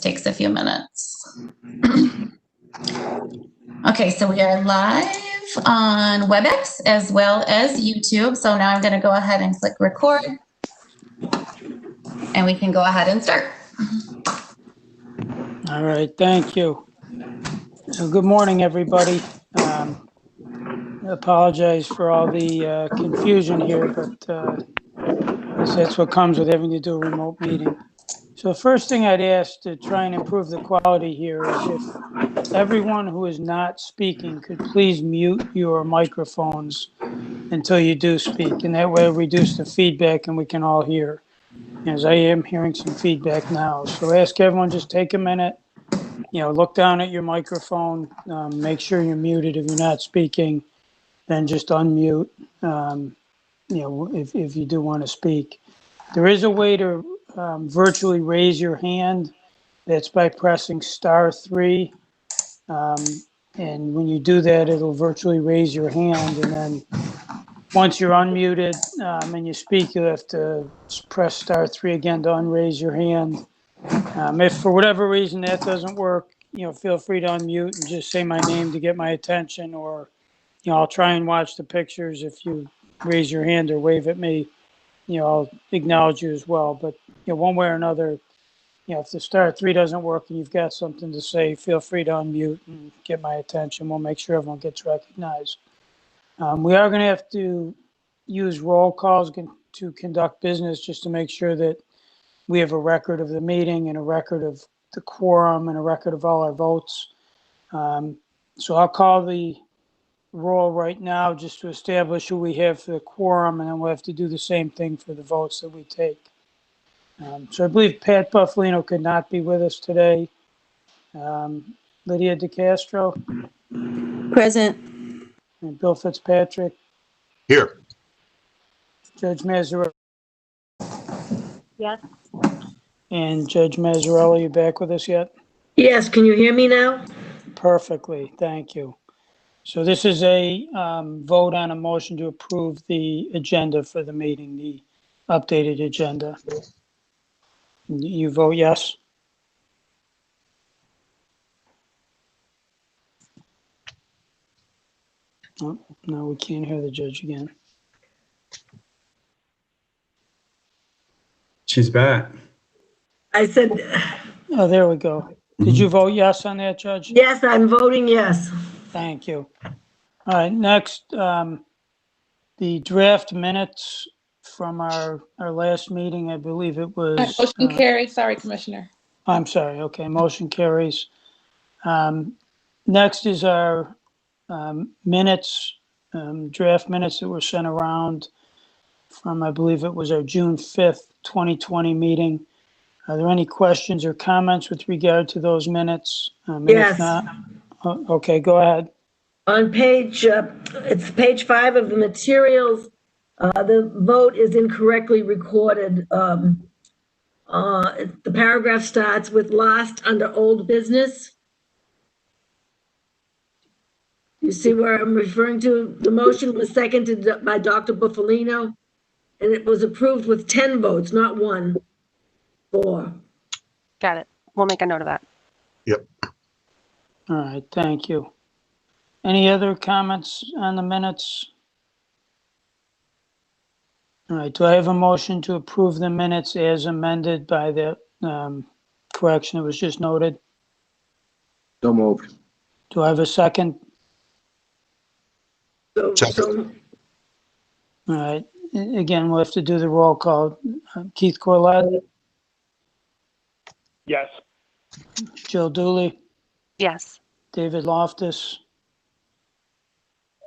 takes a few minutes. Okay, so we are live on WebEx as well as YouTube. So now I'm going to go ahead and click record and we can go ahead and start. All right, thank you. So good morning, everybody. I apologize for all the confusion here, but I guess that's what comes with having to do a remote meeting. So the first thing I'd ask to try and improve the quality here is if everyone who is not speaking could please mute your microphones until you do speak, and that way reduce the feedback and we can all hear. As I am hearing some feedback now. So ask everyone, just take a minute, look down at your microphone, make sure you're muted if you're not speaking, then just unmute, if you do want to speak. There is a way to virtually raise your hand. That's by pressing *3. And when you do that, it'll virtually raise your hand. And then once you're unmuted and you speak, you'll have to press *3 again to unraise your hand. If for whatever reason that doesn't work, feel free to unmute and just say my name to get my attention, or, I'll try and watch the pictures. If you raise your hand or wave at me, I'll acknowledge you as well. But, one way or another, if the *3 doesn't work and you've got something to say, feel free to unmute and get my attention. We'll make sure everyone gets recognized. We are going to have to use roll calls to conduct business, just to make sure that we have a record of the meeting and a record of the quorum and a record of all our votes. So I'll call the roll right now just to establish who we have for the quorum, and then we'll have to do the same thing for the votes that we take. So I believe Pat Buffalino could not be with us today. Lydia DeCastro. Present. And Bill Fitzpatrick. Here. Judge Mazzarelli. Yes. And Judge Mazzarelli, you back with us yet? Yes, can you hear me now? Perfectly, thank you. So this is a vote on a motion to approve the agenda for the meeting, the updated agenda. You vote yes? Oh, no, we can't hear the judge again. She's back. I said, Oh, there we go. Did you vote yes on that, Judge? yes, I'm voting yes. Thank you. All right, next, the draft minutes from our last meeting, I believe it was. Motion carries. Sorry, Commissioner. I'm sorry. Okay, motion carries. Next is our minutes, draft minutes that were sent around from, I believe it was our June 5th, 2020 meeting. Are there any questions or comments with regard to those minutes? Yes. If not, okay, go ahead. On page, it's page 5 of the materials, the vote is incorrectly recorded. The paragraph starts with last under old business. You see where I'm referring to? The motion was seconded by Dr. Buffalino, and it was approved with 10 votes, not 1. 4. Got it. We'll make a note of that. Yep. All right, thank you. Any other comments on the minutes? All right, do I have a motion to approve the minutes as amended by the correction that was just noted? So moved. Do I have a second? So, All right, again, we'll have to do the roll call. Keith Corlett, Yes. Jill Dooley, Yes. David Loftus,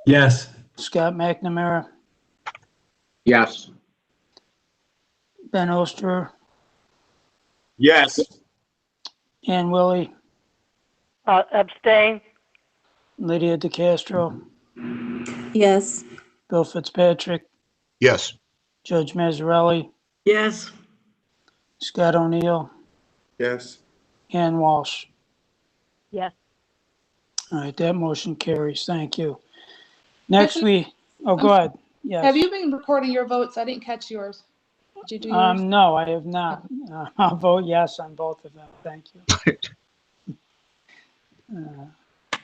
Yes. Scott McNamara, Yes. Ben Oster, Yes. Ann Willie, Abstain. Lydia DeCastro, Yes. Bill Fitzpatrick, Yes. Judge Mazzarelli, yes. Scott O'Neill, Yes. Ann Walsh. Yes. All right, that motion carries. Thank you. Next, go ahead. Yes. Have you been recording your votes? I didn't catch yours. Did you do yours? No, I have not. I'll vote yes on both of them. Thank you.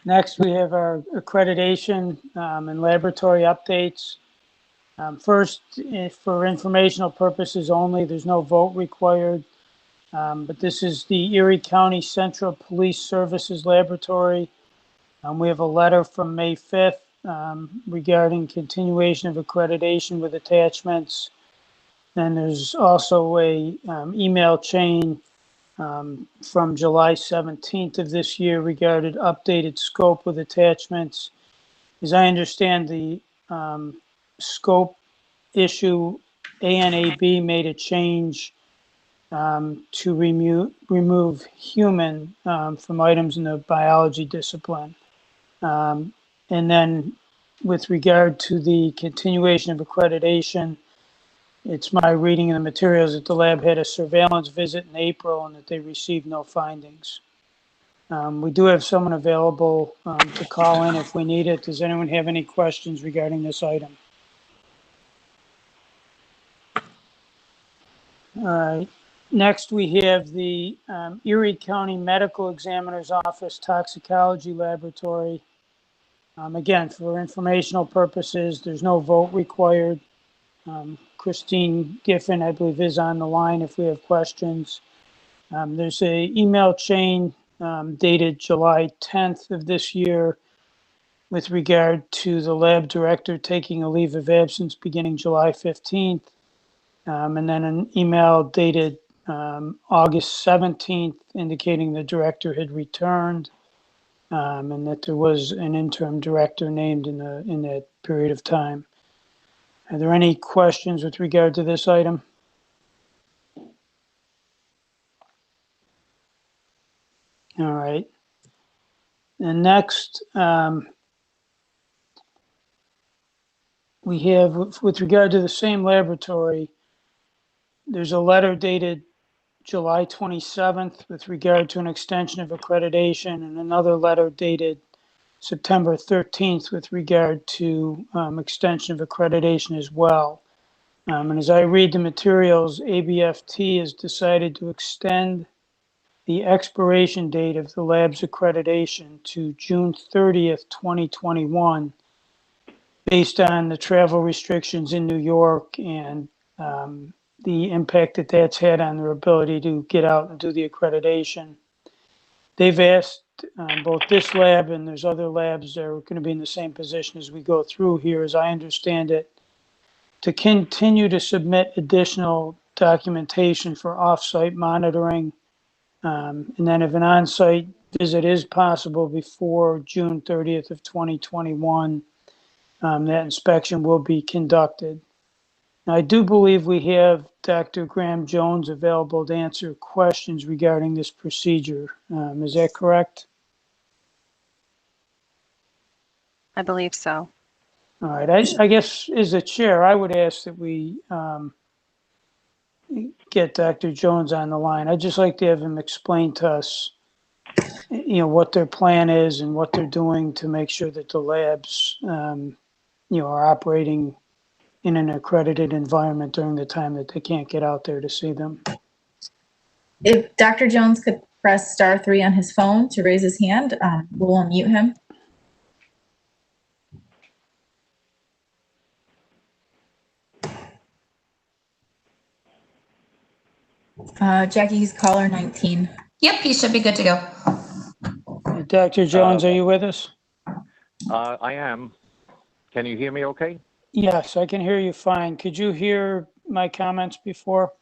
Next, we have our accreditation and laboratory updates. First, for informational purposes only, there's no vote required. But this is the Erie County Central Police Services Laboratory. We have a letter from May 5th regarding continuation of accreditation with attachments. Then there's also a email chain from July 17th of this year regarding updated scope with attachments. As I understand the scope issue, ANAB made a change to remove human from items in the biology discipline. And then with regard to the continuation of accreditation, it's my reading in the materials that the lab had a surveillance visit in April and that they received no findings. We do have someone available to call in if we need it. Does anyone have any questions regarding this item? All right. Next, we have the Erie County Medical Examiner's Office Toxicology Laboratory. Again, for informational purposes, there's no vote required. Christine Giffen, I believe, is on the line if we have questions. There's a email chain dated July 10th of this year with regard to the lab director taking a leave of absence beginning July 15th. And then an email dated August 17th indicating the director had returned and that there was an interim director named in that period of time. Are there any questions with regard to this item? All right. And next, we have, with regard to the same laboratory, there's a letter dated July 27th with regard to an extension of accreditation and another letter dated September 13th with regard to extension of accreditation as well. And as I read the materials, ABFT has decided to extend the expiration date of the lab's accreditation to June 30th, 2021, based on the travel restrictions in New York and the impact that that's had on their ability to get out and do the accreditation. They've asked both this lab and there's other labs that are going to be in the same position as we go through here, as I understand it, to continue to submit additional documentation for off-site monitoring. And then if an on-site visit is possible before June 30th of 2021, that inspection will be conducted. Now, I do believe we have Dr. Graham Jones available to answer questions regarding this procedure. Is that correct? I believe so. All right. I guess as a chair, I would ask that we get Dr. Jones on the line. I'd just like to have him explain to us, what their plan is and what they're doing to make sure that the labs, are operating in an accredited environment during the time that they can't get out there to see them. If Dr. Jones could press *3 on his phone to raise his hand, we'll unmute him. Jackie, he's caller 19. Yep, he should be good to go. Dr. Jones, are you with us? I am. Can you hear me okay? Yes, I can hear you fine. Could you hear my comments before?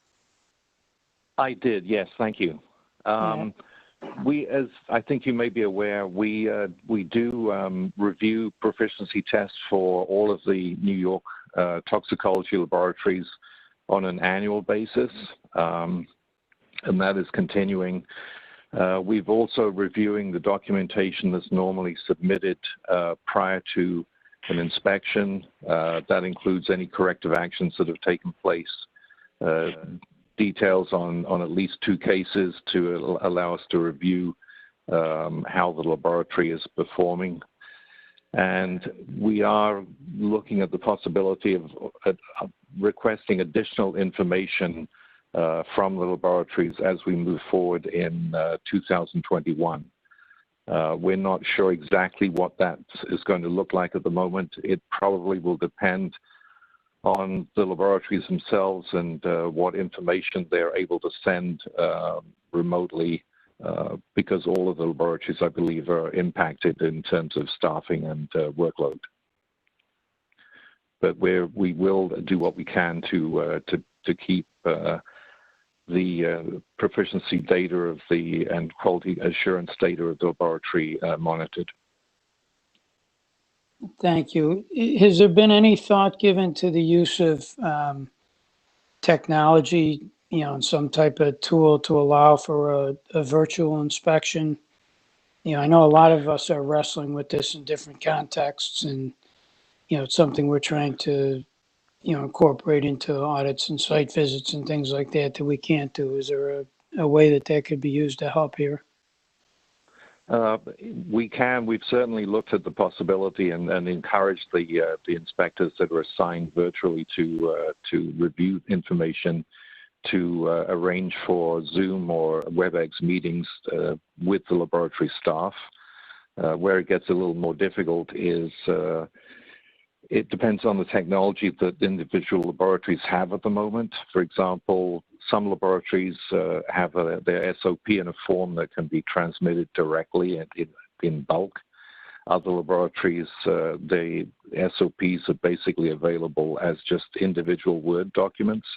I did, yes, thank you. We, as I think you may be aware, we do review proficiency tests for all of the New York toxicology laboratories on an annual basis, and that is continuing. We've also reviewing the documentation that's normally submitted prior to an inspection. That includes any corrective actions that have taken place, details on at least 2 cases to allow us to review how the laboratory is performing. And we are looking at the possibility of requesting additional information from the laboratories as we move forward in 2021. We're not sure exactly what that is going to look like at the moment. It probably will depend on the laboratories themselves and what information they're able to send remotely, because all of the laboratories, I believe, are impacted in terms of staffing and workload. But we will do what we can to keep the proficiency data of and quality assurance data of the laboratory monitored. Thank you. Has there been any thought given to the use of technology, and some type of tool to allow for a virtual inspection? I know a lot of us are wrestling with this in different contexts, and it's something we're trying to incorporate into audits and site visits and things like that we can't do. Is there a way that could be used to help here? We can. We've certainly looked at the possibility and encouraged the inspectors that are assigned virtually to review information to arrange for Zoom or WebEx meetings with the laboratory staff. Where it gets a little more difficult is it depends on the technology that individual laboratories have at the moment. For example, some laboratories have their SOP in a form that can be transmitted directly in bulk. Other laboratories, the SOPs are basically available as just individual Word documents,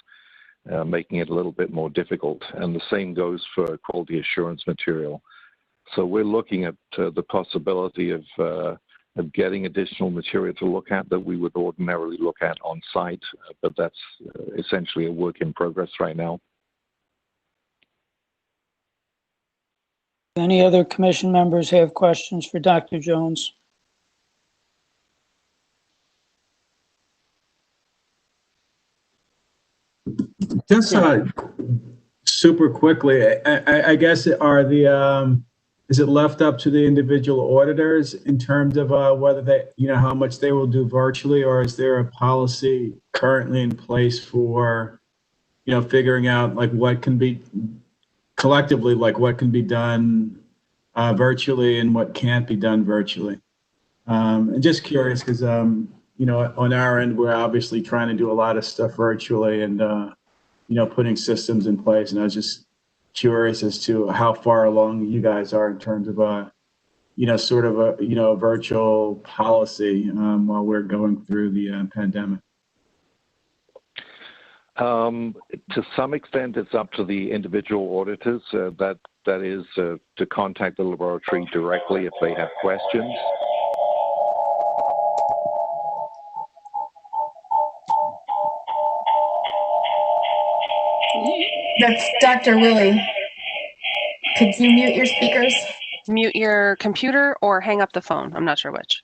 making it a little bit more difficult. And the same goes for quality assurance material. So we're looking at the possibility of getting additional material to look at that we would ordinarily look at on site, but that's essentially a work in progress right now. Any other commission members have questions for Dr. Jones? Just super quickly, I guess is it left up to the individual auditors in terms of whether they, how much they will do virtually, or is there a policy currently in place for, figuring out like what can be collectively, like what can be done virtually and what can't be done virtually? And just curious because, on our end, we're obviously trying to do a lot of stuff virtually and, putting systems in place. And I was just curious as to how far along you guys are in terms of sort of a virtual policy while we're going through the pandemic. To some extent, it's up to the individual auditors. That is to contact the laboratory directly if they have questions. That's Dr. Willie. Could you mute your speakers? Mute your computer or hang up the phone. I'm not sure which.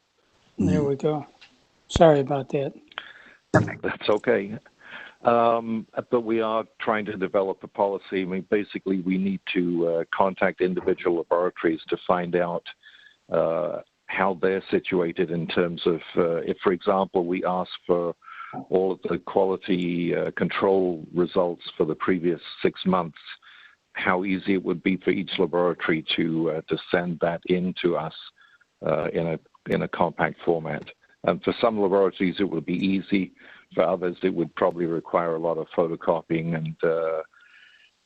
There we go. Sorry about that. That's okay. But we are trying to develop a policy. I mean, basically, we need to contact individual laboratories to find out how they're situated in terms of, if, for example, we ask for all of the quality control results for the previous 6 months, how easy it would be for each laboratory to send that in to us in a compact format. And for some laboratories, it would be easy. For others, it would probably require a lot of photocopying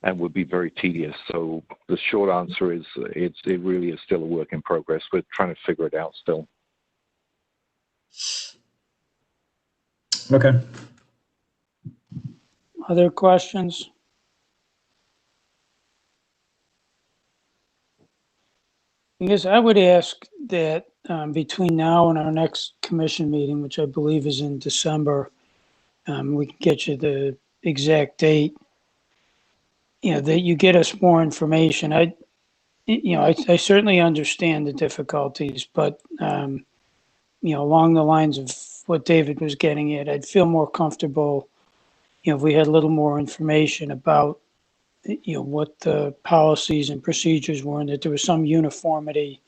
and would be very tedious. So the short answer is it really is still a work in progress. We're trying to figure it out still. Okay. Other questions? I guess I would ask that between now and our next commission meeting, which I believe is in December, we can get you the exact date, that you get us more information. I certainly understand the difficulties, but, along the lines of what David was getting at, I'd feel more comfortable, if we had a little more information about, what the policies and procedures were and that there was some uniformity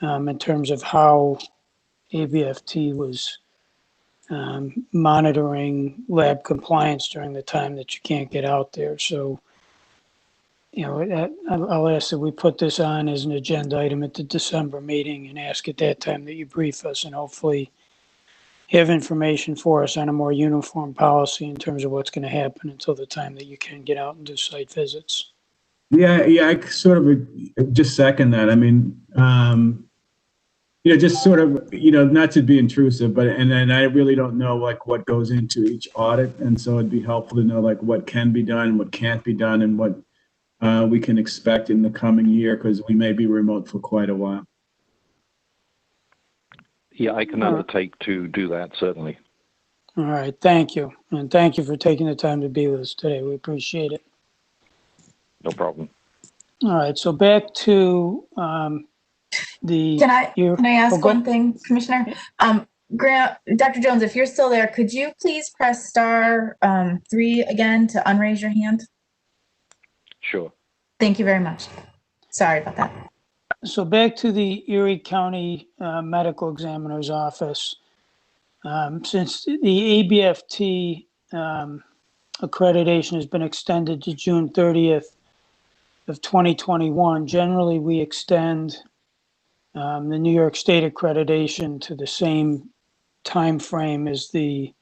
in terms of how ABFT was monitoring lab compliance during the time that you can't get out there. So, I'll ask that we put this on as an agenda item at the December meeting and ask at that time that you brief us and hopefully have information for us on a more uniform policy in terms of what's going to happen until the time that you can get out and do site visits. Yeah, I sort of just second that. I mean, just sort of, not to be intrusive, but, and then I really don't know like what goes into each audit. And so it'd be helpful to know like what can be done, what can't be done, and what we can expect in the coming year, because we may be remote for quite a while. Yeah, I can undertake to do that, certainly. All right, thank you. And thank you for taking the time to be with us today. We appreciate it. No problem. All right, so back to Can I ask one thing, Commissioner? Grant, Dr. Jones, if you're still there, could you please press star 3 again to unraise your hand? Sure. Thank you very much. Sorry about that. So back to the Erie County Medical Examiner's Office. Since the ABFT accreditation has been extended to June 30th of 2021, generally we extend the New York State accreditation to the same time frame as the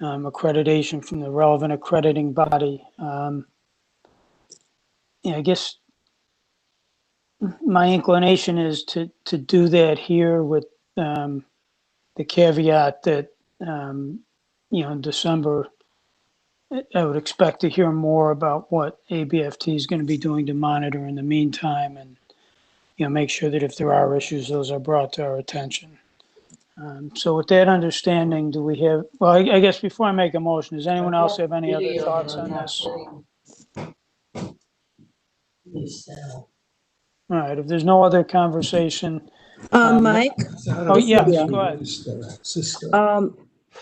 accreditation from the relevant accrediting body. I guess my inclination is to do that here with the caveat that, in December, I would expect to hear more about what ABFT is going to be doing to monitor in the meantime and, make sure that if there are issues, those are brought to our attention. So with that understanding, do we have, well, I guess before I make a motion, does anyone else have any other thoughts on this? All right, if there's no other conversation. Mike? Oh, yeah, go ahead.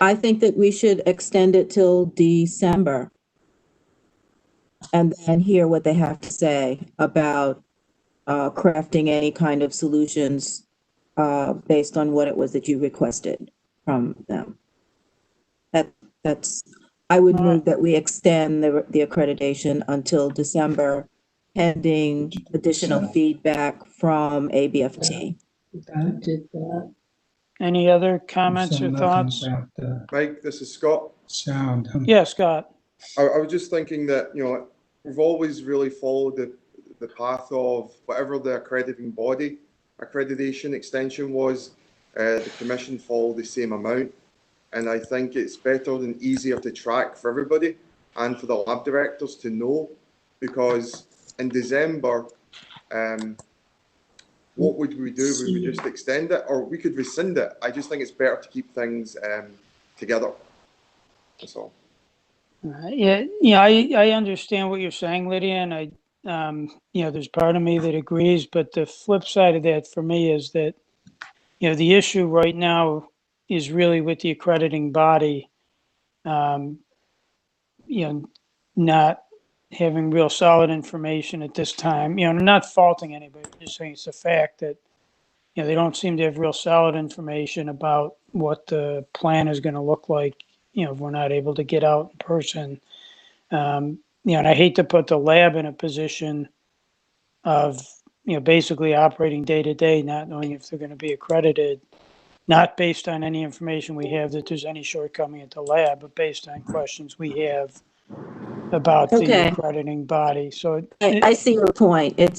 I think that we should extend it till December and then hear what they have to say about crafting any kind of solutions based on what it was that you requested from them. I would move that we extend the accreditation until December, pending additional feedback from ABFT. Any other comments or thoughts? Mike, this is Scott. Yeah, Scott. I was just thinking that, we've always really followed the path of whatever the accrediting body accreditation extension was, the commission followed the same amount. And I think it's better and easier to track for everybody and for the lab directors to know, because in December, what would we do? Would we just extend it, or we could rescind it? I just think it's better to keep things together. That's all. I understand what you're saying, Lydia, and there's part of me that agrees, but the flip side of that for me is that, the issue right now is really with the accrediting body, not having real solid information at this time. I'm not faulting anybody, just saying it's a fact that, they don't seem to have real solid information about what the plan is going to look like, if we're not able to get out in person. And I hate to put the lab in a position of, basically operating day to day, not knowing if they're going to be accredited, not based on any information we have that there's any shortcoming at the lab, but based on questions we have about the accrediting body. So I see your point. It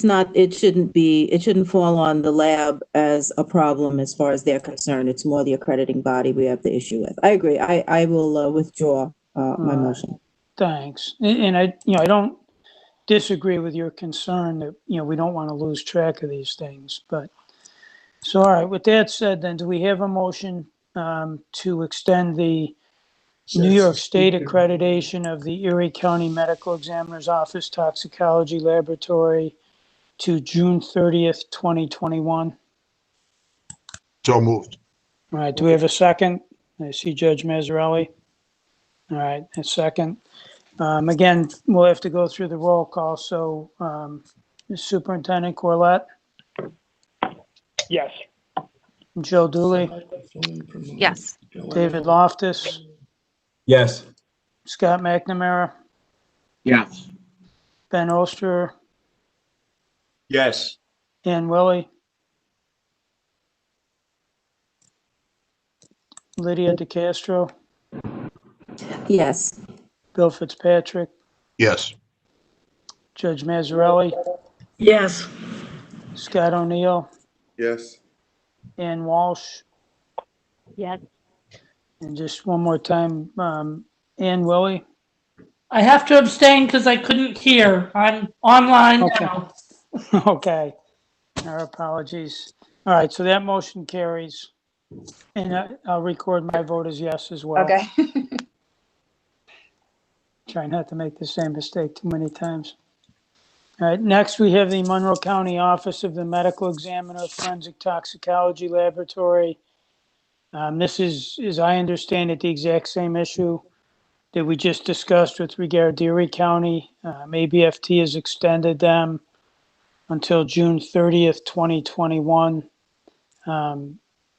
shouldn't fall on the lab as a problem as far as they're concerned. It's more the accrediting body we have the issue with. I agree. I will withdraw my motion. Thanks. And I don't disagree with your concern that, we don't want to lose track of these things, but so, all right, with that said, then do we have a motion to extend the New York State accreditation of the Erie County Medical Examiner's Office Toxicology Laboratory to June 30th, 2021? So moved. All right, do we have a second? I see Judge Mazzarelli. All right, a second. Again, we'll have to go through the roll call. So, Superintendent Corlett? Yes. Joe Dooley, Yes. David Loftus, Yes. Scott McNamara, Yes. Ben Oster, Yes. Ann Willie, Lydia DeCastro, Yes. Bill Fitzpatrick, Yes. Judge Mazzarelli, Yes. Scott O'Neill, Yes. Ann Walsh, Yes. and just one more time, Ann Willie. I have to abstain because I couldn't hear. I'm online Okay. now. Okay, our apologies. All right, so that motion carries. And I'll record my vote as yes as well. Okay. Try not to make the same mistake too many times. All right, next we have the Monroe County Office of the Medical Examiner Forensic Toxicology Laboratory. This is, as I understand it, the exact same issue that we just discussed with regard to Erie County. ABFT has extended them until June 30th, 2021.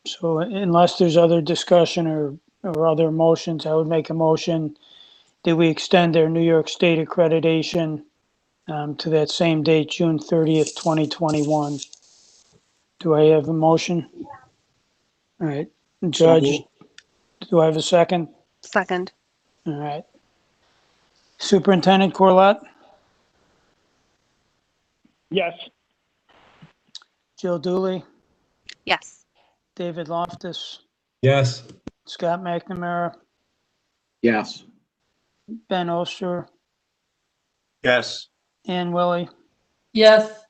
So unless there's other discussion or other motions, I would make a motion that we extend their New York State accreditation to that same date, June 30th, 2021. Do I have a motion? All right, Judge, do I have a second? Second. All right. Superintendent Corlett, Yes. Jill Dooley, Yes. David Loftus, Yes. Scott McNamara, Yes. Ben Oster, Yes. Ann Willie, Yes.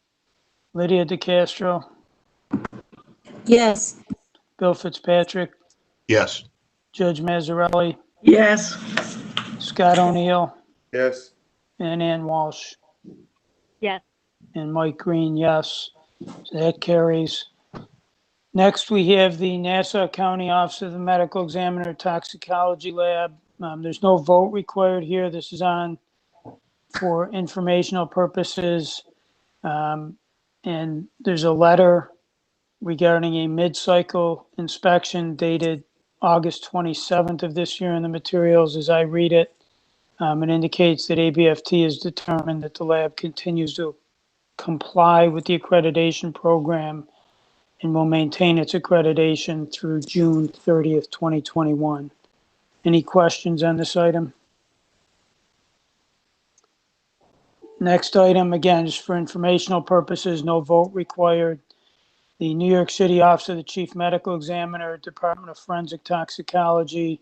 Lydia DeCastro, Yes. Bill Fitzpatrick, Yes. Judge Mazzarelli, Yes. Scott O'Neill, Yes. and Ann Walsh. Yes. And Mike Green, yes. So that carries. Next, we have the Nassau County Office of the Medical Examiner Toxicology Lab. There's no vote required here. This is on for informational purposes. And there's a letter regarding a mid-cycle inspection dated August 27th of this year in the materials. As I read it, it indicates that ABFT has determined that the lab continues to comply with the accreditation program and will maintain its accreditation through June 30th, 2021. Any questions on this item? Next item, again, just for informational purposes, no vote required. The New York City Office of the Chief Medical Examiner, Department of Forensic Toxicology.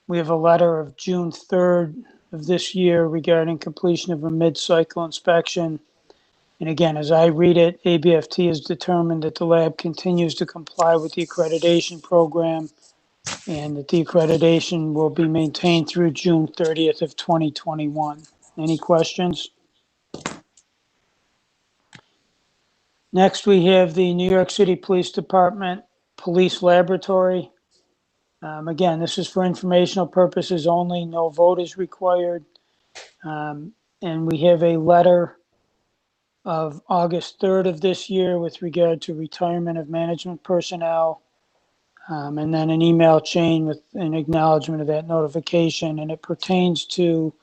We have a letter of June 3rd of this year regarding completion of a mid-cycle inspection. And again, as I read it, ABFT has determined that the lab continues to comply with the accreditation program and that the accreditation will be maintained through June 30th of 2021. Any questions? Next, we have the New York City Police Department Police Laboratory. Again, this is for informational purposes only. No vote is required. And we have a letter of August 3rd of this year with regard to retirement of management personnel. And then an email chain with an acknowledgement of that notification. And it pertains to,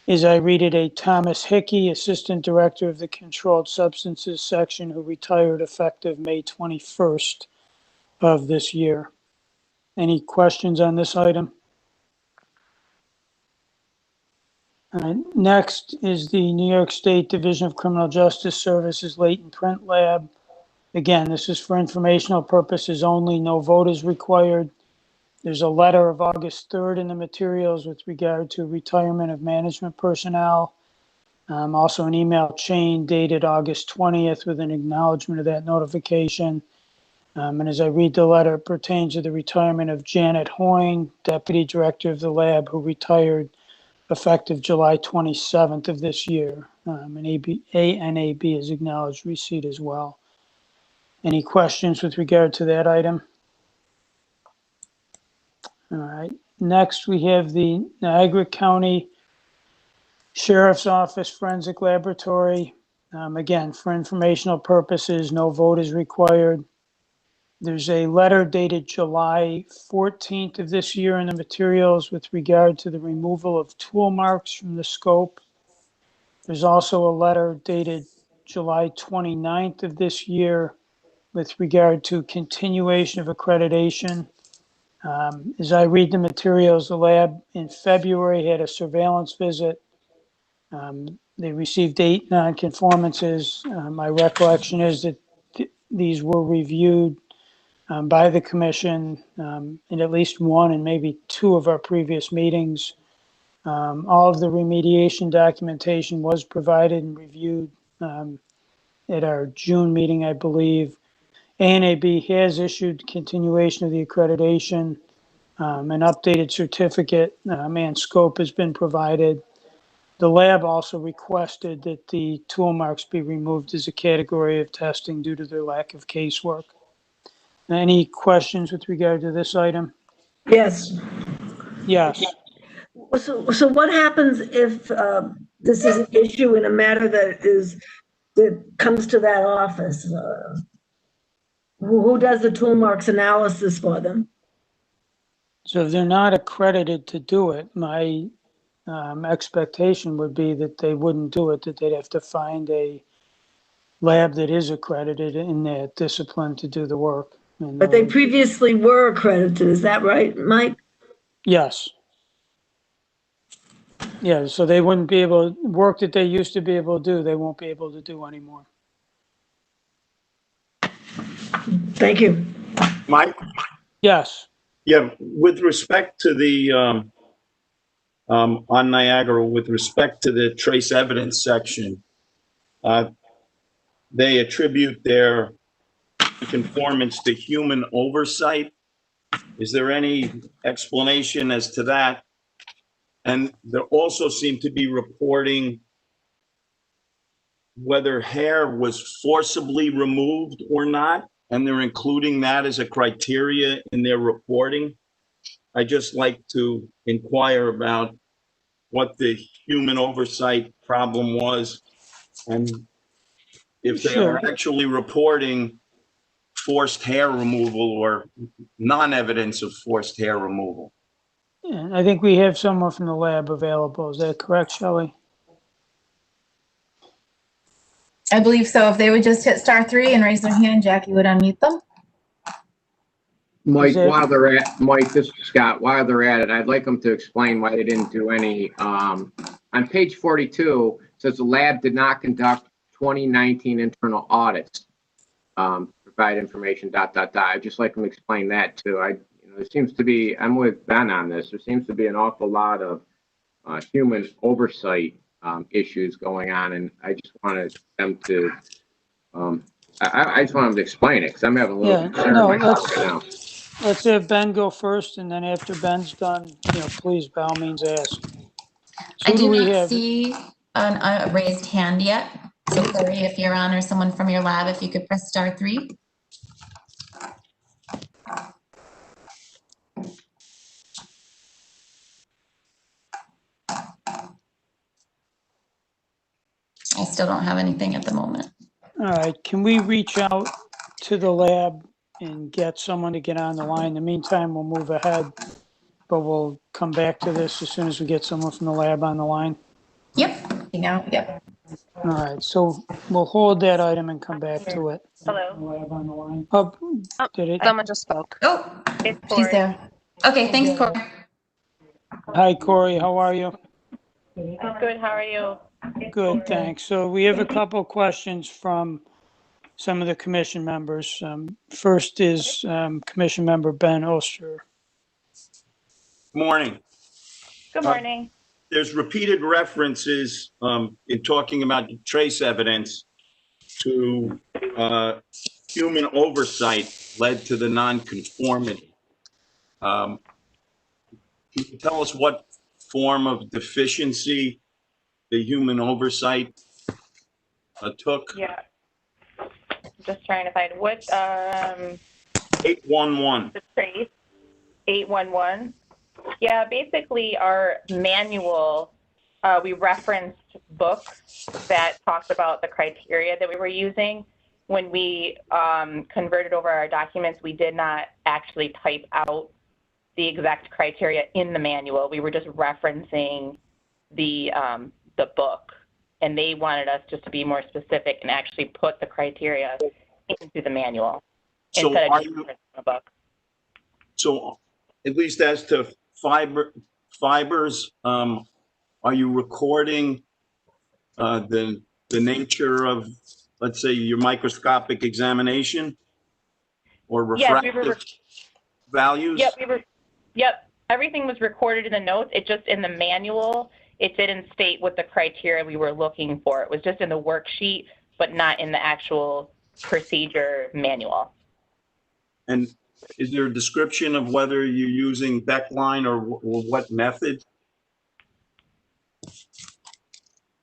as I read it, a Thomas Hickey, Assistant Director of the Controlled Substances Section, who retired effective May 21st of this year. Any questions on this item? Next is the New York State Division of Criminal Justice Services Latent Print Lab. Again, this is for informational purposes only. No vote is required. There's a letter of August 3rd in the materials with regard to retirement of management personnel. Also an email chain dated August 20th with an acknowledgement of that notification. And as I read the letter, it pertains to the retirement of Janet Hoying, Deputy Director of the lab, who retired effective July 27th of this year. And ANAB has acknowledged receipt as well. Any questions with regard to that item? All right. Next, we have the Niagara County Sheriff's Office Forensic Laboratory. Again, for informational purposes, no vote is required. There's a letter dated July 14th of this year in the materials with regard to the removal of tool marks from the scope. There's also a letter dated July 29th of this year with regard to continuation of accreditation. As I read the materials, the lab in February had a surveillance visit. They received 8 nonconformances. My recollection is that these were reviewed by the commission in at least one and maybe 2 of our previous meetings. All of the remediation documentation was provided and reviewed at our June meeting, I believe. ANAB has issued continuation of the accreditation. An updated certificate and scope has been provided. The lab also requested that the tool marks be removed as a category of testing due to their lack of casework. Any questions with regard to this item? Yes. Yes. So what happens if this is an issue in a matter that comes to that office? Who does the tool marks analysis for them? So if they're not accredited to do it, my expectation would be that they wouldn't do it, that they'd have to find a lab that is accredited in that discipline to do the work. But they previously were accredited, is that right, Mike? Yes. Yeah, so they wouldn't be able, work that they used to be able to do, they won't be able to do anymore. Thank you. Mike? Yes. Yeah, with respect to the, on Niagara, with respect to the trace evidence section, they attribute their conformance to human oversight. Is there any explanation as to that? And there also seem to be reporting whether hair was forcibly removed or not, and they're including that as a criteria in their reporting. I just like to inquire about what the human oversight problem was, and if they are actually reporting forced hair removal or non-evidence of forced hair removal. Yeah, I think we have someone from the lab available. Is that correct, Shelley? I believe so. If they would just hit *3 and raise their hand, Jackie would unmute them. Mike, while they're at, Mike, this is Scott, while they're at it, I'd like them to explain why they didn't do any, on page 42, it says the lab did not conduct 2019 internal audits, provide information, ... I'd just like them to explain that too. There seems to be, I'm with Ben on this, there seems to be an awful lot of human oversight issues going on, and I just wanted them to, I just want them to explain it, because I'm having a little concern myself right now. Let's have Ben go first, and then after Ben's done, please by all means ask. I do not see a raised hand yet. So Corey, if you're on, or someone from your lab, if you could press *3. I still don't have anything at the moment. All right, can we reach out to the lab and get someone to get on the line? In the meantime, we'll move ahead, but we'll come back to this as soon as we get someone from the lab on the line. Yep. Yep. All right, so we'll hold that item and come back to it. Hello. Lab on the line. Oh, did it? Someone just spoke. Oh, she's there. Okay, thanks, Corey. Hi, Corey, how are you? I'm good. How are you? Good, thanks. So we have a couple questions from some of the commission members. First is Commission Member Ben Oster. Morning. Good morning. There's repeated references in talking about trace evidence to human oversight led to the nonconformity. Can you tell us what form of deficiency the human oversight took? Yeah. Just trying to find what 811. the trace 811. Yeah, basically our manual, we referenced books that talked about the criteria that we were using. when we converted over our documents, we did not actually type out the exact criteria in the manual. We were just referencing the book, and they wanted us just to be more specific and actually put the criteria into the manual instead of just the book. So at least as to fibers, are you recording the nature of, let's say, your microscopic examination or refractive values? Yep, everything was recorded in the notes. It just, in the manual, it didn't state what the criteria we were looking for. It was just in the worksheet, but not in the actual procedure manual. And is there a description of whether you're using Beckline or what method?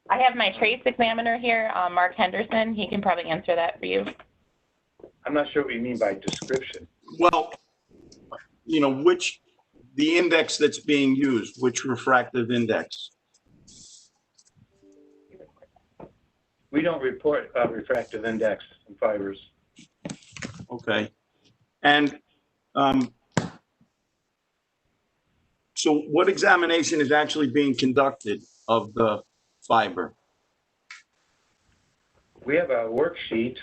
I have my trace examiner here, Mark Henderson. He can probably answer that for you. I'm not sure what you mean by description. Well, you know, the index that's being used, which refractive index? We don't report refractive index in fibers. Okay. And so what examination is actually being conducted of the fiber? We have a worksheet.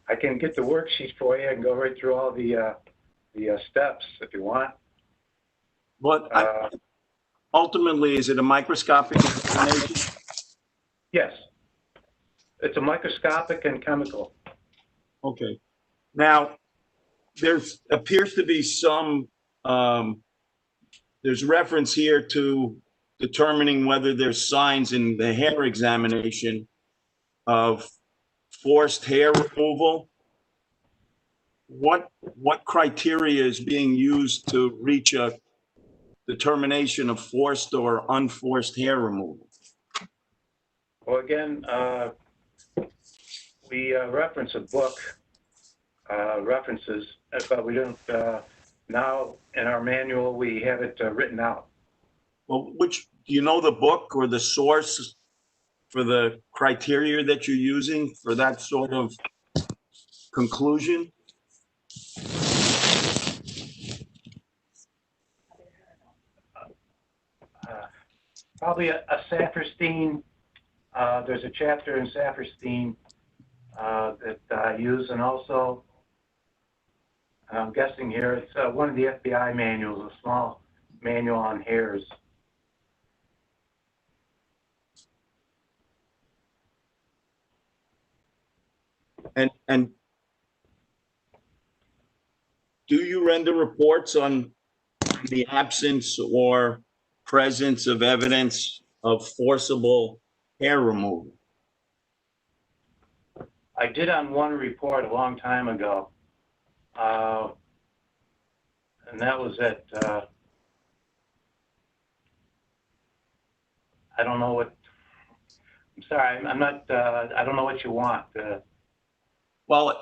I can get the worksheet for you and go right through all the steps if you want. But ultimately, is it a microscopic examination? Yes. It's a microscopic and chemical. Okay. Now, there appears to be some, there's reference here to determining whether there's signs in the hair examination of forced hair removal. What criteria is being used to reach a determination of forced or unforced hair removal? Well, again, we reference a book, references, but we don't, now in our manual, we have it written out. Well, do you know the book or the source for the criteria that you're using for that sort of conclusion? Probably a Saperstein. There's a chapter in Saperstein that I use, and also I'm guessing here it's one of the FBI manuals, a small manual on hairs. And do you render reports on the absence or presence of evidence of forcible hair removal? I did on one report a long time ago, and that was at, I don't know what, I'm sorry, I'm not, I don't know what you want. Well,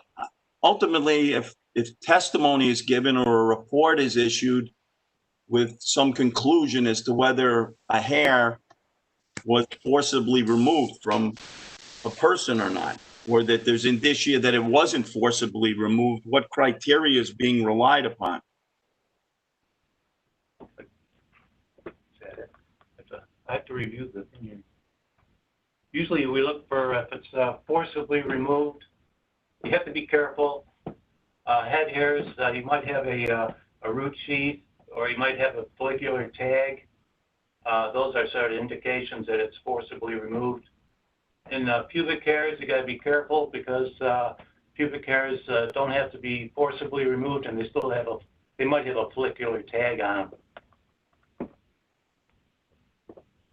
ultimately, if testimony is given or a report is issued with some conclusion as to whether a hair was forcibly removed from a person or not, or that there's indicia that it wasn't forcibly removed, what criteria is being relied upon? I have to review the opinion. Usually we look for if it's forcibly removed. You have to be careful. Head hairs, you might have a root sheath, or you might have a follicular tag. Those are sort of indications that it's forcibly removed. In pubic hairs, you got to be careful because pubic hairs don't have to be forcibly removed, and they might have a follicular tag on them.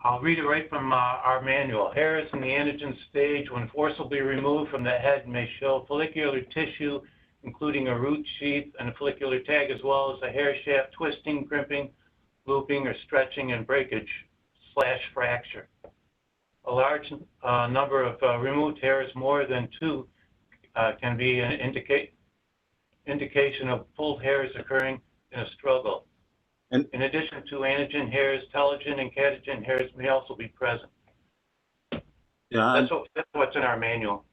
I'll read it right from our manual. Hairs in the anagen stage, when forcibly removed from the head, may show follicular tissue, including a root sheath and a follicular tag, as well as a hair shaft twisting, crimping, looping, or stretching and breakage/fracture. A large number of removed hairs, more than 2, can be an indication of pulled hairs occurring in a struggle. And in addition to anagen hairs, telogen and catagen hairs may also be present. Yeah, that's what's in our manual.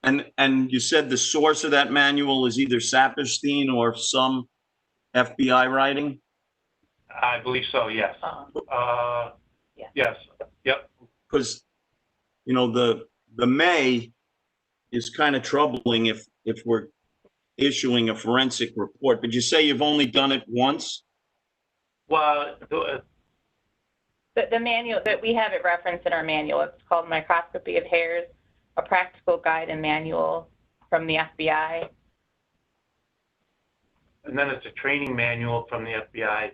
And you said the source of that manual is either Saperstein or some FBI writing? I believe so, yes. Yes, yep. Because, the May is kind of troubling if we're issuing a forensic report. But you say you've only done it once? Well, The manual, that we have it referenced in our manual, it's called Microscopy of Hairs, a practical guide and manual from the FBI. and then it's a training manual from the FBI.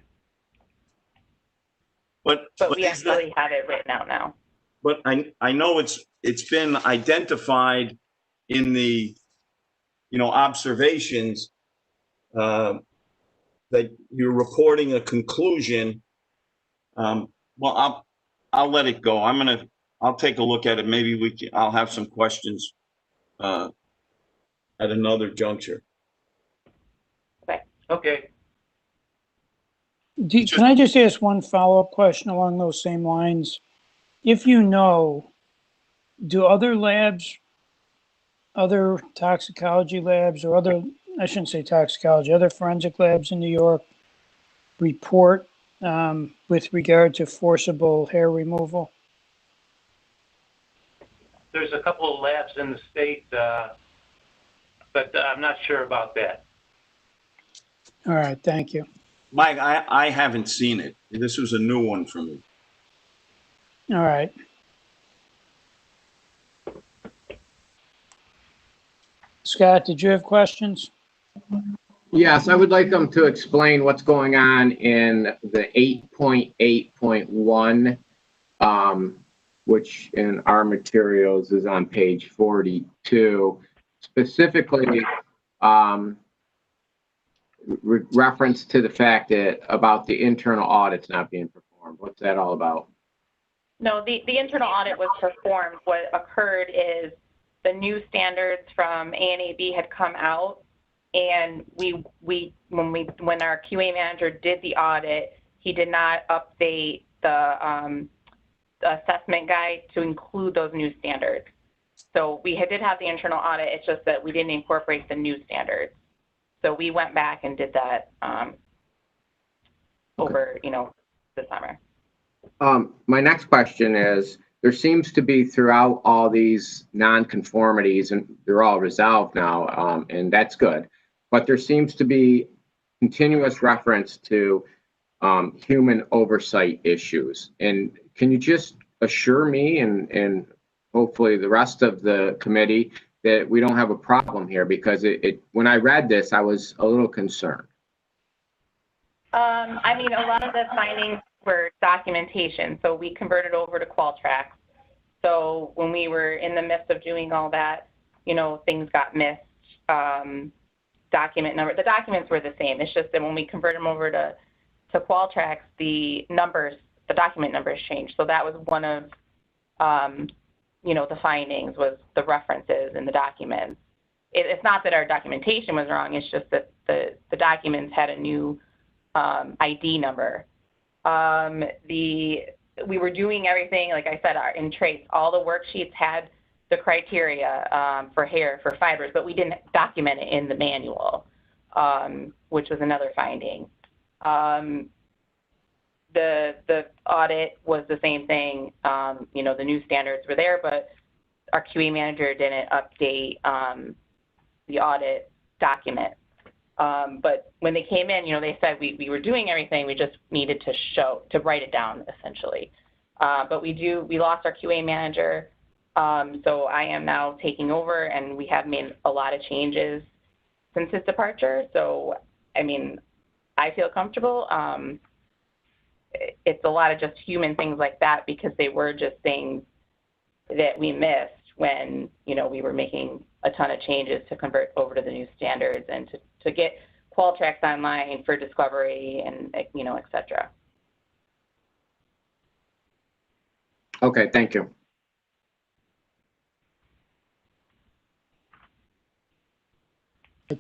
But we actually have it written out now. But I know it's been identified in the, observations that you're reporting a conclusion. Well, I'll let it go. I'll take a look at it. Maybe I'll have some questions at another juncture. Okay. Can I just ask one follow-up question along those same lines? If you know, do other labs, other toxicology labs, or I shouldn't say toxicology, other forensic labs in New York report with regard to forcible hair removal? There's a couple of labs in the state, but I'm not sure about that. All right, thank you. Mike, I haven't seen it. This was a new one for me. All right. Scott, did you have questions? Yes, I would like them to explain what's going on in the 8.8.1, which in our materials is on page 42, specifically reference to the fact that about the internal audits not being performed. What's that all about? No, the internal audit was performed. What occurred is the new standards from ANAB had come out, and when our QA manager did the audit, he did not update the assessment guide to include those new standards. So we did have the internal audit. It's just that we didn't incorporate the new standards. So we went back and did that over, the summer. My next question is, there seems to be throughout all these nonconformities, and they're all resolved now, and that's good, but there seems to be continuous reference to human oversight issues. And can you just assure me and hopefully the rest of the committee that we don't have a problem here? Because when I read this, I was a little concerned. A lot of the findings were documentation, so we converted over to Qualtrics. So when we were in the midst of doing all that, things got missed. Document number, the documents were the same. It's just that when we convert them over to Qualtrics, the document numbers changed. So that was one of, the findings was the references in the documents. It's not that our documentation was wrong. It's just that the documents had a new ID number. We were doing everything, like I said, in traits. All the worksheets had the criteria for hair, for fibers, but we didn't document it in the manual, which was another finding. The audit was the same thing. The new standards were there, but our QA manager didn't update the audit document. But when they came in, they said we were doing everything. We just needed to write it down, essentially. But we lost our QA manager. So I am now taking over, and we have made a lot of changes since his departure. So, I feel comfortable. It's a lot of just human things like that, because they were just things that we missed when, we were making a ton of changes to convert over to the new standards and to get Qualtrics online for discovery and, et cetera. Okay, thank you.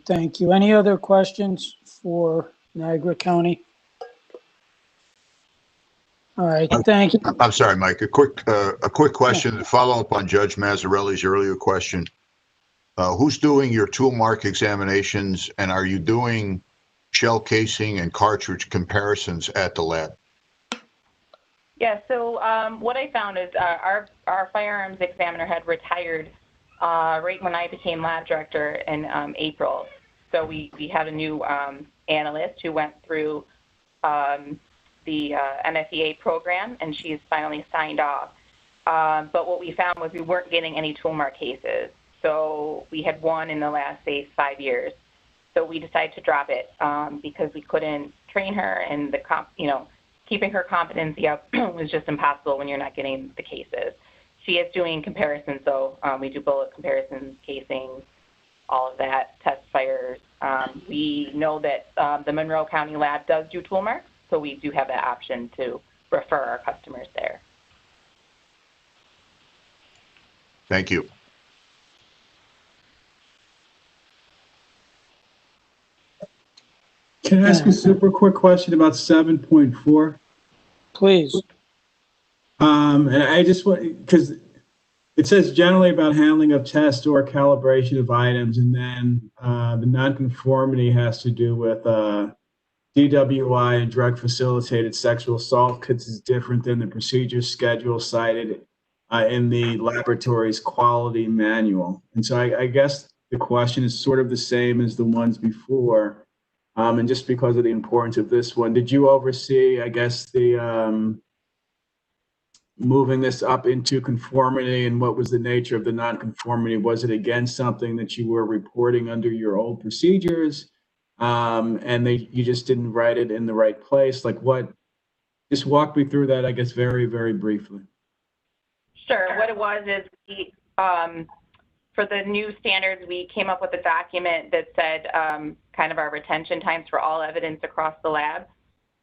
Thank you. Any other questions for Niagara County? All right, thank you. I'm sorry, Mike. A quick question to follow up on Judge Mazzarelli's earlier question. who's doing your tool mark examinations, and are you doing shell casing and cartridge comparisons at the lab? Yeah, so what I found is our firearms examiner had retired right when I became lab director in April. So we had a new analyst who went through the NFEA program, and she's finally signed off. But what we found was we weren't getting any tool mark cases. So we had one in the last, say, 5 years. So we decided to drop it because we couldn't train her, and keeping her competency up was just impossible when you're not getting the cases. She is doing comparisons, though. We do bullet comparisons, casings, all of that, test fires. We know that the Monroe County lab does do tool marks, so we do have that option to refer our customers there. Thank you. Can I ask a super quick question about 7.4? Please. And I just want, because it says generally about handling of tests or calibration of items, and then the nonconformity has to do with DWI and drug facilitated sexual assault, because it's different than the procedure schedule cited in the laboratory's quality manual. And so I guess the question is sort of the same as the ones before. And just because of the importance of this one, did you oversee, I guess, the moving this up into conformity, and what was the nature of the nonconformity? Was it again something that you were reporting under your old procedures, and you just didn't write it in the right place? Like what? Just walk me through that, I guess, very, very briefly. Sure. What it was is we, for the new standards, we came up with a document that said kind of our retention times for all evidence across the lab.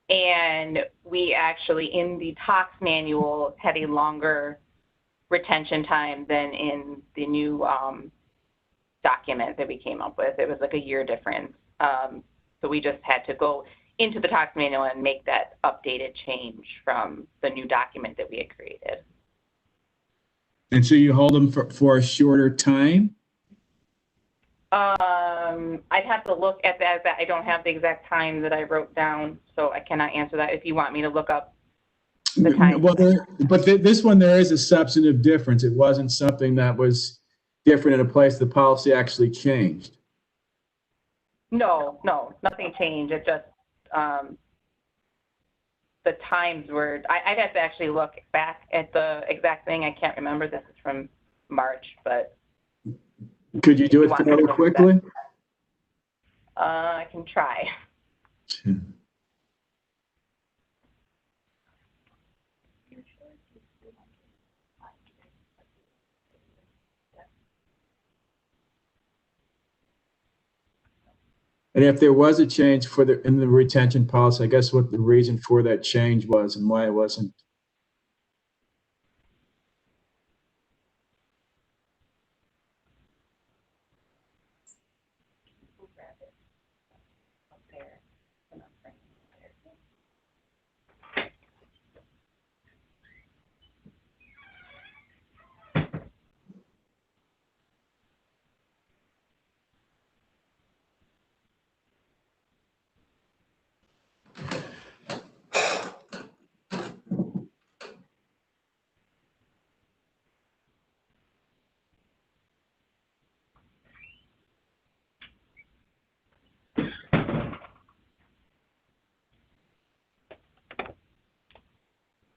And we actually, in the tox manual, had a longer retention time than in the new document that we came up with. It was like a year difference. So we just had to go into the tox manual and make that updated change from the new document that we had created. And so you hold them for a shorter time? I'd have to look at that. I don't have the exact time that I wrote down, so I cannot answer that. If you want me to look up the time. Well, this one, there is a substantive difference. It wasn't something that was different in a place the policy actually changed. No, nothing changed. It just, the times were, I'd have to actually look back at the exact thing. I can't remember. This is from March, but. Could you do it fairly quickly? I can try. And if there was a change in the retention policy, I guess what the reason for that change was and why it wasn't.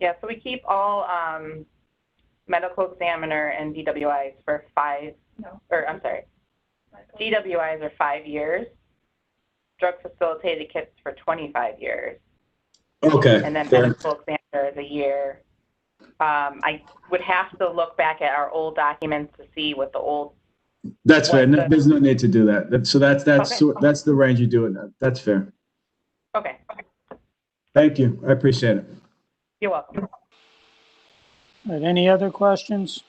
Yeah, so we keep all medical examiner and DWIs for DWIs are 5 years, drug facilitated kits for 25 years. Okay. And then medical examiner is a year. I would have to look back at our old documents to see what the old. That's fair. No, there's no need to do that. Okay. That's the range you do it at. That's fair. Okay. Thank you. I appreciate it. You're welcome. All right, any other questions?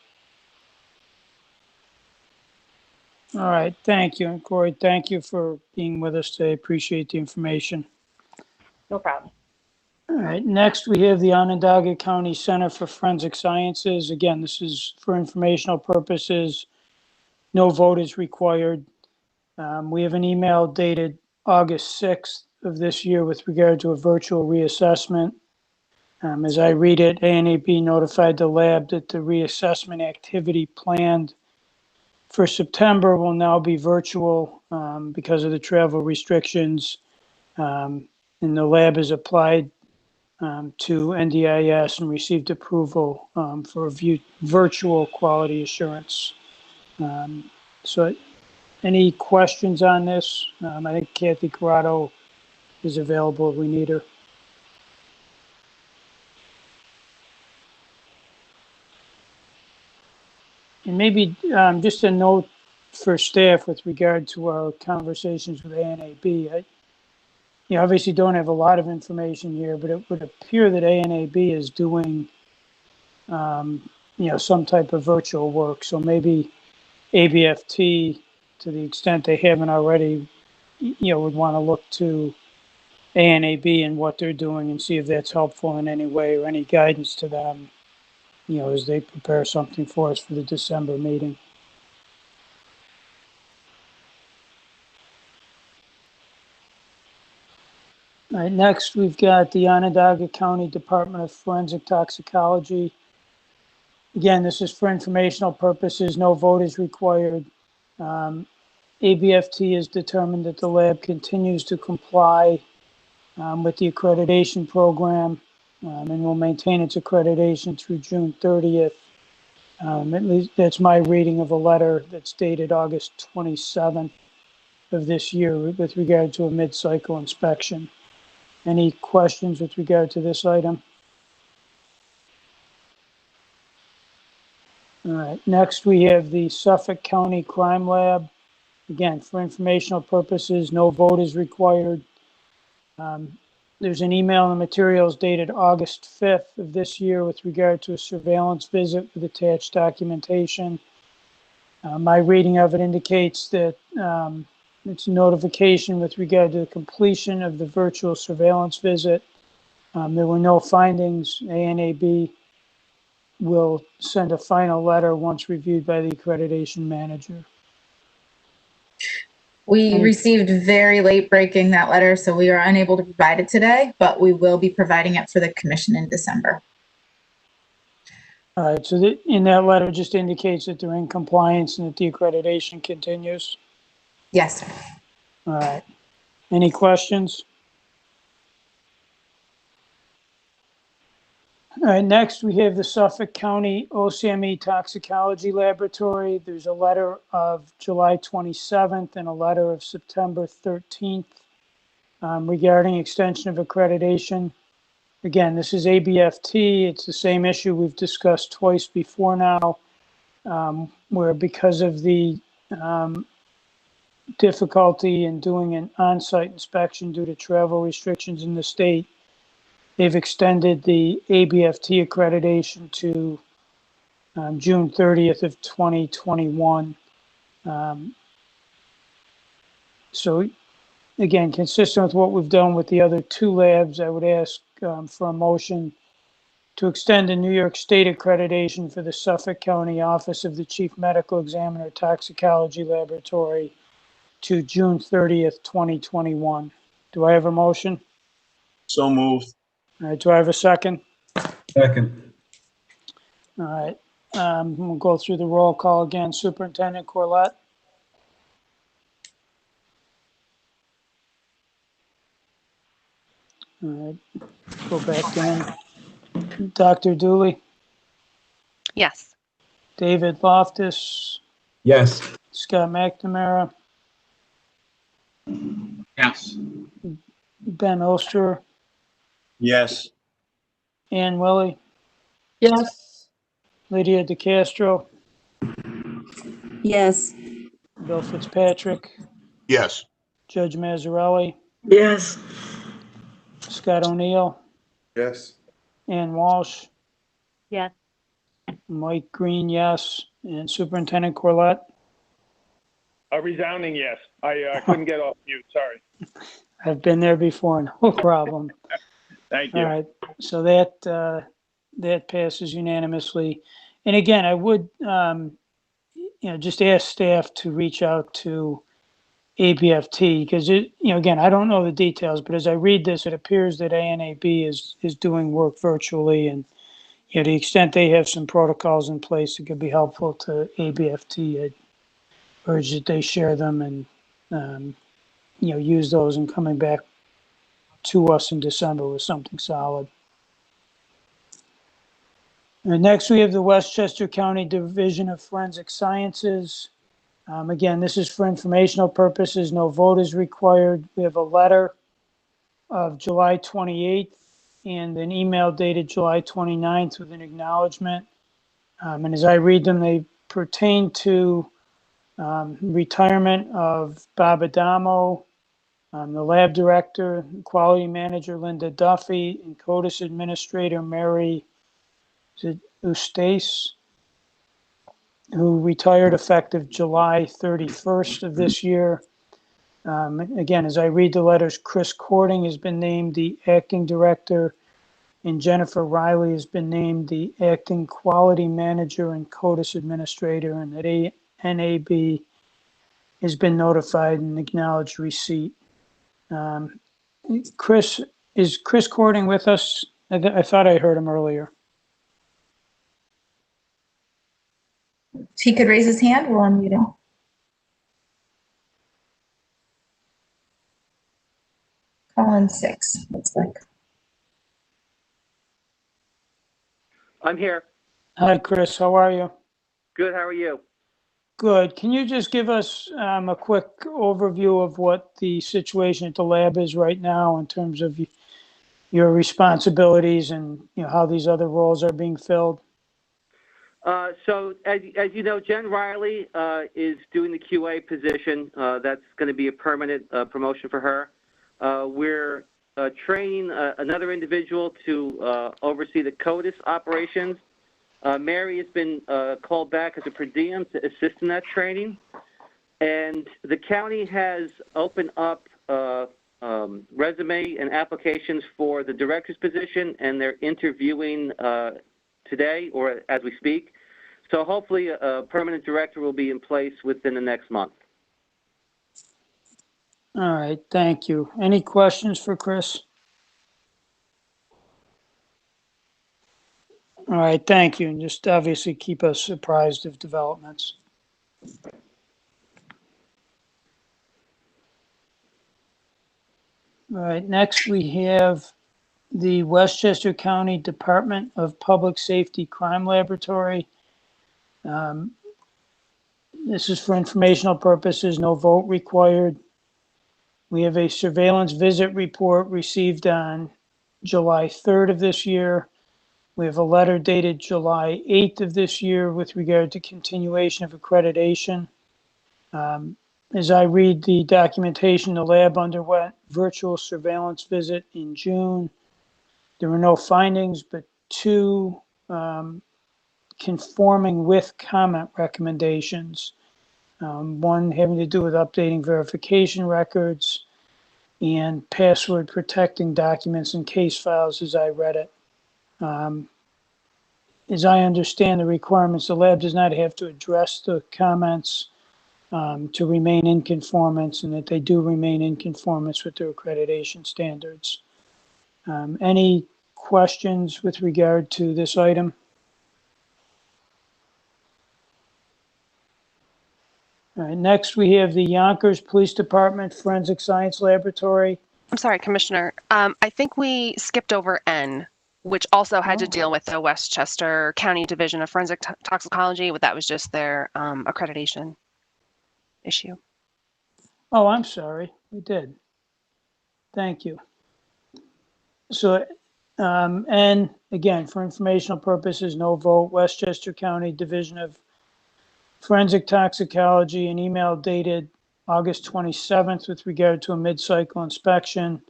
All right, thank you. And Corey, thank you for being with us today. Appreciate the information. No problem. All right, next we have the Onondaga County Center for Forensic Sciences. Again, this is for informational purposes. no vote is required. We have an email dated August 6th of this year with regard to a virtual reassessment. As I read it, ANAB notified the lab that the reassessment activity planned for September will now be virtual because of the travel restrictions. And the lab has applied to NDIS and received approval for virtual quality assurance. So any questions on this? I think Kathy Corrado is available if we need her. And maybe just a note for staff with regard to our conversations with ANAB. You obviously don't have a lot of information here, but it would appear that ANAB is doing, some type of virtual work. So maybe ABFT, to the extent they haven't already, would want to look to ANAB and what they're doing and see if that's helpful in any way or any guidance to them, as they prepare something for us for the December meeting. All right, next we've got the Onondaga County Department of Forensic Toxicology. Again, this is for informational purposes. No vote is required. ABFT has determined that the lab continues to comply with the accreditation program and will maintain its accreditation through June 30th. At least that's my reading of a letter that's dated August 27th of this year with regard to a mid-cycle inspection. Any questions with regard to this item? All right, next we have the Suffolk County Crime Lab. Again, for informational purposes, no vote is required. There's an email in the materials dated August 5th of this year with regard to a surveillance visit with attached documentation. My reading of it indicates that it's a notification with regard to the completion of the virtual surveillance visit. There were no findings. ANAB will send a final letter once reviewed by the accreditation manager. We received very late breaking that letter, so we are unable to provide it today, but we will be providing it for the commission in December. All right, so in that letter just indicates that they're in compliance and that the accreditation continues? Yes, sir. All right. Any questions? All right, next we have the Suffolk County OCME Toxicology Laboratory. There's a letter of July 27th and a letter of September 13th regarding extension of accreditation. Again, this is ABFT. It's the same issue we've discussed twice before now, where because of the difficulty in doing an on-site inspection due to travel restrictions in the state, they've extended the ABFT accreditation to June 30th of 2021. So again, consistent with what we've done with the other two labs, I would ask for a motion to extend the New York State accreditation for the Suffolk County Office of the Chief Medical Examiner Toxicology Laboratory to June 30th, 2021. Do I have a motion? So moved. All right, do I have a second? Second. All right, we'll go through the roll call again. Superintendent Corlett? All right, go back down. Dr. Dooley? Yes. David Loftus? Yes. Scott McNamara? Yes. Ben Oster? Yes. Ann Willie? Yes. Lydia DeCastro? Yes. Bill Fitzpatrick? Yes. Judge Mazzarelli? Yes. Scott O'Neill? Yes. Ann Walsh? Yes. Mike Green, yes. And Superintendent Corlett? A resounding yes. I couldn't get off mute, sorry. I've been there before, no problem. Thank you. All right, so that passes unanimously. And again, I would, just ask staff to reach out to ABFT because again, I don't know the details, but as I read this, it appears that ANAB is doing work virtually, and to the extent they have some protocols in place that could be helpful to ABFT, I urge that they share them and use those in coming back to us in December with something solid. And next, we have the Westchester County Division of Forensic Sciences. Again, this is for informational purposes. No vote is required. We have a letter of July 28th and an email dated July 29th with an acknowledgement. And as I read them, they pertain to retirement of Bob Adamo, the lab director, quality manager Linda Duffy, and CODIS administrator Mary Eustace, who retired effective July 31st of this year. Again, as I read the letters, Chris Cording has been named the acting director, and Jennifer Riley has been named the acting quality manager and CODIS administrator, and that NAB has been notified and acknowledged receipt. Is Chris Cording with us? I thought I heard him earlier. If he could raise his hand, we'll unmute him. Colin 6, looks like. I'm here. Hi, Chris. How are you? Good. How are you? Good. Can you just give us a quick overview of what the situation at the lab is right now in terms of your responsibilities and how these other roles are being filled? So as you know, Jen Riley is doing the QA position. That's going to be a permanent promotion for her. We're training another individual to oversee the CODIS operations. Mary has been called back as a per diem to assist in that training. And the county has opened up resume and applications for the director's position, and they're interviewing today or as we speak. So hopefully a permanent director will be in place within the next month. All right, thank you. Any questions for Chris? All right, thank you. And just obviously keep us apprised of developments. All right, next we have the Westchester County Department of Public Safety Crime Laboratory. This is for informational purposes, no vote required. We have a surveillance visit report received on July 3rd of this year. We have a letter dated July 8th of this year with regard to continuation of accreditation. As I read the documentation, the lab underwent virtual surveillance visit in June. There were no findings, but two conforming with comment recommendations. One having to do with updating verification records and password protecting documents and case files as I read it. As I understand the requirements, the lab does not have to address the comments to remain in conformance, and that they do remain in conformance with their accreditation standards. Any questions with regard to this item? All right, next we have the Yonkers Police Department Forensic Science Laboratory. I'm sorry, Commissioner. I think we skipped over N, which also had to deal with the Westchester County Division of Forensic Toxicology, but that was just their accreditation issue. Oh, I'm sorry. We did. Thank you. So, and again, for informational purposes, no vote. Westchester County Division of Forensic Toxicology, an email dated August 27th with regard to a mid-cycle inspection.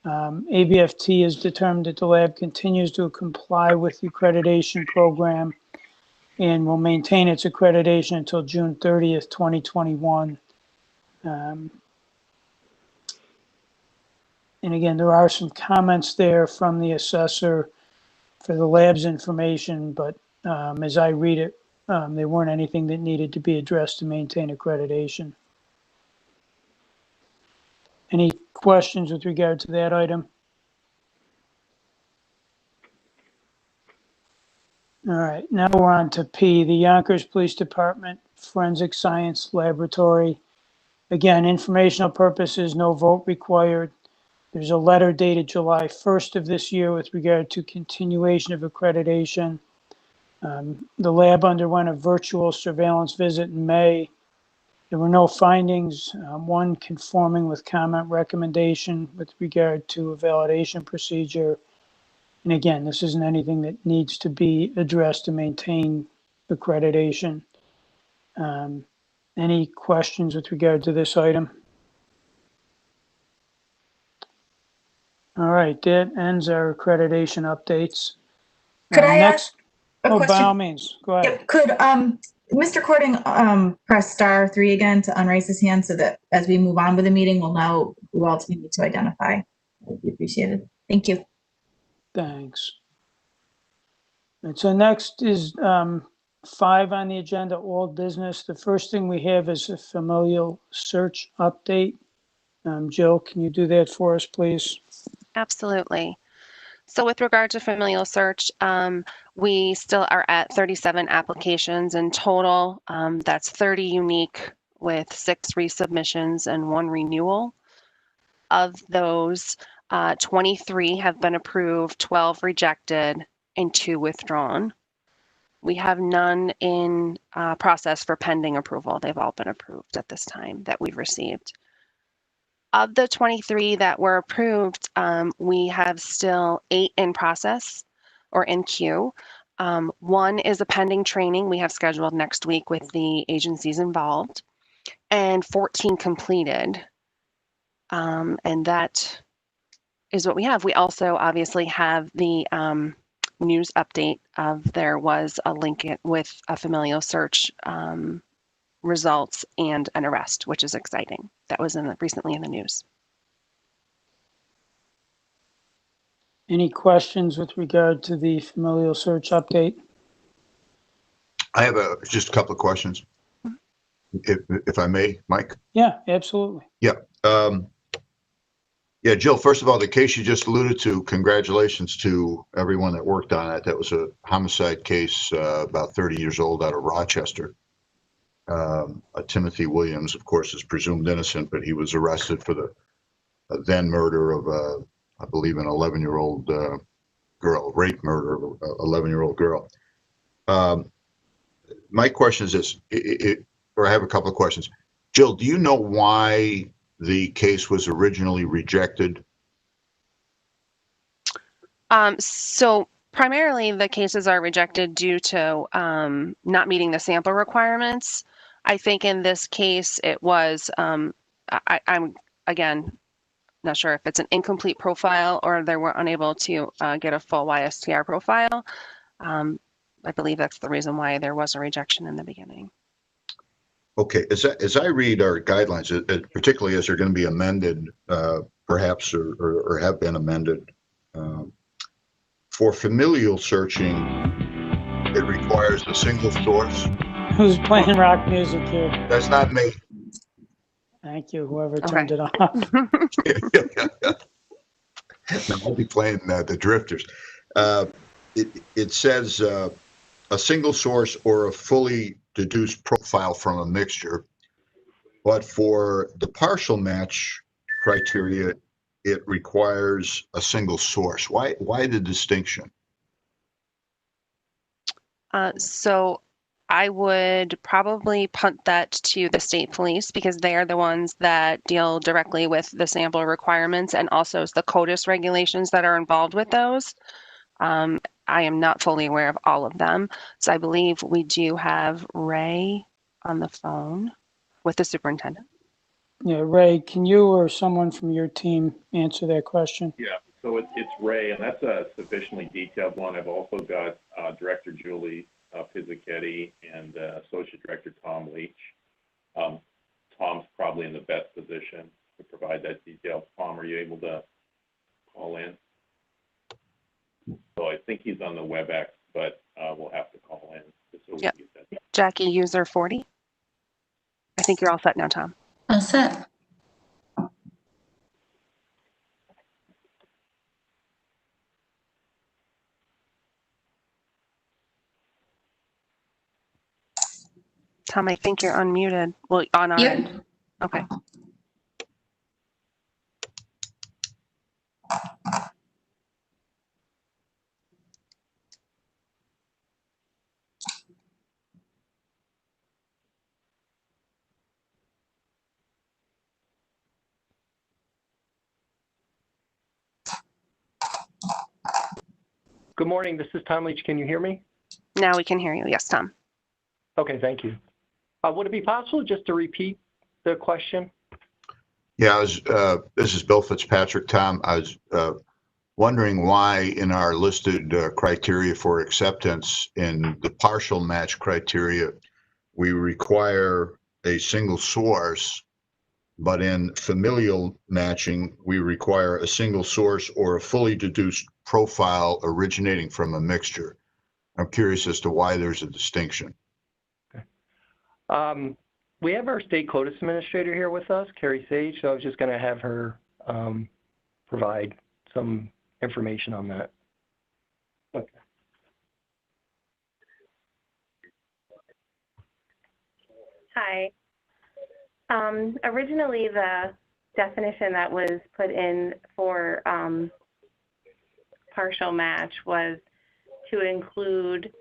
ABFT has determined that the lab continues to comply with the accreditation program and will maintain its accreditation until June 30th, 2021. And again, there are some comments there from the assessor for the lab's information, but as I read it, They weren't anything that needed to be addressed to maintain accreditation. Any questions with regard to that item? All right, now we're on to P, the Yonkers Police Department Forensic Science Laboratory. Again, informational purposes, no vote required. There's a letter dated July 1st of this year with regard to continuation of accreditation. The lab underwent a virtual surveillance visit in May. There were no findings, one conforming with comment recommendation with regard to a validation procedure. And again, this isn't anything that needs to be addressed to maintain accreditation. Any questions with regard to this item? All right, that ends our accreditation updates. Could I next, ask a question? by all means, go ahead. Yeah, could Mr. Cording press star 3 again to unraise his hand so that as we move on with the meeting, we'll know who else we need to identify? That would be appreciated. Thank you. Thanks. And so next is 5 on the agenda, old business. The first thing we have is a familial search update. Jill, can you do that for us, please? Absolutely. So with regard to familial search, we still are at 37 applications in total. That's 30 unique with 6 resubmissions and 1 renewal. Of those, 23 have been approved, 12 rejected, and 2 withdrawn. We have none in process for pending approval. They've all been approved at this time that we've received. Of the 23 that were approved, we have still 8 in process or in queue. 1 is a pending training we have scheduled next week with the agencies involved, and 14 completed. And that is what we have. We also obviously have the news update of there was a link with a familial search results and an arrest, which is exciting. That was recently in the news. Any questions with regard to the familial search update? I have just a couple of questions, if I may, Mike. Yeah, absolutely. Yeah. Yeah, Jill, first of all, the case you just alluded to, congratulations to everyone that worked on it. That was a homicide case about 30 years old out of Rochester. Timothy Williams, of course, is presumed innocent, but he was arrested for the then murder of, I believe, an 11-year-old girl, rape murder of an 11-year-old girl. My question is this, or I have a couple of questions. Jill, do you know why the case was originally rejected? So primarily the cases are rejected due to not meeting the sample requirements. I think in this case it was, I'm again, not sure if it's an incomplete profile or they were unable to get a full YSTR profile. I believe that's the reason why there was a rejection in the beginning. Okay, as I read our guidelines, particularly as they're going to be amended, perhaps, or have been amended, for familial searching, it requires a single source. Who's playing rock music here? That's not me. Thank you, whoever turned it off. No, I'll be playing the Drifters. It says a single source or a fully deduced profile from a mixture, but for the partial match criteria, it requires a single source. Why the distinction? So I would probably punt that to the state police because they are the ones that deal directly with the sample requirements and also the CODIS regulations that are involved with those. I am not fully aware of all of them. So I believe we do have Ray on the phone with the superintendent. Yeah, Ray, can you or someone from your team answer that question? Yeah, so it's Ray, and that's a sufficiently detailed one. I've also got Director Julie Pizzichetti and Associate Director Tom Leach. Tom's probably in the best position to provide that detail. Tom, are you able to call in? So I think he's on the WebEx, but we'll have to call in to so we Yep. can get that. Jackie, user 40. I think you're all set now, Tom. All set. Tom, I think you're unmuted. Well, on our Yep. end. Okay. Good morning. This is Tom Leach. Can you hear me? Now we can hear you. Yes, Tom. Okay, thank you. Would it be possible just to repeat the question? Yeah, this is Bill Fitzpatrick, Tom. I was wondering why in our listed criteria for acceptance in the partial match criteria, we require a single source, but in familial matching, we require a single source or a fully deduced profile originating from a mixture. I'm curious as to why there's a distinction. We have our state CODIS administrator here with us, Carrie Sage, so I was just going to have her provide some information on that. Okay. Hi. Originally, the definition that was put in for partial match was to include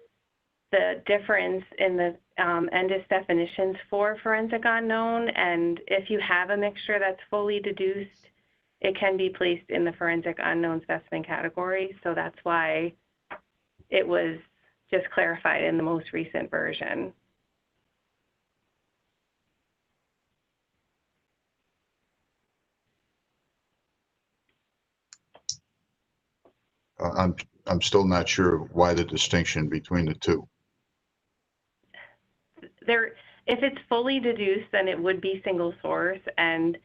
the difference in the NDIS definitions for forensic unknown, and if you have a mixture that's fully deduced, it can be placed in the forensic unknown specimen category. So that's why it was just clarified in the most recent version. I'm still not sure why the distinction between the two. If it's fully deduced, then it would be single source, and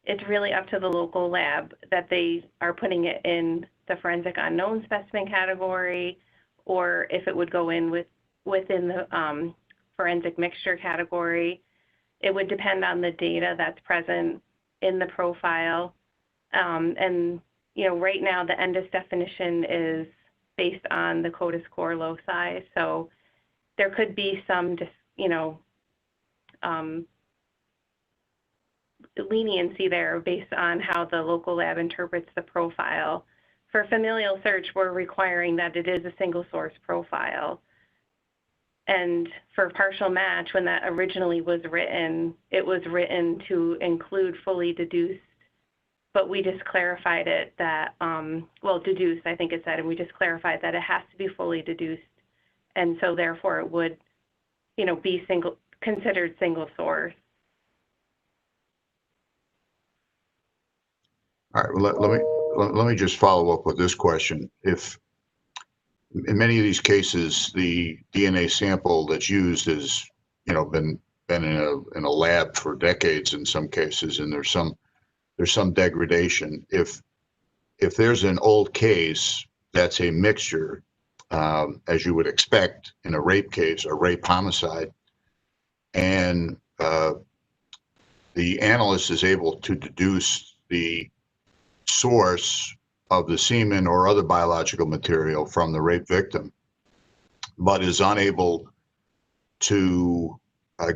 it's really up to the local lab that they are putting it in the forensic unknown specimen category, or if it would go in within the forensic mixture category. It would depend on the data that's present in the profile. And right now the NDIS definition is based on the CODIS core loci, so there could be some leniency there based on how the local lab interprets the profile. For familial search, we're requiring that it is a single source profile. And for partial match, when that originally was written, it was written to include fully deduced, but we just clarified it that, deduced, I think it said, and we just clarified that it has to be fully deduced. And so therefore it would, be considered single source. All right, well, let me just follow up with this question. If in many of these cases, the DNA sample that's used has, been in a lab for decades in some cases, and there's some degradation. If there's an old case that's a mixture, as you would expect in a rape case, a rape homicide, and the analyst is able to deduce the source of the semen or other biological material from the rape victim, but is unable to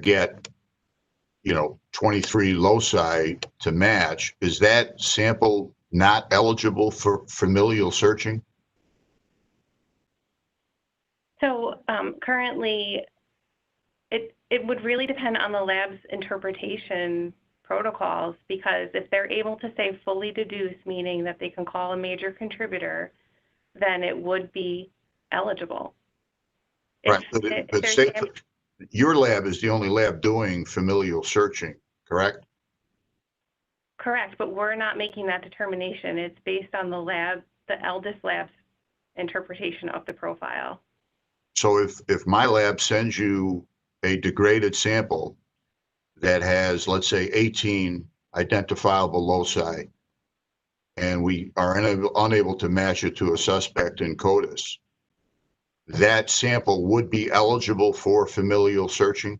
get 23 loci to match, is that sample not eligible for familial searching? So currently, it would really depend on the lab's interpretation protocols, because if they're able to say fully deduced, meaning that they can call a major contributor, then it would be eligible. Right, but your lab is the only lab doing familial searching, correct? Correct, but we're not making that determination. It's based on the ELDIS lab's interpretation of the profile. So if my lab sends you a degraded sample that has, let's say, 18 identifiable loci, and we are unable to match it to a suspect in CODIS, that sample would be eligible for familial searching?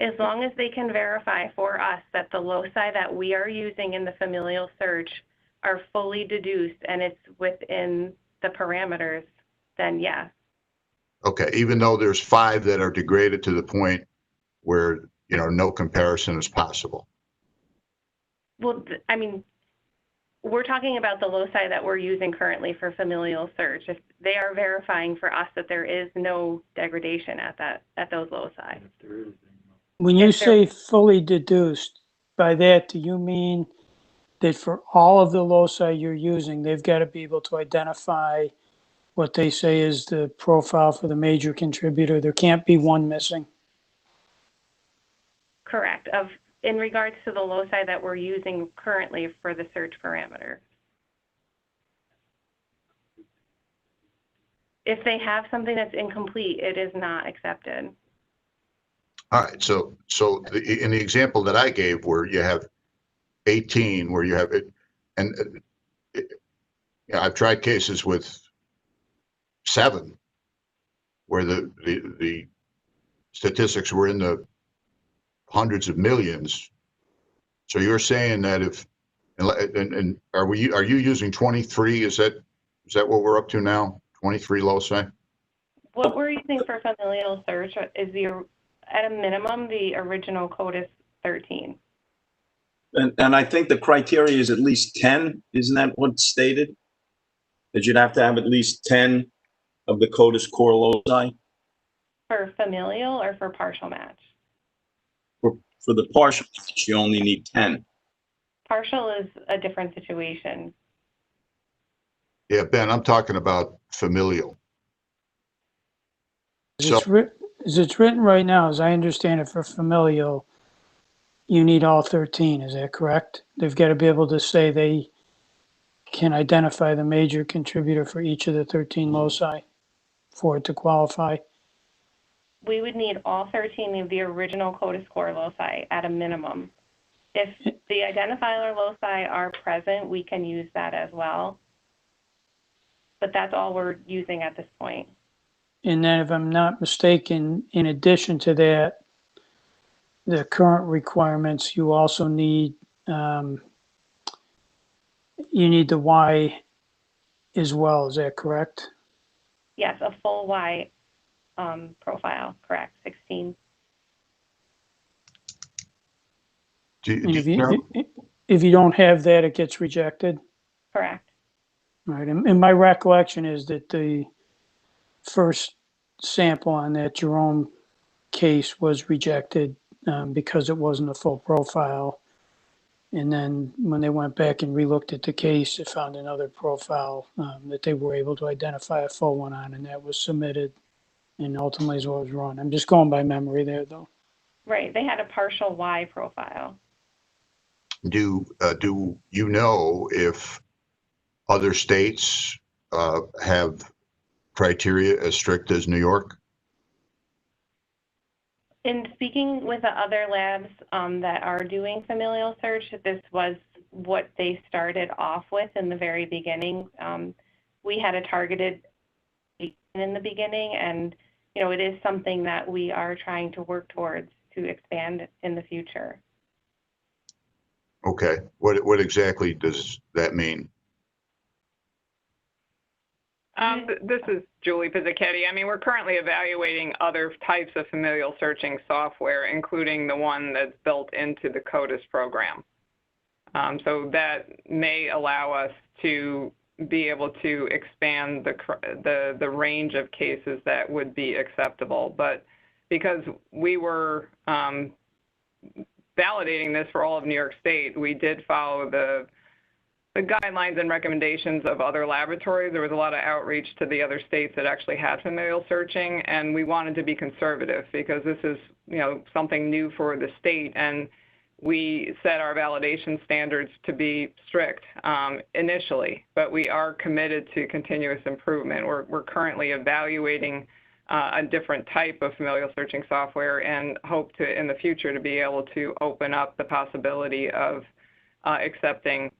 As long as they can verify for us that the loci that we are using in the familial search are fully deduced and it's within the parameters, then yes. Okay, even though there's 5 that are degraded to the point where, you know, no comparison is possible. Well, I mean, we're talking about the loci that we're using currently for familial search. If they are verifying for us that there is no degradation at those loci. When you say fully deduced, by that, do you mean that for all of the loci you're using, they've got to be able to identify what they say is the profile for the major contributor? There can't be one missing? Correct. In regards to the loci that we're using currently for the search parameter. If they have something that's incomplete, it is not accepted. All right, so in the example that I gave where you have 18, where you have it, and yeah, I've tried cases with 7 where the statistics were in the hundreds of millions. So you're saying that if, and are you using 23? Is that what we're up to now? 23 loci? What we're using for familial search is at a minimum, the original code is 13. And I think the criteria is at least 10. Isn't that what's stated? That you'd have to have at least 10 of the CODIS core loci? For familial or for partial match? For the partial match, you only need 10. Partial is a different situation. Yeah, Ben, I'm talking about familial. As it's written right now, as I understand it, for familial, you need all 13. Is that correct? They've got to be able to say they can identify the major contributor for each of the 13 loci for it to qualify. We would need all 13 of the original CODIS core loci at a minimum. If the identifier loci are present, we can use that as well. But that's all we're using at this point. And then if I'm not mistaken, in addition to that, the current requirements, you also need, the Y as well. Is that correct? Yes, a full Y profile, correct, 16. If you don't have that, it gets rejected? Correct. All right, and my recollection is that the first sample on that Jerome case was rejected because it wasn't a full profile. And then when they went back and relooked at the case, they found another profile that they were able to identify a full one on, and that was submitted and ultimately is what was run. I'm just going by memory there, though. Right, they had a partial Y profile. Do you know if other states have criteria as strict as New York? In speaking with the other labs that are doing familial search, this was what they started off with in the very beginning. We had a targeted in the beginning, and it is something that we are trying to work towards to expand in the future. Okay, what exactly does that mean? This is Julie Pizzichetti. I mean, we're currently evaluating other types of familial searching software, including the one that's built into the CODIS program. So that may allow us to be able to expand the range of cases that would be acceptable. But because we were validating this for all of New York State, we did follow the guidelines and recommendations of other laboratories. There was a lot of outreach to the other states that actually had familial searching, and we wanted to be conservative because this is, something new for the state, and we set our validation standards to be strict initially, but we are committed to continuous improvement. We're currently evaluating a different type of familial searching software and hope to, in the future, to be able to open up the possibility of accepting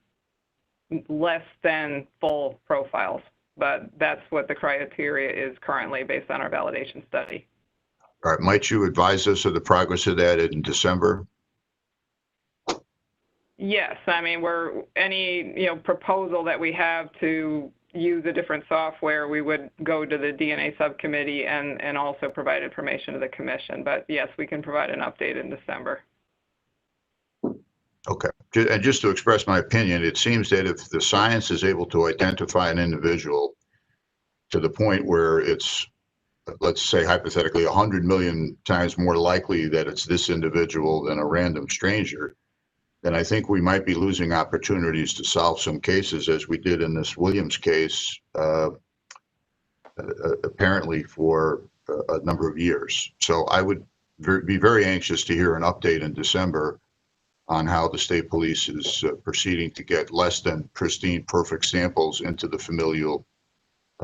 less than full profiles. but that's what the criteria is currently based on our validation study. All right, might you advise us of the progress of that in December? Yes, I mean, any proposal that we have to use a different software, we would go to the DNA subcommittee and also provide information to the commission. But yes, we can provide an update in December. Okay, and just to express my opinion, it seems that if the science is able to identify an individual to the point where it's, let's say hypothetically, 100 million times more likely that it's this individual than a random stranger, then I think we might be losing opportunities to solve some cases, as we did in this Williams case, apparently for a number of years. So I would be very anxious to hear an update in December on how the state police is proceeding to get less than pristine, perfect samples into the familial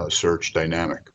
search dynamic.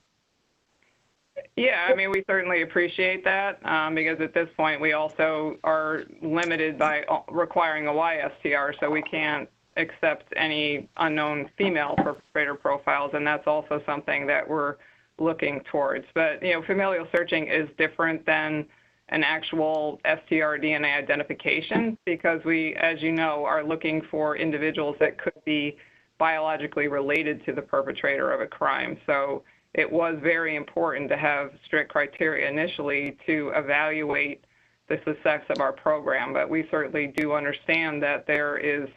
Yeah, I mean, we certainly appreciate that because at this point we also are limited by requiring a YSTR, so we can't accept any unknown female perpetrator profiles, and that's also something that we're looking towards. But, familial searching is different than an actual STR DNA identification because we, as you know, are looking for individuals that could be biologically related to the perpetrator of a crime. So it was very important to have strict criteria initially to evaluate the success of our program, but we certainly do understand that there is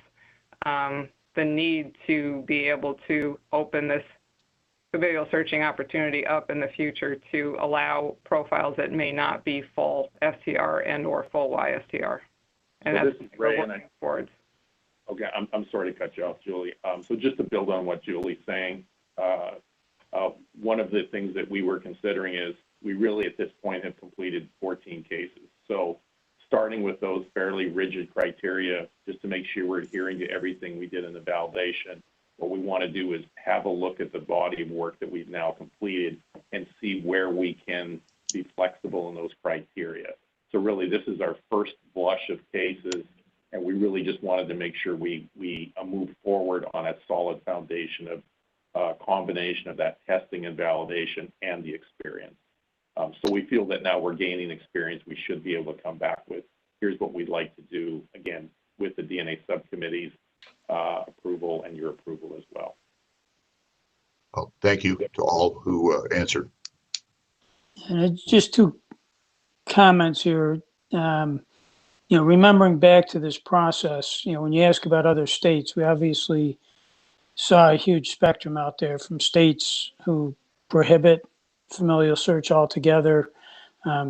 the need to be able to open this familial searching opportunity up in the future to allow profiles that may not be full STR and or full YSTR. And so that's this is Ray, what we're working towards. Okay, I'm sorry to cut you off, Julie. So just to build on what Julie's saying, one of the things that we were considering is we really at this point have completed 14 cases. So starting with those fairly rigid criteria, just to make sure we're adhering to everything we did in the validation, what we want to do is have a look at the body of work that we've now completed and see where we can be flexible in those criteria. So really, this is our first blush of cases, and we really just wanted to make sure we move forward on a solid foundation of combination of that testing and validation and the experience. So we feel that now we're gaining experience, we should be able to come back with, here's what we'd like to do, again, with the DNA subcommittee's approval and your approval as well. Well, thank you to all who answered. And just two comments here. Remembering back to this process, when you ask about other states, we obviously saw a huge spectrum out there from states who prohibit familial search altogether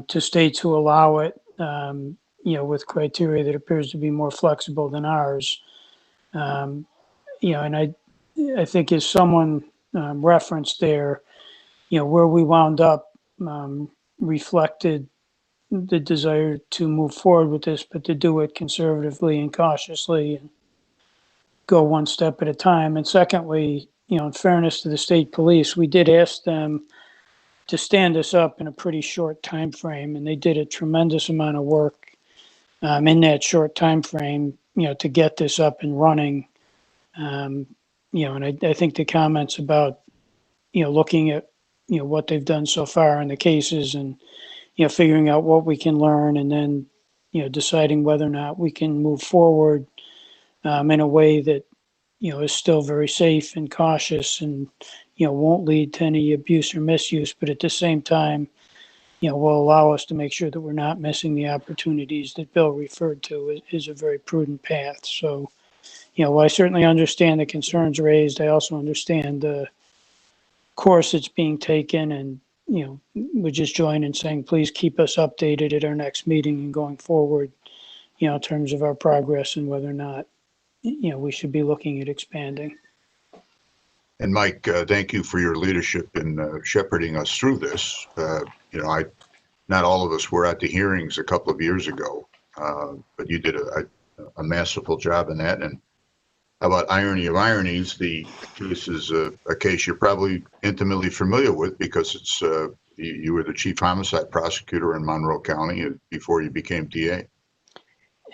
to states who allow it, with criteria that appears to be more flexible than ours. And I think as someone referenced there, where we wound up reflected the desire to move forward with this, but to do it conservatively and cautiously and go one step at a time. And secondly, in fairness to the state police, we did ask them to stand us up in a pretty short time frame, and they did a tremendous amount of work in that short time frame, to get this up and running. And I think the comments about, looking at, what they've done so far in the cases and, figuring out what we can learn and then, deciding whether or not we can move forward in a way that, is still very safe and cautious and, won't lead to any abuse or misuse, but at the same time, will allow us to make sure that we're not missing the opportunities that Bill referred to is a very prudent path. So, while I certainly understand the concerns raised, I also understand the course that's being taken, and, we just join in saying, please keep us updated at our next meeting and going forward, in terms of our progress and whether or not, we should be looking at expanding. And Mike, thank you for your leadership in shepherding us through this. Not all of us were at the hearings a couple of years ago, but you did a masterful job in that. And how about irony of ironies? The case is a case you're probably intimately familiar with because it's you were the chief homicide prosecutor in Monroe County before you became DA.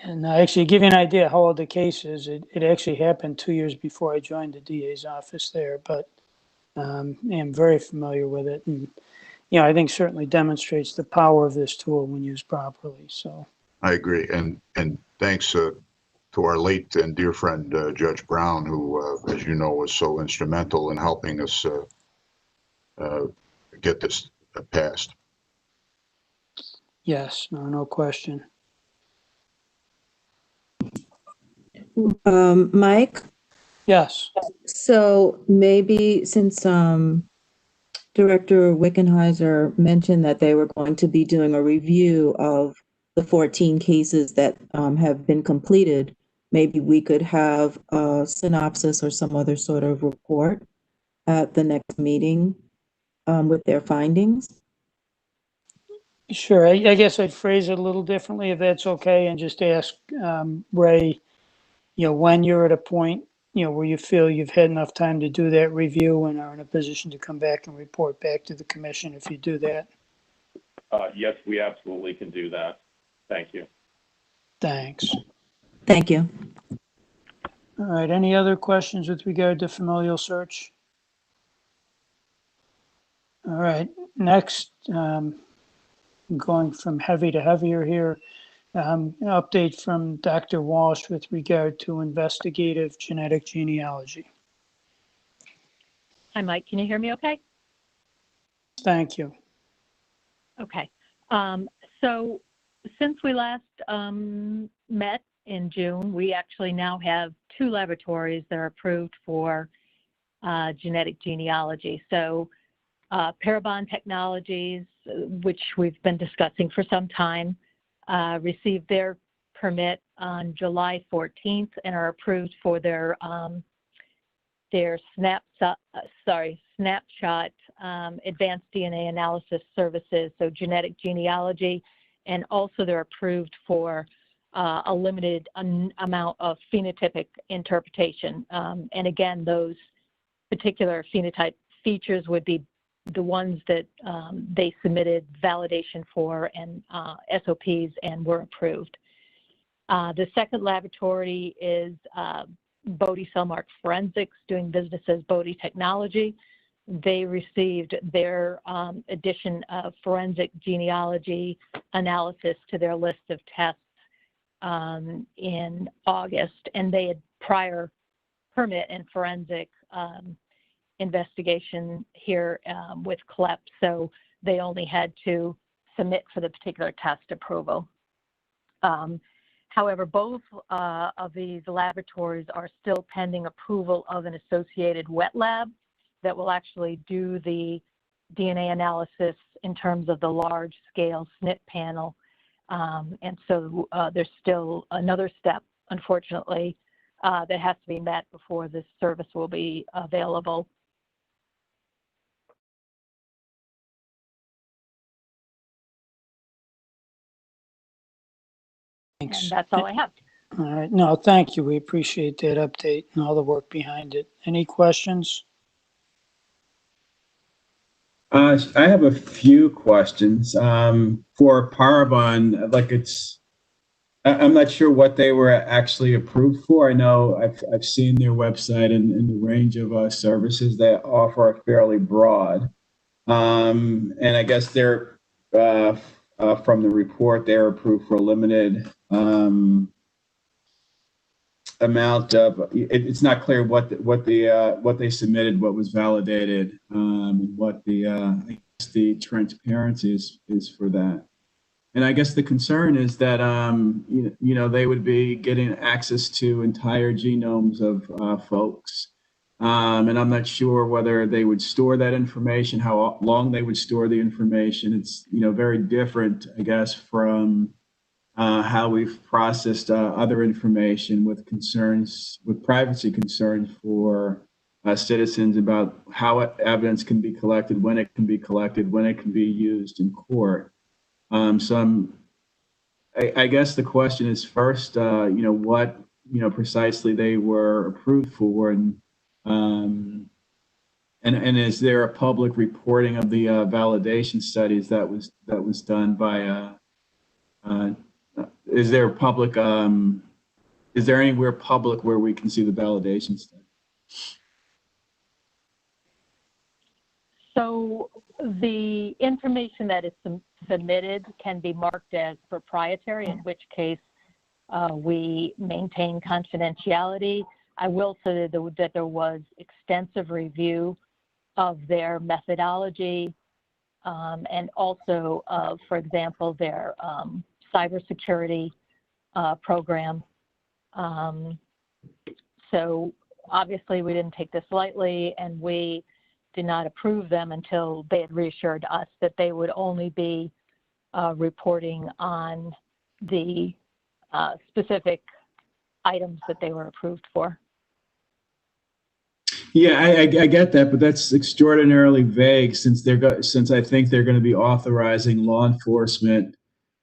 And actually, to give you an idea how old the case is, it actually happened 2 years before I joined the DA's office there. But am very familiar with it. And, you know, I think certainly demonstrates the power of this tool when used properly. So I agree. And thanks to our late and dear friend, Judge Brown, who, as you know, was so instrumental in helping us get this passed. yes, no question. Mike? Yes. So maybe since Director Wickenheiser mentioned that they were going to be doing a review of the 14 cases that have been completed, maybe we could have a synopsis or some other sort of report at the next meeting with their findings. Sure. I guess I'd phrase it a little differently if that's okay, and just ask Ray, you know, when you're at a point, you know, where you feel you've had enough time to do that review and are in a position to come back and report back to the commission if you do that. Yes, we absolutely can do that. Thank you. Thanks. Thank you. All right. Any other questions with regard to familial search? All right. Next, going from heavy to heavier here, an update from Dr. Walsh with regard to investigative genetic genealogy. Hi, Mike. Can you hear me okay? Thank you. Okay. So since we last met in June, we actually now have 2 laboratories that are approved for genetic genealogy. So Parabon Technologies, which we've been discussing for some time, received their permit on July 14th and are approved for their snapshot advanced DNA analysis services, so genetic genealogy, and also they're approved for a limited amount of phenotypic interpretation. And again, those particular phenotype features would be the ones that they submitted validation for and SOPs and were approved. The second laboratory is Bodie Cellmark Forensics, doing business as Bodie Technology. They received their addition of forensic genealogy analysis to their list of tests in August, and they had prior permit and forensic investigation here with CLEP, so they only had to submit for the particular test approval. However, both of these laboratories are still pending approval of an associated wet lab that will actually do the DNA analysis in terms of the large scale SNP panel. And so there's still another step, unfortunately, that has to be met before this service will be available. Thanks. And that's all I have. All right. No, thank you. We appreciate that update and all the work behind it. Any questions? I have a few questions. For Parabon, like I'm not sure what they were actually approved for. I know I've seen their website and the range of services they offer are fairly broad. And I guess they're from the report, they're approved for a limited amount of. It's not clear what they submitted, what was validated, and what the transparency is for that. And I guess the concern is that you know they would be getting access to entire genomes of folks. And I'm not sure whether they would store that information, how long they would store the information. It's, you know, very different, I guess, from how we've processed other information with privacy concerns for citizens about how evidence can be collected, when it can be collected, when it can be used in court. So I guess the question is first, you know, what, you know, precisely they were approved for, and is there a public reporting of the validation studies that was done by? Is there public? Is there anywhere public where we can see the validation study? So the information that is submitted can be marked as proprietary, in which case we maintain confidentiality. I will say that there was extensive review of their methodology and also, for example, their cybersecurity program. So obviously we didn't take this lightly, and we did not approve them until they had reassured us that they would only be reporting on the specific items that they were approved for. Yeah, I get that, but that's extraordinarily vague since I think they're going to be authorizing law enforcement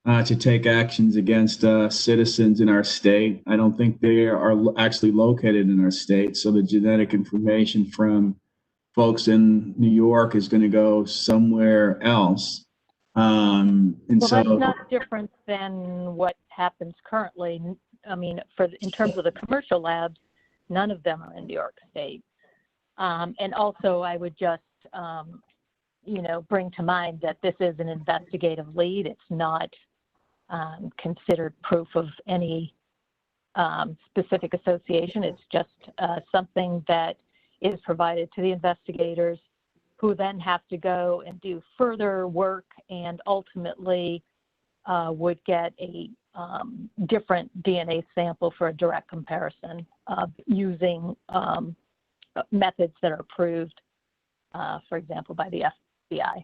to take actions against citizens in our state. I don't think they are actually located in our state, so the genetic information from folks in New York is going to go somewhere else. Well, that's not different than what happens currently. I mean, in terms of the commercial labs, none of them are in New York State. And also, I would just, bring to mind that this is an investigative lead. It's not considered proof of any specific association. It's just something that is provided to the investigators, who then have to go and do further work and ultimately would get a different DNA sample for a direct comparison using methods that are approved, for example, by the FBI.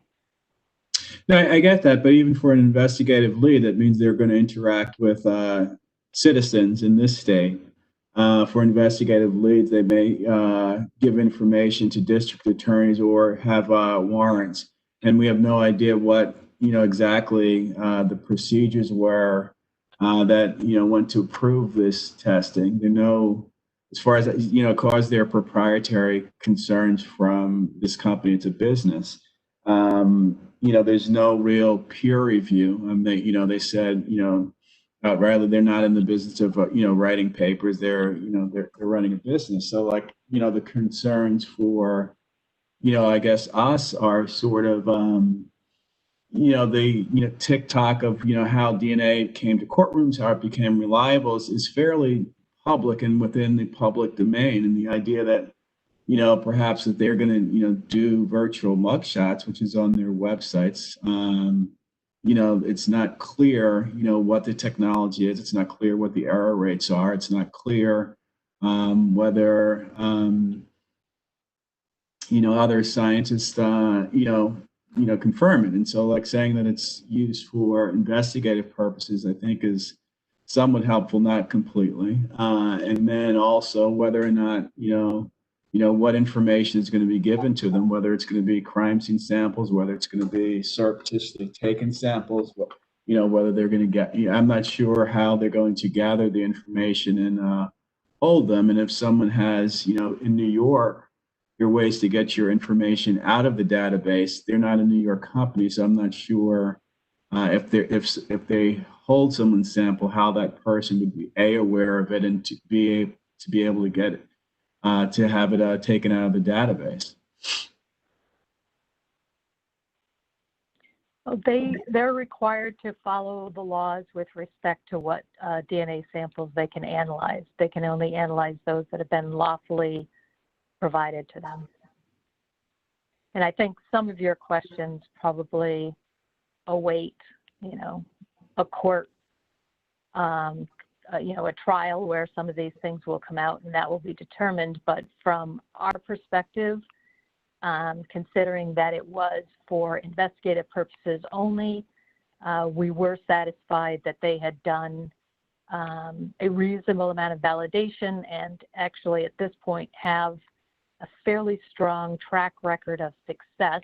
No, I get that, but even for an investigative lead, that means they're going to interact with citizens in this state. For investigative leads, they may give information to district attorneys or have warrants, and we have no idea what exactly the procedures were that went to approve this testing. They know, as far as cause their proprietary concerns from this company. It's a business. There's no real peer review. They said rather they're not in the business of writing papers. They're running a business. So the concerns for I guess us are sort of the TikTok of how DNA came to courtrooms, how it became reliable is fairly public and within the public domain, and the idea that perhaps that they're going to do virtual mugshots, which is on their websites. It's not clear what the technology is. It's not clear what the error rates are. It's not clear whether other scientists confirm it. And so saying that it's used for investigative purposes, I think is somewhat helpful, not completely. And then also whether or not, what information is going to be given to them, whether it's going to be crime scene samples, whether it's going to be surreptitiously taken samples, whether they're going to get, I'm not sure how they're going to gather the information and hold them. And if someone has, in New York, there are ways to get your information out of the database. They're not a New York company, so I'm not sure if they hold someone's sample, how that person would be aware of it and to be able to get it, to have it taken out of the database. Well, they're required to follow the laws with respect to what DNA samples they can analyze. They can only analyze those that have been lawfully provided to them. And I think some of your questions probably await, a court, a trial where some of these things will come out and that will be determined. But from our perspective, considering that it was for investigative purposes only, we were satisfied that they had done a reasonable amount of validation and actually at this point have a fairly strong track record of success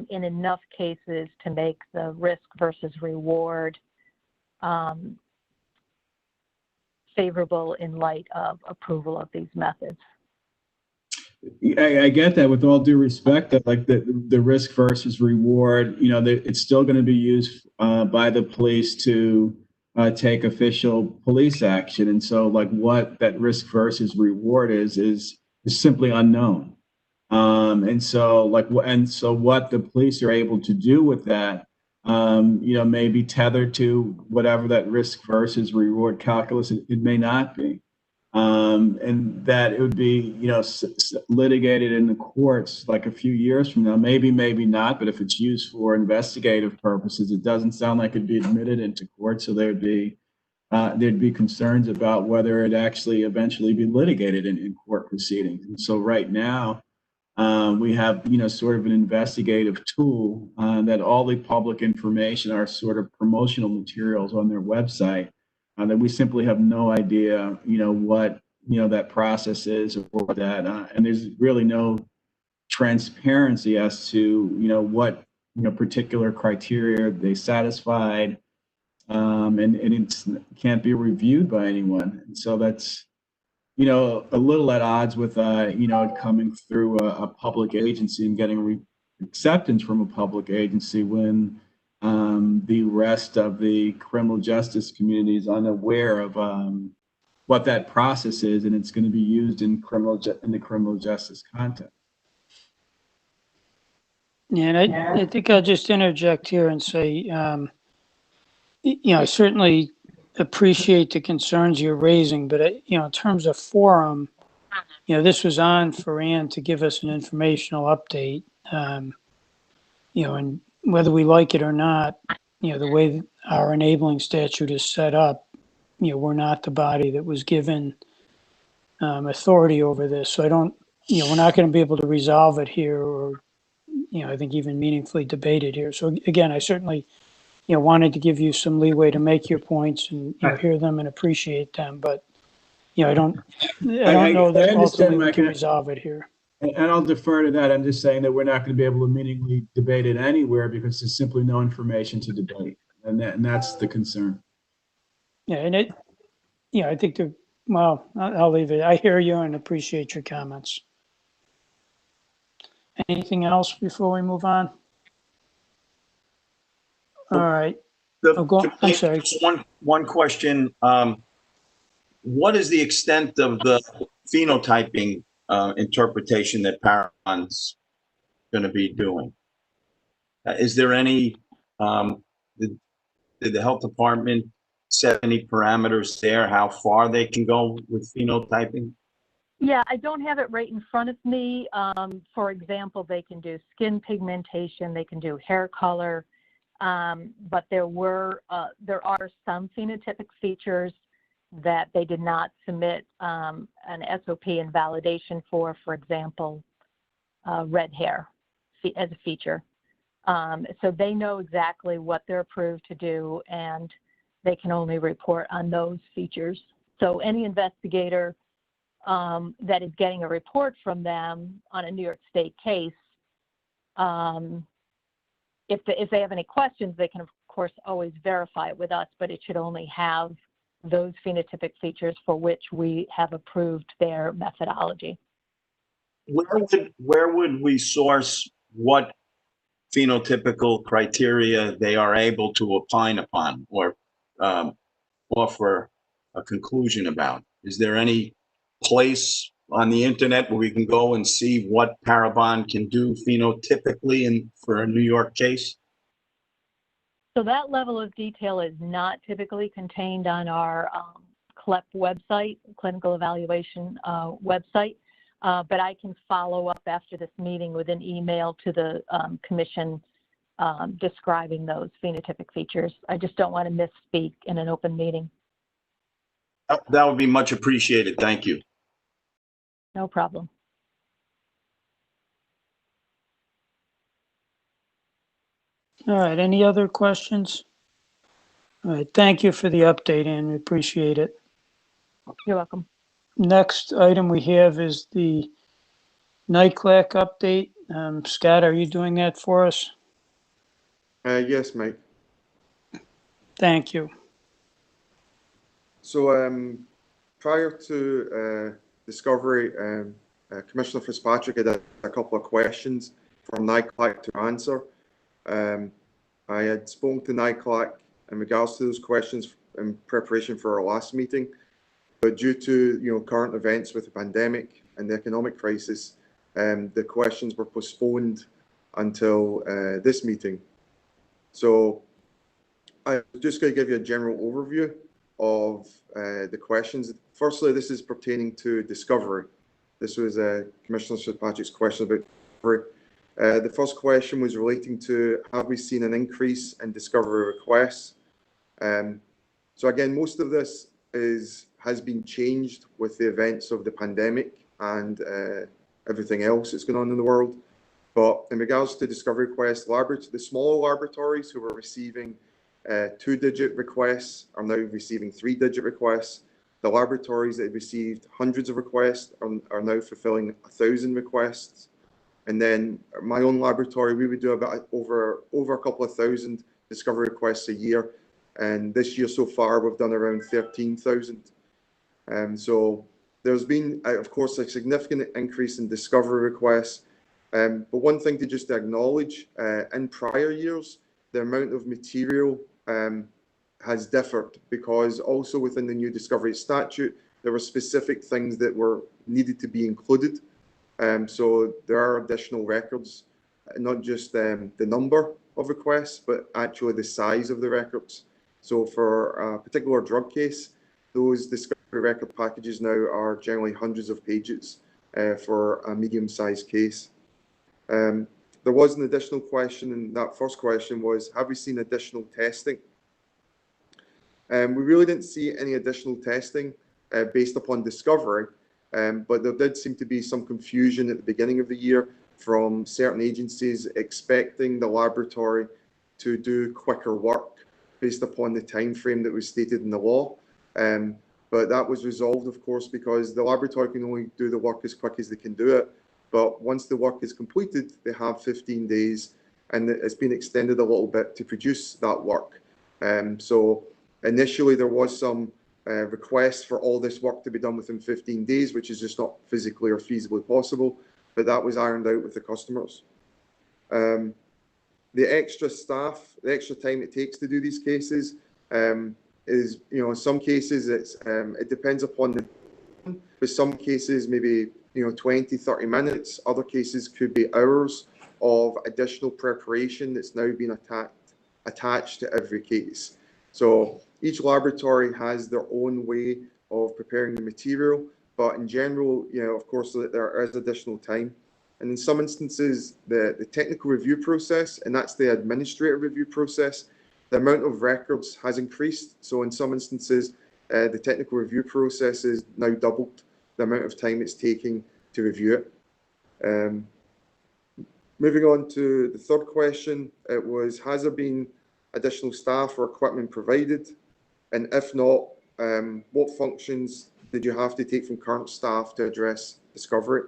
in enough cases to make the risk versus reward favorable in light of approval of these methods. I get that. With all due respect, that the risk versus reward, it's still going to be used by the police to take official police action, and so what that risk versus reward is simply unknown. And so what the police are able to do with that, may be tethered to whatever that risk versus reward calculus it may not be. And that it would be, litigated in the courts like a few years from now, maybe not, but if it's used for investigative purposes, it doesn't sound like it'd be admitted into court. So there'd be concerns about whether it actually eventually be litigated in court proceedings. And so right now, we have, sort of an investigative tool that all the public information are sort of promotional materials on their website that we simply have no idea, what, that process is or that, and there's really no transparency as to, what, particular criteria they satisfied, and it can't be reviewed by anyone. And so that's, a little at odds with, it coming through a public agency and getting acceptance from a public agency when the rest of the criminal justice community is unaware of what that process is, and it's going to be used in the criminal justice context. Yeah, and I think I'll just interject here and say, I certainly appreciate the concerns you're raising, but in terms of forum, this was on for Ann to give us an informational update, and whether we like it or not, the way our enabling statute is set up, we're not the body that was given authority over this. So I don't, we're not going to be able to resolve it here or, I think even meaningfully debate it here. So again, I certainly, wanted to give you some leeway to make your points and hear them and appreciate them. But, I don't know that ultimately we can resolve it here. And I'll defer to that. I'm just saying that we're not going to be able to meaningfully debate it anywhere because there's simply no information to debate. And that's the concern. Yeah, and I think I'll leave it. I hear you and appreciate your comments. Anything else before we move on? All right. I'm sorry. Just one question. What is the extent of the phenotyping interpretation that Paragon's going to be doing? Is there any, did the health department set any parameters there, how far they can go with phenotyping? Yeah, I don't have it right in front of me. For example, they can do skin pigmentation, they can do hair color, but there are some phenotypic features that they did not submit an SOP and validation for example, red hair as a feature. So they know exactly what they're approved to do, and they can only report on those features. So any investigator that is getting a report from them on a New York State case, if they have any questions, they can, of course, always verify it with us, but it should only have those phenotypic features for which we have approved their methodology. Where would we source what phenotypical criteria they are able to opine upon or offer a conclusion about? Is there any place on the internet where we can go and see what Paragon can do phenotypically for a New York case? So that level of detail is not typically contained on our CLEP website, clinical evaluation website, but I can follow up after this meeting with an email to the commission describing those phenotypic features. I just don't want to misspeak in an open meeting. That would be much appreciated. Thank you. No problem. All right, any other questions? All right, thank you for the update, Ann. We appreciate it. You're welcome. Next item we have is the NICLAC update. Scott, are you doing that for us? Yes, Mike. Thank you. So prior to discovery, Commissioner Fitzpatrick had a couple of questions from NICLAC to answer. I had spoken to NICLAC in regards to those questions in preparation for our last meeting, but due to current events with the pandemic and the economic crisis, the questions were postponed until this meeting. So I'm just going to give you a general overview of the questions. Firstly, this is pertaining to discovery. This was Commissioner Fitzpatrick's question about discovery. The first question was relating to, have we seen an increase in discovery requests? So again, most of this has been changed with the events of the pandemic and everything else that's going on in the world. But in regards to discovery requests, the smaller laboratories who were receiving 2-digit requests are now receiving 3-digit requests. The laboratories that received hundreds of requests are now fulfilling 1,000 requests. And then my own laboratory, we would do about over a couple of thousand discovery requests a year. And this year so far, we've done around 13,000. So there's been, of course, a significant increase in discovery requests. But one thing to just acknowledge, in prior years, the amount of material has differed, because also within the new discovery statute, there were specific things that were needed to be included. So there are additional records, not just the number of requests, but actually the size of the records. So for a particular drug case, those discovery record packages now are generally hundreds of pages for a medium-sized case. There was an additional question, and that first question was, have we seen additional testing? We really didn't see any additional testing based upon discovery, but there did seem to be some confusion at the beginning of the year from certain agencies expecting the laboratory to do quicker work based upon the time frame that was stated in the law. But that was resolved, of course, because the laboratory can only do the work as quick as they can do it. But once the work is completed, they have 15 days, and it's been extended a little bit to produce that work. So initially there was some requests for all this work to be done within 15 days, which is just not physically or feasibly possible, but that was ironed out with the customers. The extra staff, the extra time it takes to do these cases is, in some cases it depends upon with some cases maybe 20, 30 minutes. Other cases could be hours of additional preparation that's now been attached to every case. So each laboratory has their own way of preparing the material, but in general, of course, there is additional time. And in some instances, the technical review process, and that's the administrative review process, the amount of records has increased. So in some instances, the technical review process is now doubled the amount of time it's taking to review it. Moving on to the third question, it was, has there been additional staff or equipment provided? And if not, what functions did you have to take from current staff to address discovery?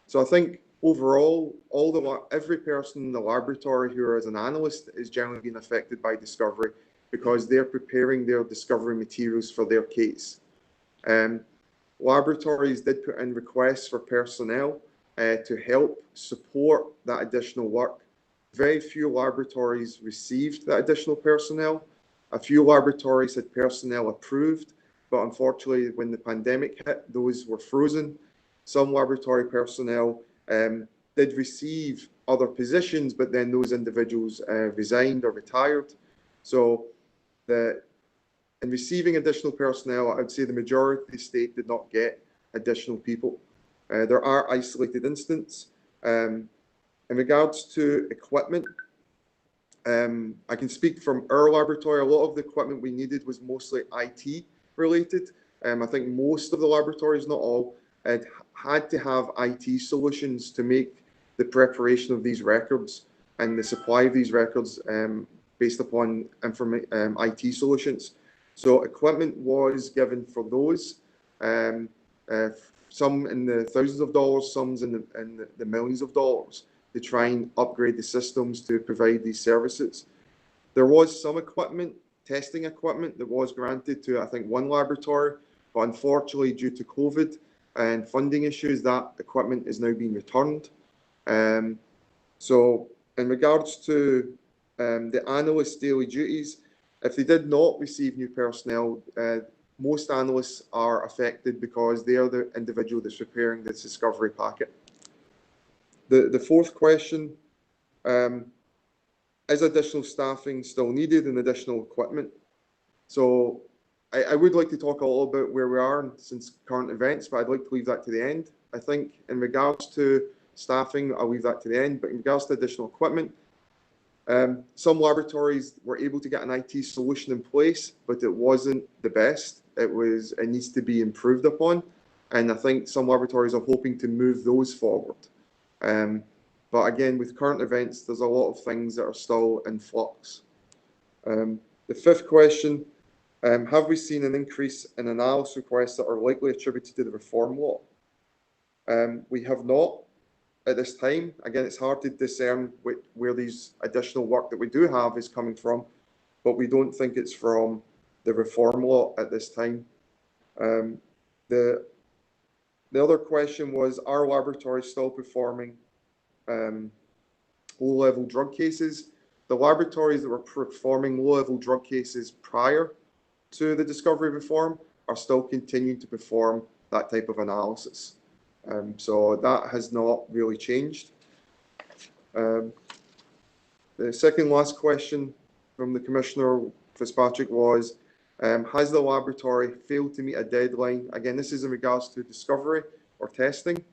So I think overall, every person in the laboratory who is an analyst is generally being affected by discovery because they're preparing their discovery materials for their case. Laboratories did put in requests for personnel to help support that additional work. Very few laboratories received that additional personnel. A few laboratories had personnel approved, but unfortunately, when the pandemic hit, those were frozen. Some laboratory personnel did receive other positions, but then those individuals resigned or retired. So in receiving additional personnel, I would say the majority of the state did not get additional people. There are isolated instances. In regards to equipment, I can speak from our laboratory. A lot of the equipment we needed was mostly IT related. I think most of the laboratories, not all, had to have IT solutions to make the preparation of these records and the supply of these records based upon IT solutions. So equipment was given for those, some in the thousands of dollars, some in the millions of dollars, to try and upgrade the systems to provide these services. There was some equipment, testing equipment, that was granted to, I think, one laboratory, but unfortunately, due to COVID and funding issues, that equipment is now being returned. So in regards to the analyst's daily duties, if they did not receive new personnel, most analysts are affected because they are the individual that's preparing the discovery packet. The fourth question, is additional staffing still needed and additional equipment? So I would like to talk a little bit where we are since current events, but I'd like to leave that to the end. I think in regards to staffing, I'll leave that to the end, but in regards to additional equipment, some laboratories were able to get an IT solution in place, but it wasn't the best. It needs to be improved upon. And I think some laboratories are hoping to move those forward. But again, with current events, there's a lot of things that are still in flux. The fifth question, have we seen an increase in analysis requests that are likely attributed to the reform law? We have not at this time. Again, it's hard to discern where these additional work that we do have is coming from, but we don't think it's from the reform law at this time. The other question was, are laboratories still performing low-level drug cases? The laboratories that were performing low-level drug cases prior to the discovery reform are still continuing to perform that type of analysis. So that has not really changed. The second last question from the Commissioner Fitzpatrick was, has the laboratory failed to meet a deadline? Again, this is in regards to discovery or testing.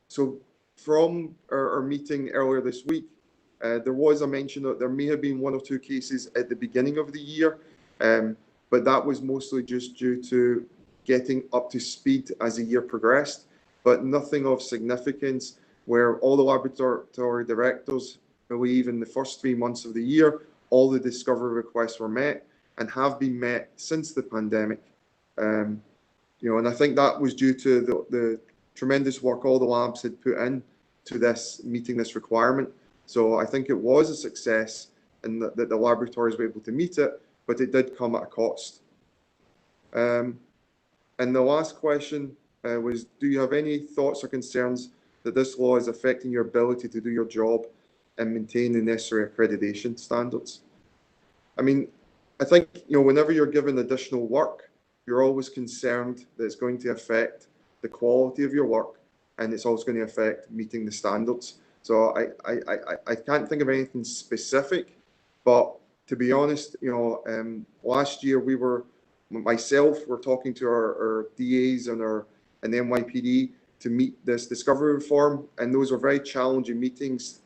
So from our meeting earlier this week, there was a mention that there may have been 1 or 2 cases at the beginning of the year, but that was mostly just due to getting up to speed as the year progressed, but nothing of significance where all the laboratory directors believe in the first 3 months of the year, all the discovery requests were met and have been met since the pandemic. And I think that was due to the tremendous work all the labs had put in to this, meeting this requirement. So I think it was a success and that the laboratories were able to meet it, but it did come at a cost. And the last question was, do you have any thoughts or concerns that this law is affecting your ability to do your job and maintain the necessary accreditation standards? I mean, I think, whenever you're given additional work, you're always concerned that it's going to affect the quality of your work, and it's also going to affect meeting the standards. So I can't think of anything specific, but to be honest, last year myself, we're talking to our DAs and the NYPD to meet this discovery reform, and those were very challenging meetings.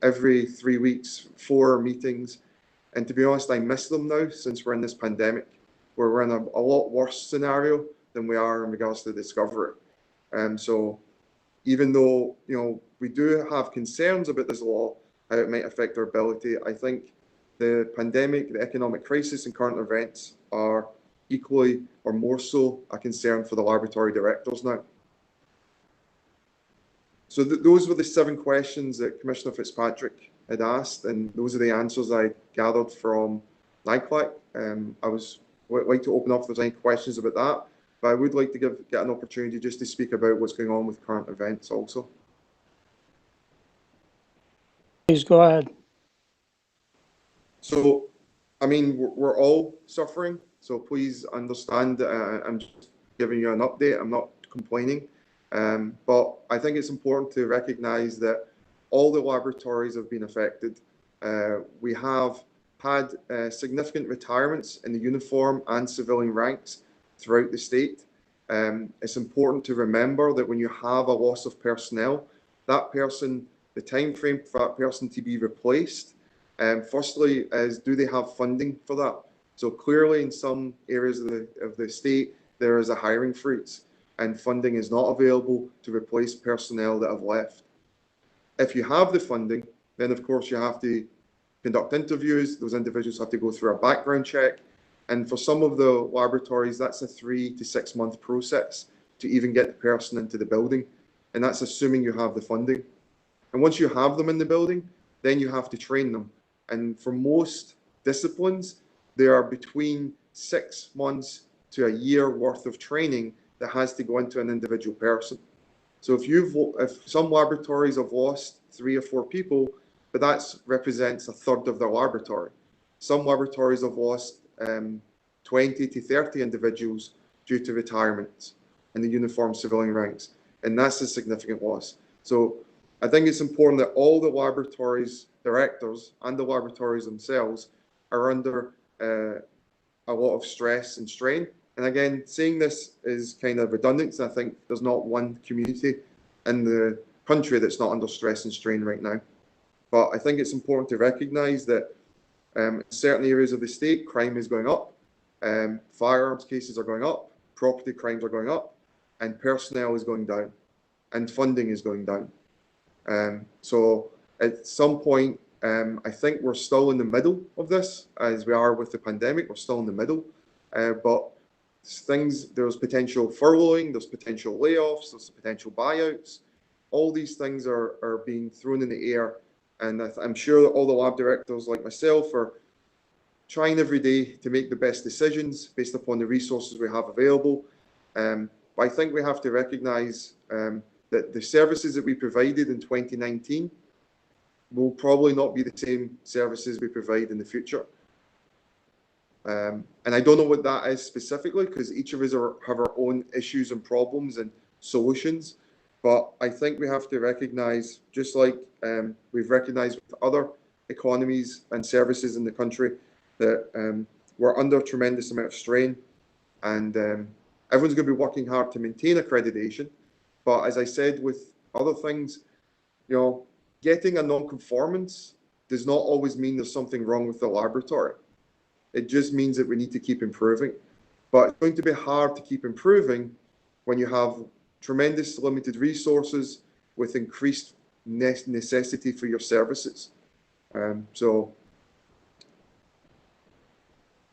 Every 3 weeks, 4 meetings, and to be honest, I miss them now since we're in this pandemic, where we're in a lot worse scenario than we are in regards to discovery. So even though we do have concerns about this law, how it might affect our ability, I think the pandemic, the economic crisis, and current events are equally or more so a concern for the laboratory directors now. So those were the 7 questions that Commissioner Fitzpatrick had asked, and those are the answers I gathered from NICLAC. I would like to open up if there's any questions about that, but I would like to get an opportunity just to speak about what's going on with current events also. Please go ahead. So, I mean, we're all suffering, so please understand I'm just giving you an update. I'm not complaining, but I think it's important to recognize that all the laboratories have been affected. We have had significant retirements in the uniform and civilian ranks throughout the state. It's important to remember that when you have a loss of personnel, that person, the time frame for that person to be replaced, firstly is, do they have funding for that? So clearly in some areas of the state, there is a hiring freeze and funding is not available to replace personnel that have left. If you have the funding, then of course you have to conduct interviews. Those individuals have to go through a background check. And for some of the laboratories, that's a 3 to 6 month process to even get the person into the building. And that's assuming you have the funding. And once you have them in the building, then you have to train them. And for most disciplines, there are between 6 months to a year worth of training that has to go into an individual person. So if some laboratories have lost 3 or 4 people, but that represents a third of their laboratory. Some laboratories have lost 20 to 30 individuals due to retirements in the uniform civilian ranks. and that's a significant loss. So I think it's important that all the laboratories directors and the laboratories themselves are under a lot of stress and strain. And again, saying this is kind of redundant, because I think there's not one community in the country that's not under stress and strain right now. But I think it's important to recognise that in certain areas of the state, crime is going up, firearms cases are going up, property crimes are going up, and personnel is going down, and funding is going down. So at some point, I think we're still in the middle of this, as we are with the pandemic. We're still in the middle, but there's potential furloughing, there's potential layoffs, there's potential buyouts. All these things are being thrown in the air, and I'm sure that all the lab directors like myself are trying every day to make the best decisions based upon the resources we have available. But I think we have to recognise that the services that we provided in 2019 will probably not be the same services we provide in the future. And I don't know what that is specifically, because each of us have our own issues and problems and solutions. But I think we have to recognise, just like we've recognised with other economies and services in the country, that we're under a tremendous amount of strain, and everyone's going to be working hard to maintain accreditation. But as I said with other things, you know, getting a non-conformance does not always mean there's something wrong with the laboratory. It just means that we need to keep improving. But it's going to be hard to keep improving when you have tremendous limited resources with increased necessity for your services. So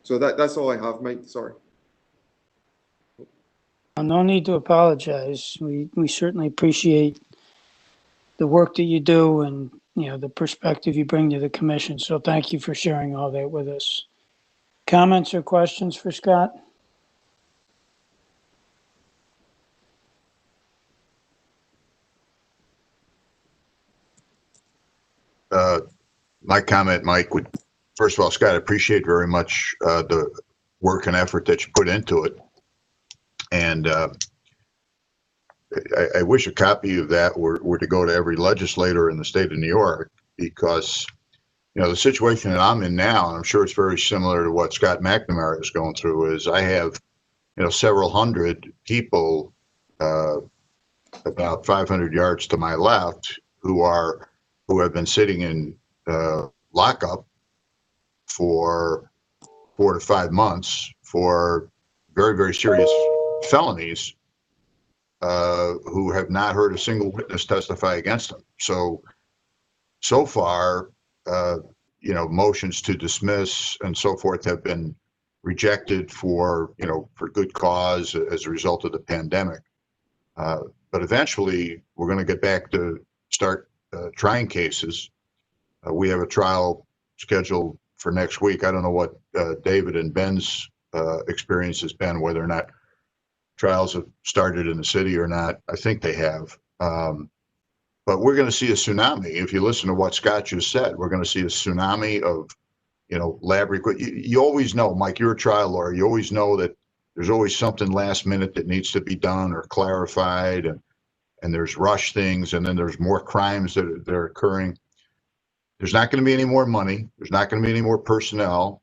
that's all I have, Mike. Sorry. No need to apologize. We certainly appreciate the work that you do and, you know, the perspective you bring to the commission. So thank you for sharing all that with us. Comments or questions for Scott? My comment, Mike, would, first of all, Scott, I appreciate very much the work and effort that you put into it. And I wish a copy of that were to go to every legislator in the state of New York, because, you know, the situation that I'm in now, and I'm sure it's very similar to what Scott McNamara is going through, is I have, you know, several hundred people about 500 yards to my left who have been sitting in lockup for 4 to 5 months for very, very serious felonies, who have not heard a single witness testify against them. So far, you know, motions to dismiss and so forth have been rejected for, you know, for good cause as a result of the pandemic. But eventually, we're going to get back to start trying cases. We have a trial scheduled for next week. I don't know what David and Ben's experience has been, whether or not trials have started in the city or not. I think they have. But we're going to see a tsunami. If you listen to what Scott just said, we're going to see a tsunami of, you know, lab requests. You always know, Mike, you're a trial lawyer. You always know that there's always something last minute that needs to be done or clarified, and there's rush things, and then there's more crimes that are occurring. There's not going to be any more money. There's not going to be any more personnel.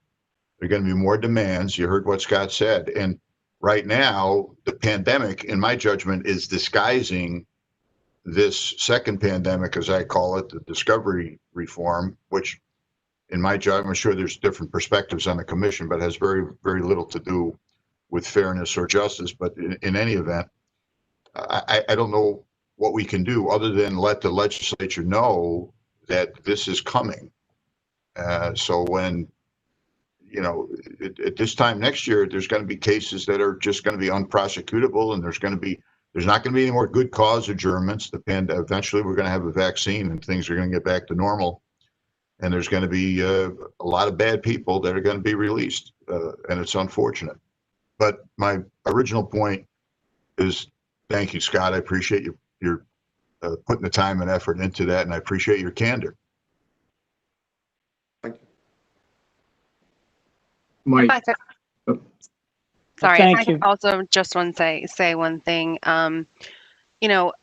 There are going to be more demands. You heard what Scott said. And right now, the pandemic, in my judgment, is disguising this second pandemic, as I call it, the discovery reform, which in my judgment, I'm sure there's different perspectives on the commission, but has very, very little to do with fairness or justice. But in any event, I don't know what we can do other than let the legislature know that this is coming. So when, you know, at this time next year, there's going to be cases that are just going to be unprosecutable, and there's not going to be any more good cause adjournments. Eventually, we're going to have a vaccine, and things are going to get back to normal. And there's going to be a lot of bad people that are going to be released, and it's unfortunate. But my original point is, thank you, Scott. I appreciate your putting the time and effort into that, and I appreciate your candor. Mike. Sorry, Thank if I you. could also just say one thing. you know,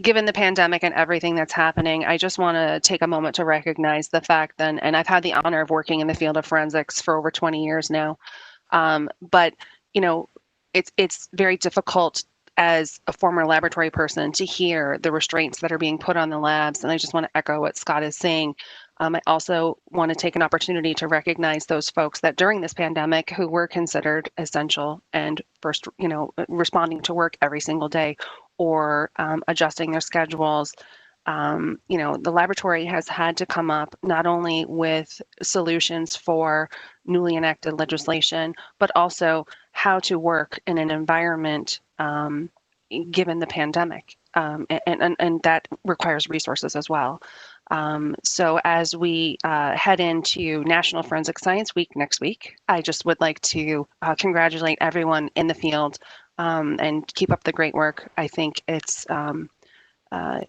given the pandemic and everything that's happening, I just want to take a moment to recognize the fact that, and I've had the honor of working in the field of forensics for over 20 years now. But, you know, it's very difficult as a former laboratory person to hear the restraints that are being put on the labs. And I just want to echo what Scott is saying. I also want to take an opportunity to recognize those folks that during this pandemic who were considered essential and first, you know, responding to work every single day or adjusting their schedules. You know, the laboratory has had to come up not only with solutions for newly enacted legislation, but also how to work in an environment given the pandemic. And that requires resources as well. So as we head into National Forensic Science Week next week, I just would like to congratulate everyone in the field and keep up the great work. I think it's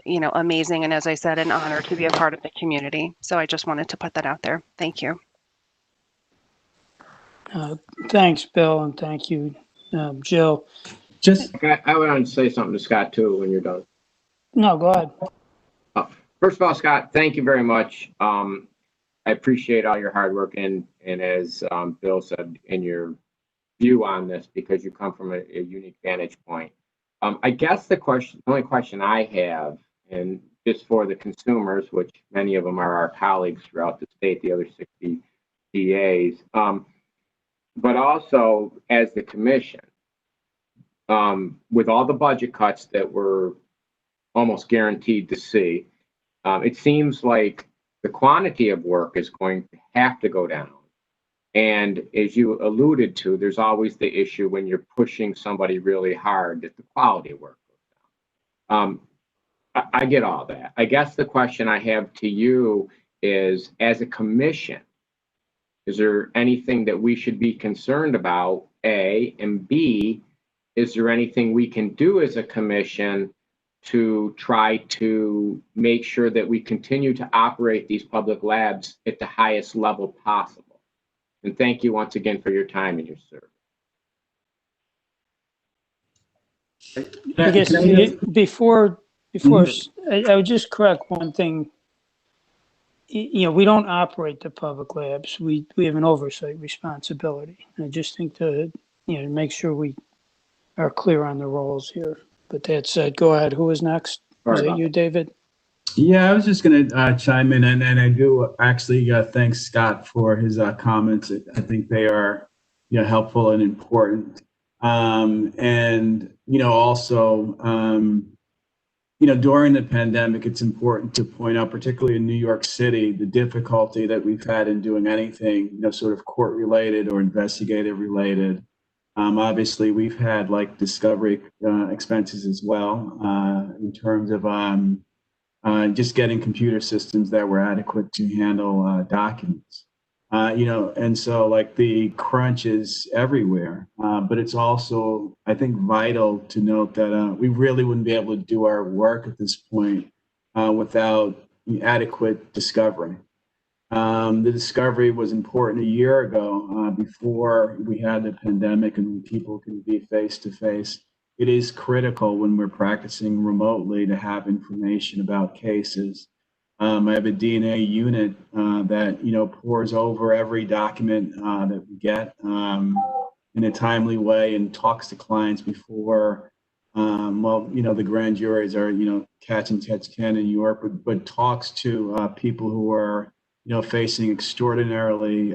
you know, amazing. And as I said, an honor to be a part of the community. So I just wanted to put that out there. Thank you. Thanks, Bill, and thank you, Jill. I want to say something to Scott too when you're done. No, go ahead. First of all, Scott, thank you very much. I appreciate all your hard work and as Bill said, in your view on this, because you come from a unique vantage point. I guess the only question I have, and just for the consumers, which many of them are our colleagues throughout the state, the other 60 DAs, but also as the commission, with all the budget cuts that we're almost guaranteed to see, it seems like the quantity of work is going to have to go down. And as you alluded to, there's always the issue when you're pushing somebody really hard that the quality of work goes down. I get all that. I guess the question I have to you is, as a commission, is there anything that we should be concerned about, A, and B, is there anything we can do as a commission to try to make sure that we continue to operate these public labs at the highest level possible? And thank you once again for your time and your service. I guess before I would just correct one thing. You know, we don't operate the public labs. We have an oversight responsibility. And I just think to, you know, make sure we are clear on the roles here. But that said, go ahead. Who is next? Was it you, David? Yeah, I was just going to chime in, and I do actually thank Scott for his comments. I think they are, you know, helpful and important. And you know, also, you know, during the pandemic, it's important to point out, particularly in New York City, the difficulty that we've had in doing anything, you know, sort of court-related or investigative-related. Obviously, we've had like discovery expenses as well in terms of just getting computer systems that were adequate to handle documents. You know, and so like the crunch is everywhere, but it's also, I think, vital to note that we really wouldn't be able to do our work at this point without adequate discovery. The discovery was important a year ago before we had the pandemic and when people can be face to face. It is critical when we're practicing remotely to have information about cases. I have a DNA unit that, you know, pores over every document that we get in a timely way and talks to clients before, well, you know, the grand juries are, you know, catch and catch can in New York, but talks to people who are, you know, facing extraordinarily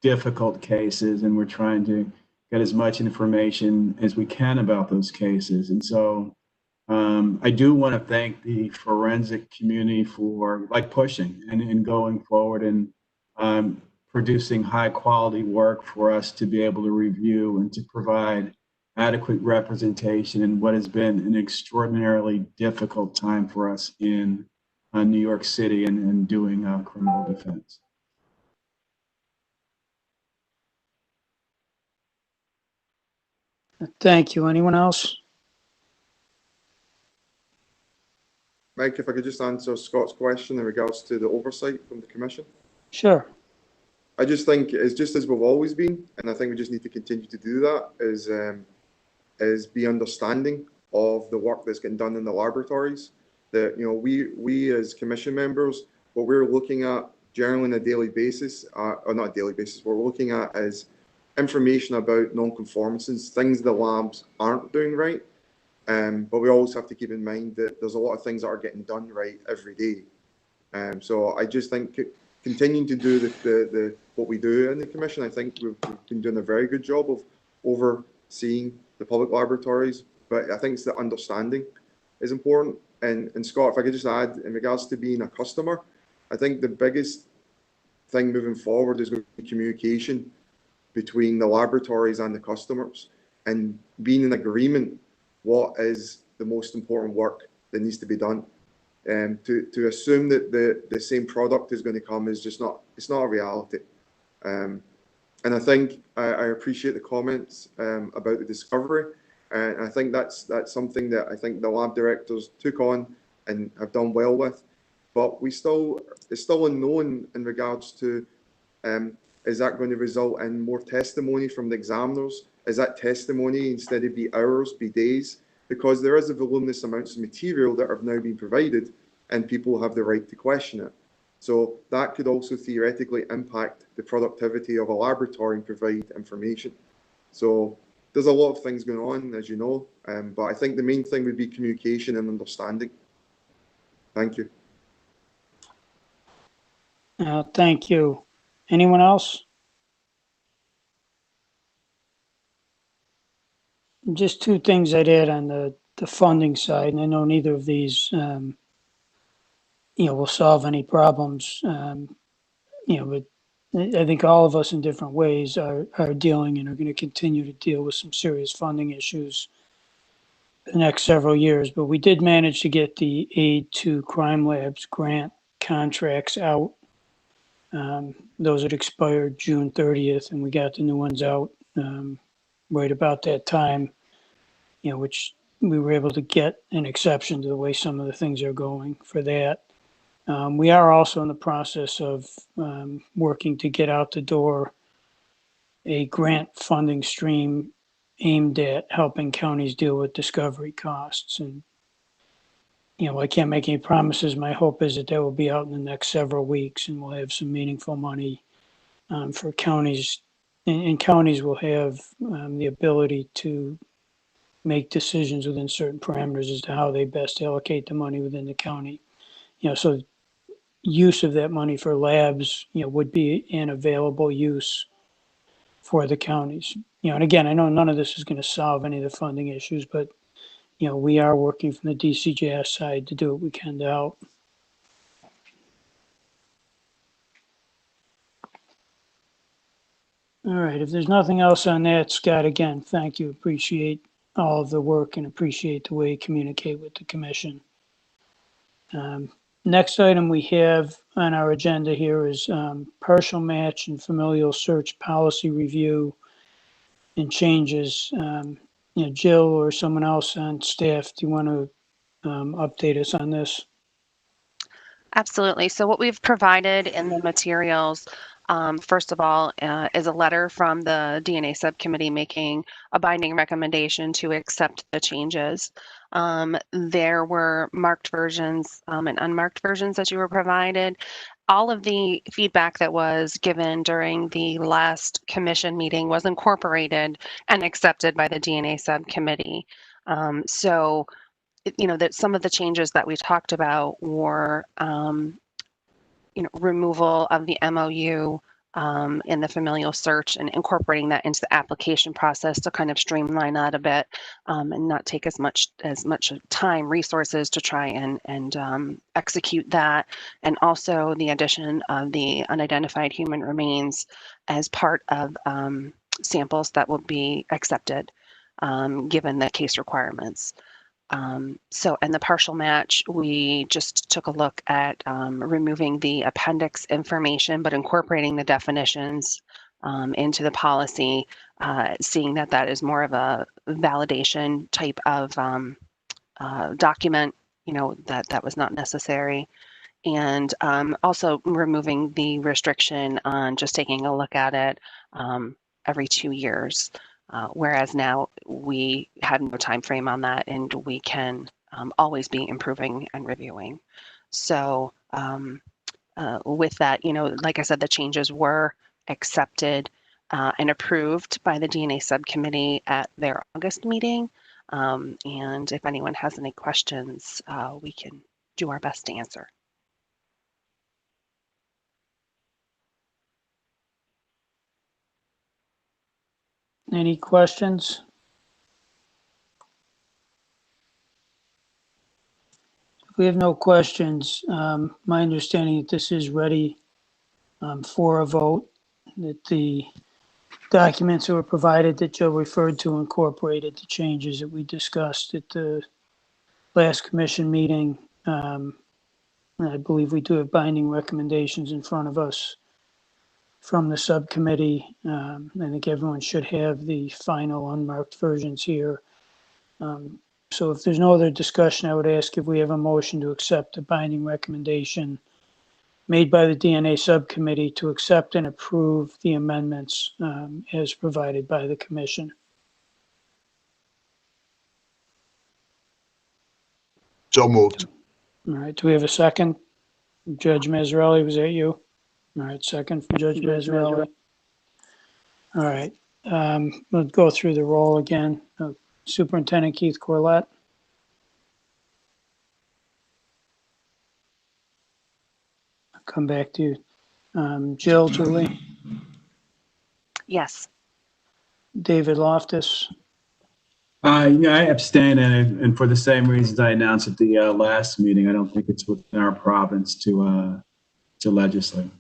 difficult cases, and we're trying to get as much information as we can about those cases. And so I do want to thank the forensic community for like pushing and going forward and producing high quality work for us to be able to review and to provide adequate representation in what has been an extraordinarily difficult time for us in New York City and doing criminal defense. Thank you. Anyone else? Mike, if I could just answer Scott's question in regards to the oversight from the commission. Sure. I just think it's just as we've always been, and I think we just need to continue to do that, is be understanding of the work that's getting done in the laboratories. That, you know, we as commission members, what we're looking at generally on a daily basis, or not a daily basis, what we're looking at is information about non-conformances, things the labs aren't doing right. But we always have to keep in mind that there's a lot of things that are getting done right every day. So I just think continuing to do the what we do in the commission, I think we've been doing a very good job of overseeing the public laboratories, but I think it's the understanding is important. And Scott, if I could just add, in regards to being a customer, I think the biggest thing moving forward is going to be communication between the laboratories and the customers, and being in agreement what is the most important work that needs to be done. And to assume that the same product is going to come is just not, it's not a reality. And I think I appreciate the comments about the discovery. And I think that's something that I think the lab directors took on and have done well with. But it's still unknown in regards to, is that going to result in more testimony from the examiners? Is that testimony, instead of be hours, be days? Because there is a voluminous amounts of material that have now been provided, and people have the right to question it. So that could also theoretically impact the productivity of a laboratory and provide information. So there's a lot of things going on, as you know, but I think the main thing would be communication and understanding. Thank you. Thank you. Anyone else? Just two things I'd add on the funding side, and I know neither of these, will solve any problems, but I think all of us in different ways are dealing and are going to continue to deal with some serious funding issues the next several years. But we did manage to get the Aid to Crime Labs grant contracts out. Those had expired June 30th, and we got the new ones out right about that time, which we were able to get an exception to the way some of the things are going for that. We are also in the process of working to get out the door a grant funding stream aimed at helping counties deal with discovery costs. And, I can't make any promises. My hope is that will be out in the next several weeks, and we'll have some meaningful money for counties. And counties will have the ability to make decisions within certain parameters as to how they best allocate the money within the county. So use of that money for labs, would be an available use for the counties. And again, I know none of this is going to solve any of the funding issues, but, we are working from the DCJS side to do what we can to help. All right, if there's nothing else on that, Scott, again, thank you. Appreciate all of the work and appreciate the way you communicate with the commission. Next item we have on our agenda here is partial match and familial search policy review and changes. Jill or someone else on staff, do you want to update us on this? Absolutely. So what we've provided in the materials, first of all, is a letter from the DNA subcommittee making a binding recommendation to accept the changes. There were marked versions and unmarked versions that you were provided. All of the feedback that was given during the last commission meeting was incorporated and accepted by the DNA subcommittee. So, that some of the changes that we talked about were, removal of the MOU in the familial search and incorporating that into the application process to kind of streamline that a bit and not take as much time, resources to try and execute that. And also the addition of the unidentified human remains as part of samples that will be accepted given the case requirements. And the partial match, we just took a look at removing the appendix information, but incorporating the definitions into the policy, seeing that is more of a validation type of document, that was not necessary. And also removing the restriction on just taking a look at it every 2 years. Whereas now we have no time frame on that, and we can always be improving and reviewing. So with that, like I said, the changes were accepted and approved by the DNA subcommittee at their August meeting. And if anyone has any questions, we can do our best to answer. Any questions? If we have no questions, my understanding that this is ready for a vote, that the documents that were provided that Joe referred to incorporated the changes that we discussed at the last commission meeting. And I believe we do have binding recommendations in front of us from the subcommittee. I think everyone should have the final unmarked versions here. So if there's no other discussion, I would ask if we have a motion to accept the binding recommendation made by the DNA subcommittee to accept and approve the amendments as provided by the commission. So moved. All right, do we have a second? Judge Mazzarelli, was that you? All right, second from Judge Mazzarelli. All right, we'll go through the roll again. Superintendent Keith Corlett. I'll come back to you. Jill, Julie. Yes. David Loftus. I abstain, and for the same reasons I announced at the last meeting, I don't think it's within our province to legislate.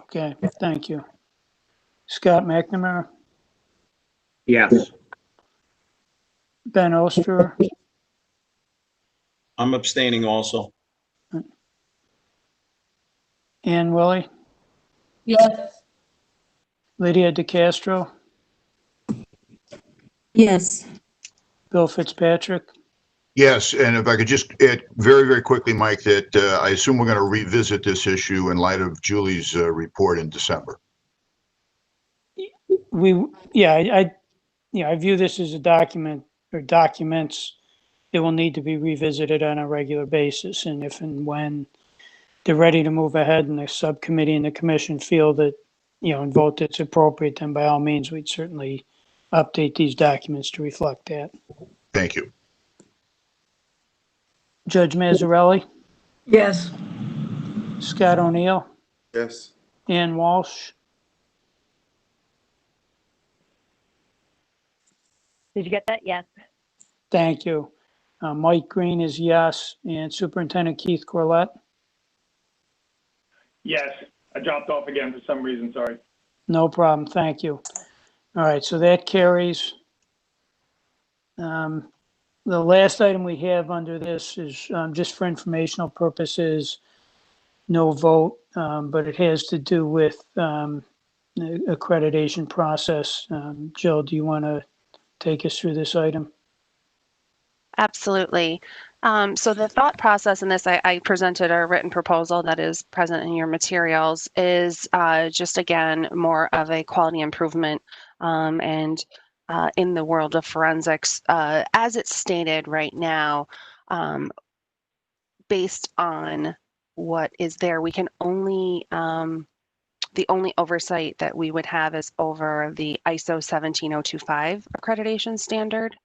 Okay, thank you. Scott McNamara. Yes. Ben Oster. I'm abstaining also. Ann Willie. Yes. Lydia DeCastro. Yes. Bill Fitzpatrick. Yes, and if I could just add very, very quickly, Mike, that I assume we're going to revisit this issue in light of Julie's report in December. I view this as a document or documents that will need to be revisited on a regular basis. And if and when they're ready to move ahead and the subcommittee and the commission feel that, and vote that's appropriate, then by all means, we'd certainly update these documents to reflect that. Thank you. Judge Mazzarelli. Yes. Scott O'Neill. Yes. Ann Walsh. Did you get that? Yes. Thank you. Mike Green is yes, and Superintendent Keith Corlett. Yes, I dropped off again for some reason, sorry. No problem, thank you. All right, so that carries. The last item we have under this is just for informational purposes, no vote, but it has to do with the accreditation process. Jill, do you want to take us through this item? Absolutely. So the thought process in this, I presented a written proposal that is present in your materials, is just, again, more of a quality improvement and in the world of forensics. As it's stated right now, based on what is there, we can only, the only oversight that we would have is over the ISO 17025 accreditation standard.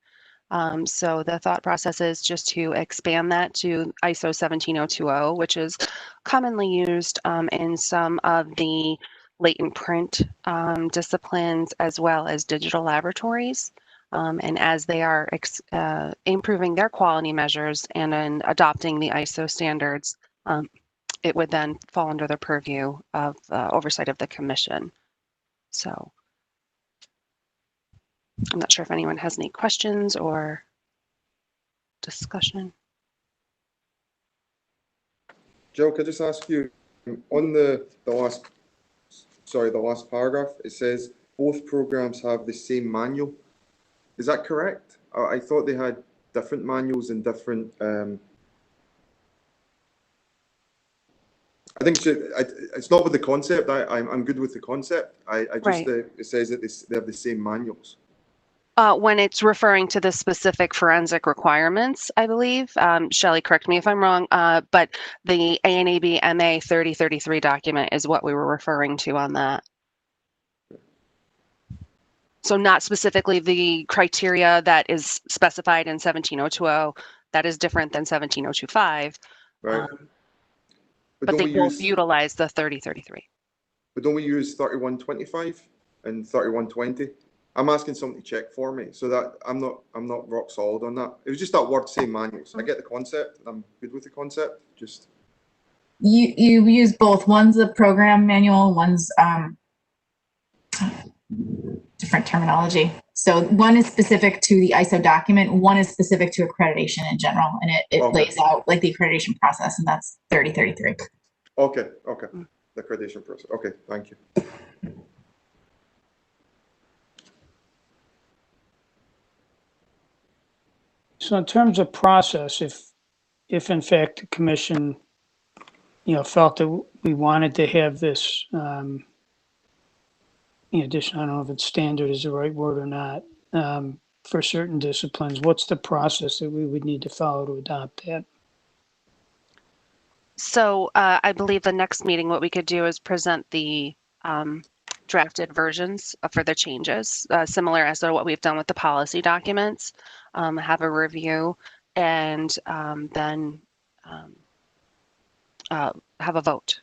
So the thought process is just to expand that to ISO 17020, which is commonly used in some of the latent print disciplines as well as digital laboratories. And as they are improving their quality measures and then adopting the ISO standards, it would then fall under the purview of oversight of the commission. So I'm not sure if anyone has any questions or discussion. Joe, could I just ask you, on the last paragraph, it says both programs have the same manual. Is that correct? I thought they had different manuals and different. I think it's not with the concept. I'm good with the concept. I just right. It says that they have the same manuals. When it's referring to the specific forensic requirements, I believe, Shelley, correct me if I'm wrong, but the ANAB MA 3033 document is what we were referring to on that. So not specifically the criteria that is specified in 17020, that is different than 17025. Right. But they both utilize the 3033. But don't we use 3125 and 3120? I'm asking somebody to check for me so that I'm not rock solid on that. It was just that word saying manuals. I get the concept and I'm good with the concept. Just you use both. One's a program manual, one's different terminology. So one is specific to the ISO document, one is specific to accreditation in general, and it lays out like the accreditation process, and that's 3033. Okay. The accreditation process. Okay, thank you. So in terms of process, if in fact the commission, felt that we wanted to have this, in addition, I don't know if it's standard is the right word or not, for certain disciplines, what's the process that we would need to follow to adopt that? So I believe the next meeting, what we could do is present the drafted versions for the changes, similar as to what we've done with the policy documents, have a review, and then have a vote.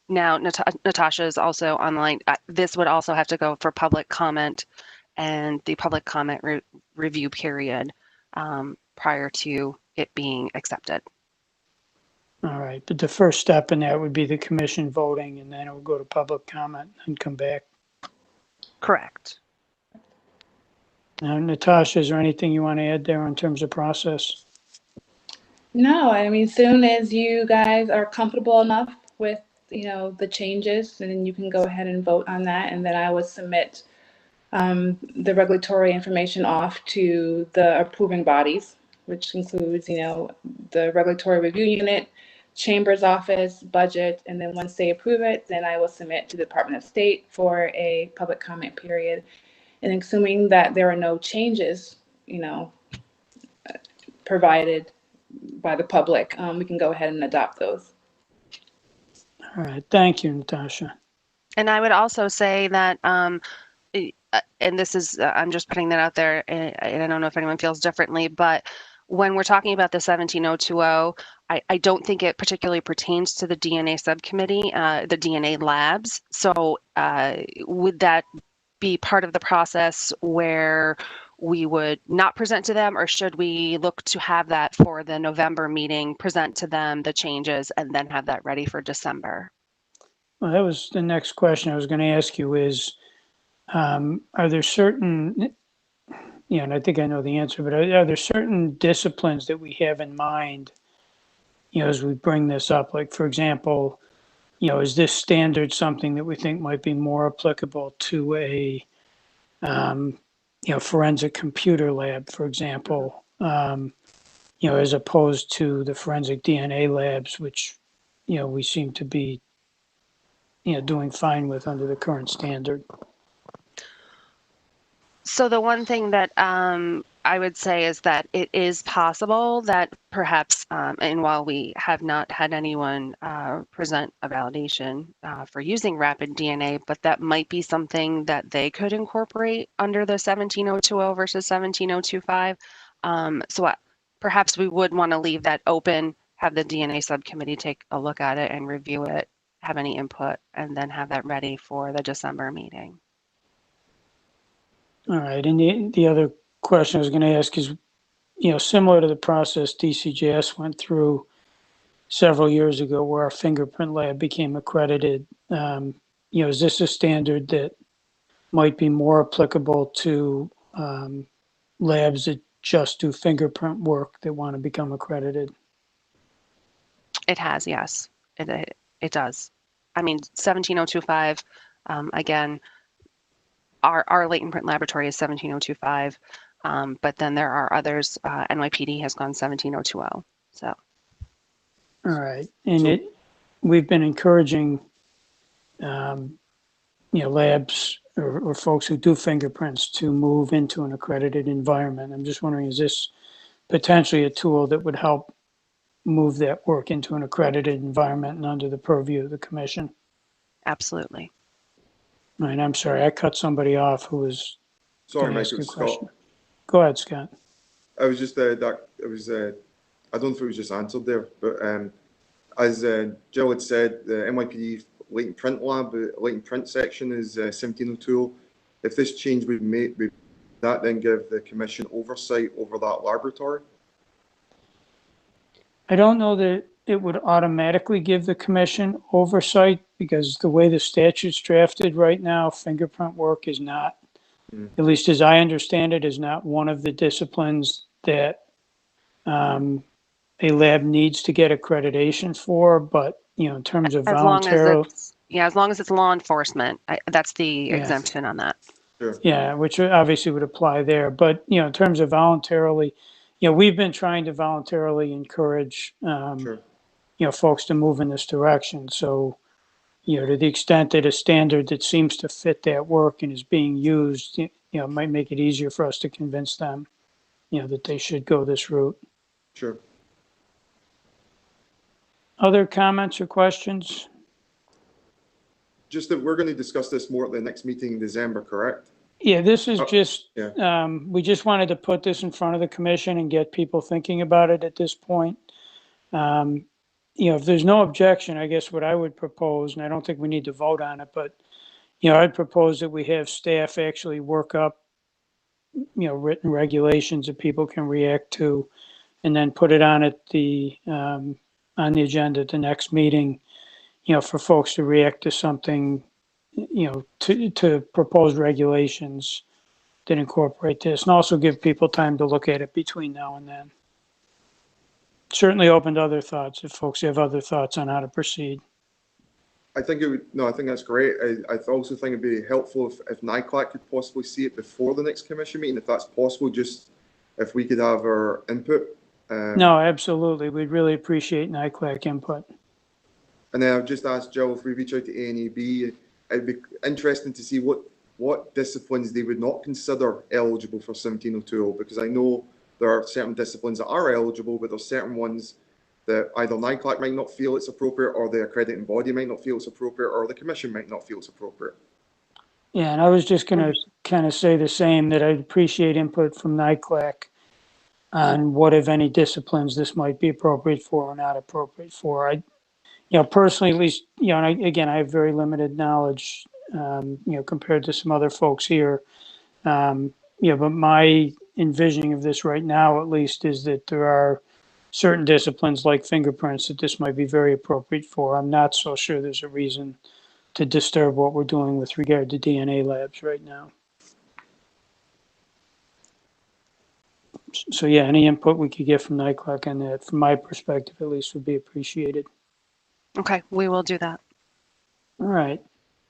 Now, Natasha is also online. This would also have to go for public comment and the public comment review period prior to it being accepted. All right, but the first step in that would be the commission voting, and then it would go to public comment and come back. Correct. Now, Natasha, is there anything you want to add there in terms of process? No, I mean, soon as you guys are comfortable enough with, the changes, and then you can go ahead and vote on that, and then I would submit the regulatory information off to the approving bodies, which includes, the regulatory review unit, chamber's office, budget, and then once they approve it, then I will submit to the Department of State for a public comment period. And assuming that there are no changes, provided by the public, we can go ahead and adopt those. All right, thank you, Natasha. And I would also say that, and this is, I'm just putting that out there, and I don't know if anyone feels differently, but when we're talking about the 17020, I don't think it particularly pertains to the DNA subcommittee, the DNA labs. So would that be part of the process where we would not present to them, or should we look to have that for the November meeting, present to them the changes, and then have that ready for December? Well, that was the next question I was going to ask you is, are there certain, and I think I know the answer, but are there certain disciplines that we have in mind, as we bring this up? Like, for example, is this standard something that we think might be more applicable to a, forensic computer lab, for example, as opposed to the forensic DNA labs, which, we seem to be, doing fine with under the current standard? So the one thing that I would say is that it is possible that perhaps, and while we have not had anyone present a validation for using rapid DNA, but that might be something that they could incorporate under the 17020 versus 17025. So perhaps we would want to leave that open, have the DNA subcommittee take a look at it and review it, have any input, and then have that ready for the December meeting. All right, and the other question I was going to ask is, similar to the process DCJS went through several years ago where our fingerprint lab became accredited, is this a standard that might be more applicable to labs that just do fingerprint work that want to become accredited? It has, yes, it does. I mean, 17025, again, our latent print laboratory is 17025, but then there are others. NYPD has gone 17020. So. All right, and we've been encouraging, labs or folks who do fingerprints to move into an accredited environment. I'm just wondering, is this potentially a tool that would help move that work into an accredited environment and under the purview of the commission? Absolutely. All right, I'm sorry, I cut somebody off who was Sorry, going to Mike, ask it a was question. Scott. Go ahead, Scott. I was just, I don't know if it was just answered there, but as Jill had said, the NYPD latent print lab, latent print section is 1702. If this change would make, would that then give the commission oversight over that laboratory? I don't know that it would automatically give the commission oversight, because the way the statute's drafted right now, fingerprint work is not, at least as I understand it, is not one of the disciplines that a lab needs to get accreditation for. But, you know, in terms of As long as voluntarily, as long as it's law enforcement, that's the Yeah. exemption on that. yeah, which obviously would apply there. But, you know, in terms of voluntarily, you know, we've been trying to voluntarily encourage, you know, folks to move in this direction. So, you know, to the extent that a standard that seems to fit that work and is being used, you know, might make it easier for us to convince them, you know, that they should go this route. Sure. Other comments or questions? Just that we're going to discuss this more at the next meeting in December, correct? Yeah, this is just, Yeah. we just wanted to put this in front of the commission and get people thinking about it at this point. You know, if there's no objection, I guess what I would propose, and I don't think we need to vote on it, but, you know, I'd propose that we have staff actually work up, you know, written regulations that people can react to, and then put it on at on the agenda at the next meeting, you know, for folks to react to something, you know, to propose regulations that incorporate this, and also give people time to look at it between now and then. Certainly open to other thoughts if folks have other thoughts on how to proceed. I think it would, no, I think that's great. I also think it'd be helpful if NICLAC could possibly see it before the next commission meeting, if that's possible, just if we could have our input. No, absolutely. We'd really appreciate NICLAC input. And then I've just asked Jill if we reach out to ANAB, it'd be interesting to see what disciplines they would not consider eligible for 1702, because I know there are certain disciplines that are eligible, but there's certain ones that either NICLAC might not feel it's appropriate, or the accrediting body might not feel it's appropriate, or the commission might not feel it's appropriate. Yeah, and I was just going to kind of say the same, that I'd appreciate input from NICLAC on what, if any, disciplines this might be appropriate for or not appropriate for. You know, personally, at least, you know, and again, I have very limited knowledge, you know, compared to some other folks here. You know, but my envisioning of this right now, at least, is that there are certain disciplines like fingerprints that this might be very appropriate for. I'm not so sure there's a reason to disturb what we're doing with regard to DNA labs right now. So yeah, any input we could get from NICLAC on that, from my perspective at least, would be appreciated. Okay, we will do that. All right.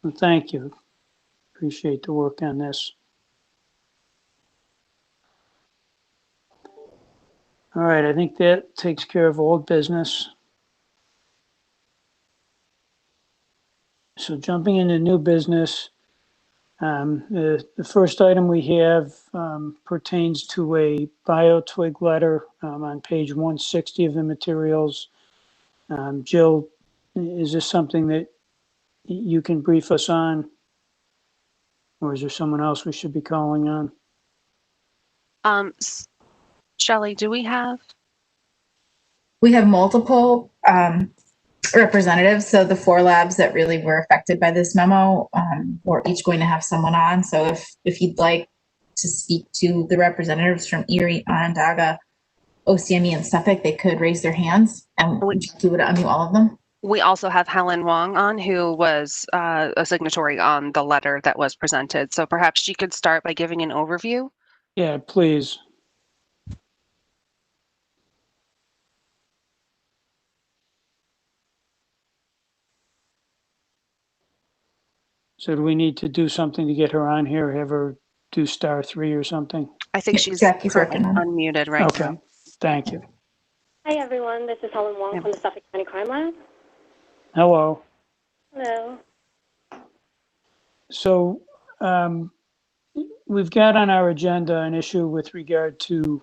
Well, thank you. Appreciate the work on this. All right, I think that takes care of old business. So jumping into new business, the first item we have pertains to a BioTwig letter on page 160 of the materials. Jill, is this something that you can brief us on? Or is there someone else we should be calling on? Shelley, do we have? We have multiple representatives. So the 4 labs that really were affected by this memo, we're each going to have someone on. So if you'd like to speak to the representatives from Erie, Onondaga, OCME, and Suffolk, they could raise their hands and we would unmute all of them. We also have Helen Wong on, who was a signatory on the letter that was presented. So perhaps she could start by giving an overview. Yeah, please. So do we need to do something to get her on here? Have her do *3 or something? I think she's unmuted right now. Okay, thank you. Hi, everyone. This is Helen Wong from the Suffolk County Crime Lab. Hello. Hello. So we've got on our agenda an issue with regard to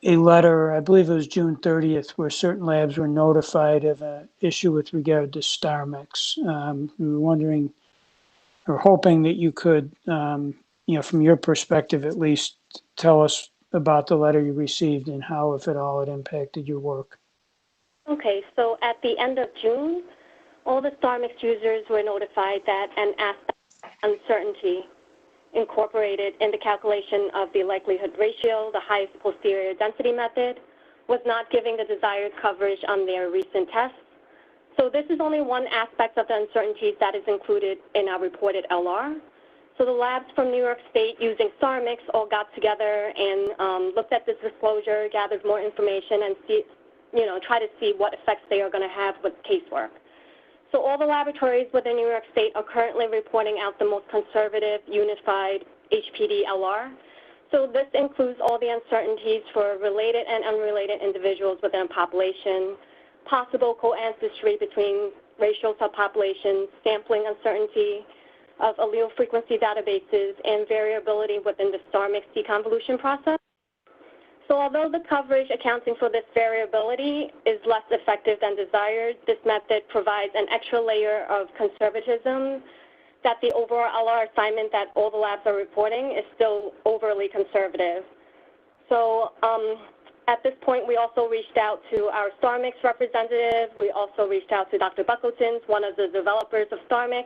a letter, I believe it was June 30th, where certain labs were notified of an issue with regard to StarMix. We were wondering or hoping that you could, from your perspective at least, tell us about the letter you received and how, if at all, it impacted your work. Okay, so at the end of June, all the StarMix users were notified that an aspect of uncertainty incorporated in the calculation of the likelihood ratio, the highest posterior density method, was not giving the desired coverage on their recent tests. So this is only one aspect of the uncertainties that is included in our reported LR. So the labs from New York State using StarMix all got together and looked at this disclosure, gathered more information, and try to see what effects they are going to have with casework. So all the laboratories within New York State are currently reporting out the most conservative unified HPD LR. So this includes all the uncertainties for related and unrelated individuals within a population, possible co-ancestry between racial subpopulations, sampling uncertainty of allele frequency databases, and variability within the StarMix deconvolution process. So although the coverage accounting for this variability is less effective than desired, this method provides an extra layer of conservatism that the overall LR assignment that all the labs are reporting is still overly conservative. So at this point, we also reached out to our StarMix representative. We also reached out to Dr. Buckleton, one of the developers of StarMix,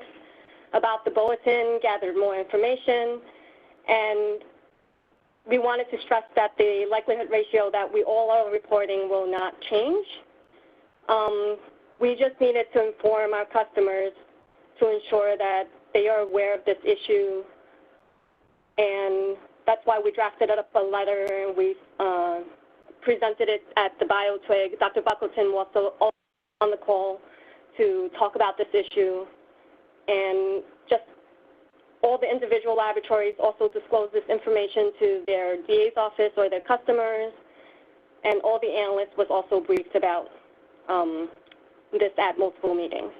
about the bulletin, gathered more information, and we wanted to stress that the likelihood ratio that we all are reporting will not change. We just needed to inform our customers to ensure that they are aware of this issue, and that's why we drafted up a letter and we presented it at the BioTwig. Dr. Buckleton was also on the call to talk about this issue, and just all the individual laboratories also disclose this information to their DA's office or their customers, and all the analysts was also briefed about this at multiple meetings.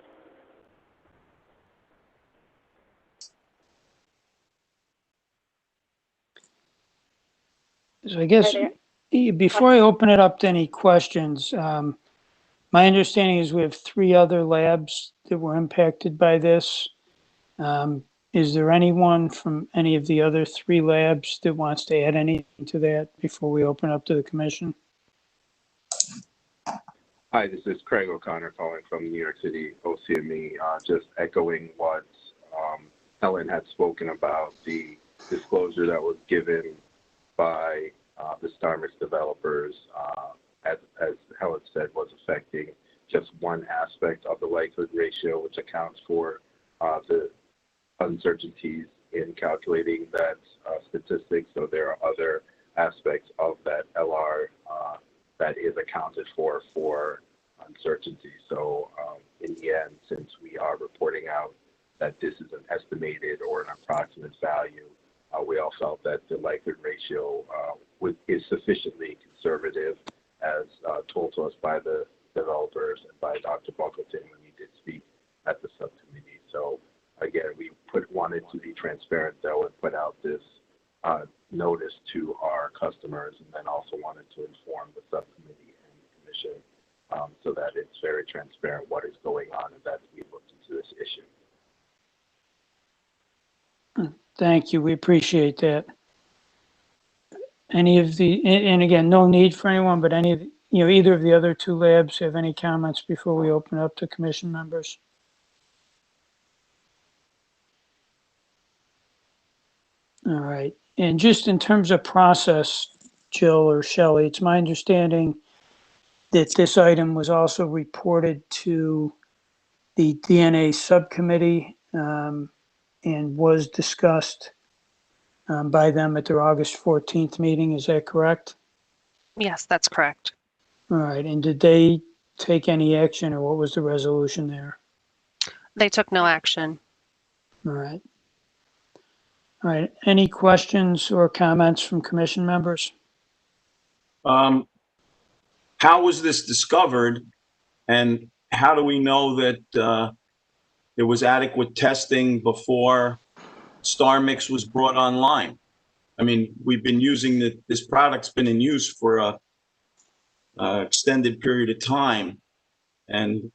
So I guess before I open it up to any questions, my understanding is we have 3 other labs that were impacted by this. Is there anyone from any of the other 3 labs that wants to add anything to that before we open up to the commission? Hi, this is Craig O'Connor calling from New York City OCME, just echoing what Helen had spoken about, the disclosure that was given by the StarMix developers, as Helen said, was affecting just one aspect of the likelihood ratio, which accounts for the uncertainties in calculating that statistic. So there are other aspects of that LR that is accounted for uncertainty. So in the end, since we are reporting out that this is an estimated or an approximate value, we all felt that the likelihood ratio is sufficiently conservative, as told to us by the developers and by Dr. Buckleton when he did speak at the subcommittee. So again, we wanted to be transparent though and put out this notice to our customers, and then also wanted to inform the subcommittee and the commission so that it's very transparent what is going on and that we looked into this issue. Thank you. We appreciate that. Any of the, and again, no need for anyone, but any of the, either of the other 2 labs have any comments before we open up to commission members? All right. And just in terms of process, Jill or Shelley, it's my understanding that this item was also reported to the DNA subcommittee and was discussed by them at their August 14th meeting. Is that correct? Yes, that's correct. All right. And did they take any action, or what was the resolution there? They took no action. All right. All right. Any questions or comments from commission members? How was this discovered, and how do we know that there was adequate testing before Star Mix was brought online. I mean, we've been using this product's been in use for a extended period of time, and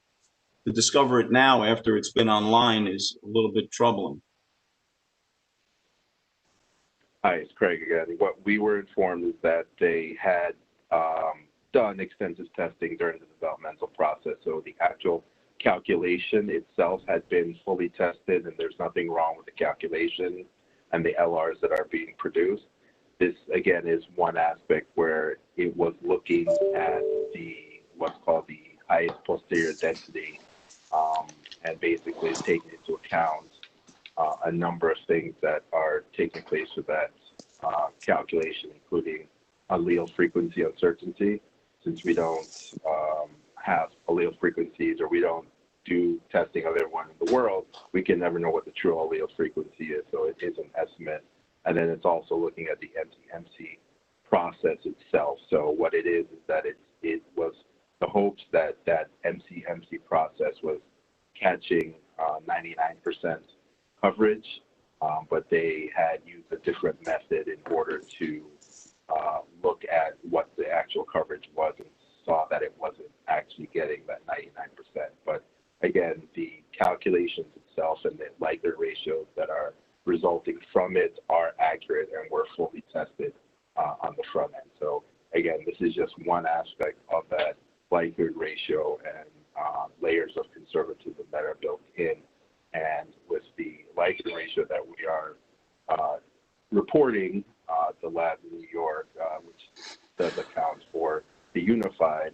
to discover it now after it's been online is a little bit troubling. Hi, it's Craig again. What we were informed is that they had done extensive testing during the developmental process. So the actual calculation itself had been fully tested, and there's nothing wrong with the calculation and the LRs that are being produced. This, again, is one aspect where it was looking at what's called the highest posterior density, and basically taking into account a number of things that are taking place with that calculation, including allele frequency uncertainty. Since we don't have allele frequencies, or we don't do testing of everyone in the world, we can never know what the true allele frequency is. So it is an estimate. And then it's also looking at the MC process itself. So what it is that it was the hopes that that MC process was catching 99% coverage, but they had used a different method in order to look at what the actual coverage was, and saw that it wasn't actually getting that 99%. But again, the calculations itself and the likelihood ratios that are resulting from it are accurate and were fully tested on the front end. So again, this is just one aspect of that likelihood ratio and layers of conservatism that are built in. And with the likelihood ratio that we are reporting, the lab in New York, which does account for the unified,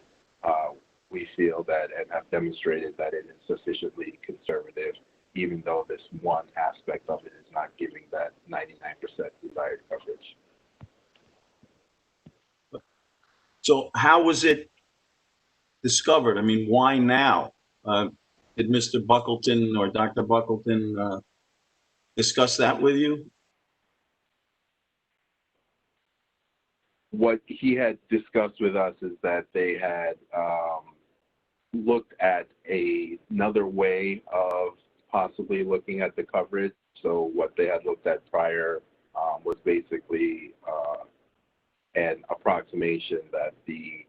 we feel that and have demonstrated that it is sufficiently conservative, even though this one aspect of it is not giving that 99% desired coverage. So how was it discovered? I mean, why now? Did Mr. Buckleton or Dr. Buckleton discuss that with you? What he had discussed with us is that they had looked at another way of possibly looking at the coverage. So what they had looked at prior was basically an approximation that the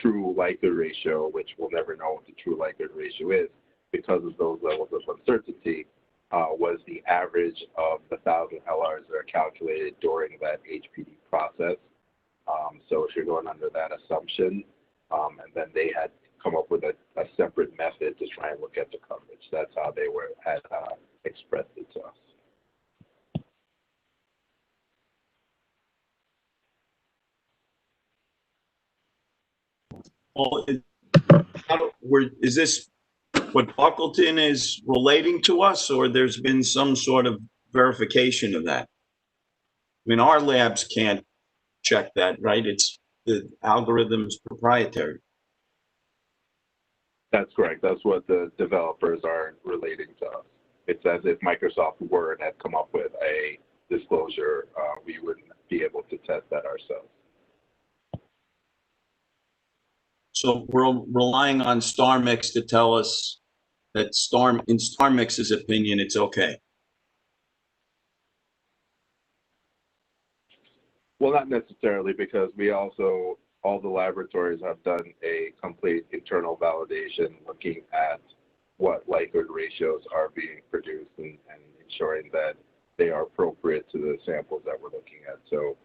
true likelihood ratio, which we'll never know what the true likelihood ratio is because of those levels of uncertainty, was the average of the 1,000 LRs that are calculated during that HPD process. So if you're going under that assumption, and then they had come up with a separate method to try and look at the coverage. That's how they had expressed it to us. Well, is this what Buckleton is relating to us, or there's been some sort of verification of that? I mean, our labs can't check that, right? It's the algorithm's proprietary. That's correct. That's what the developers are relating to us. It's as if Microsoft Word had come up with a disclosure. We wouldn't be able to test that ourselves. So we're relying on StarMix to tell us that in StarMix's opinion, it's okay. Well, not necessarily, because we also, all the laboratories have done a complete internal validation looking at what likelihood ratios are being produced and ensuring that they are appropriate to the samples that we're looking at. So,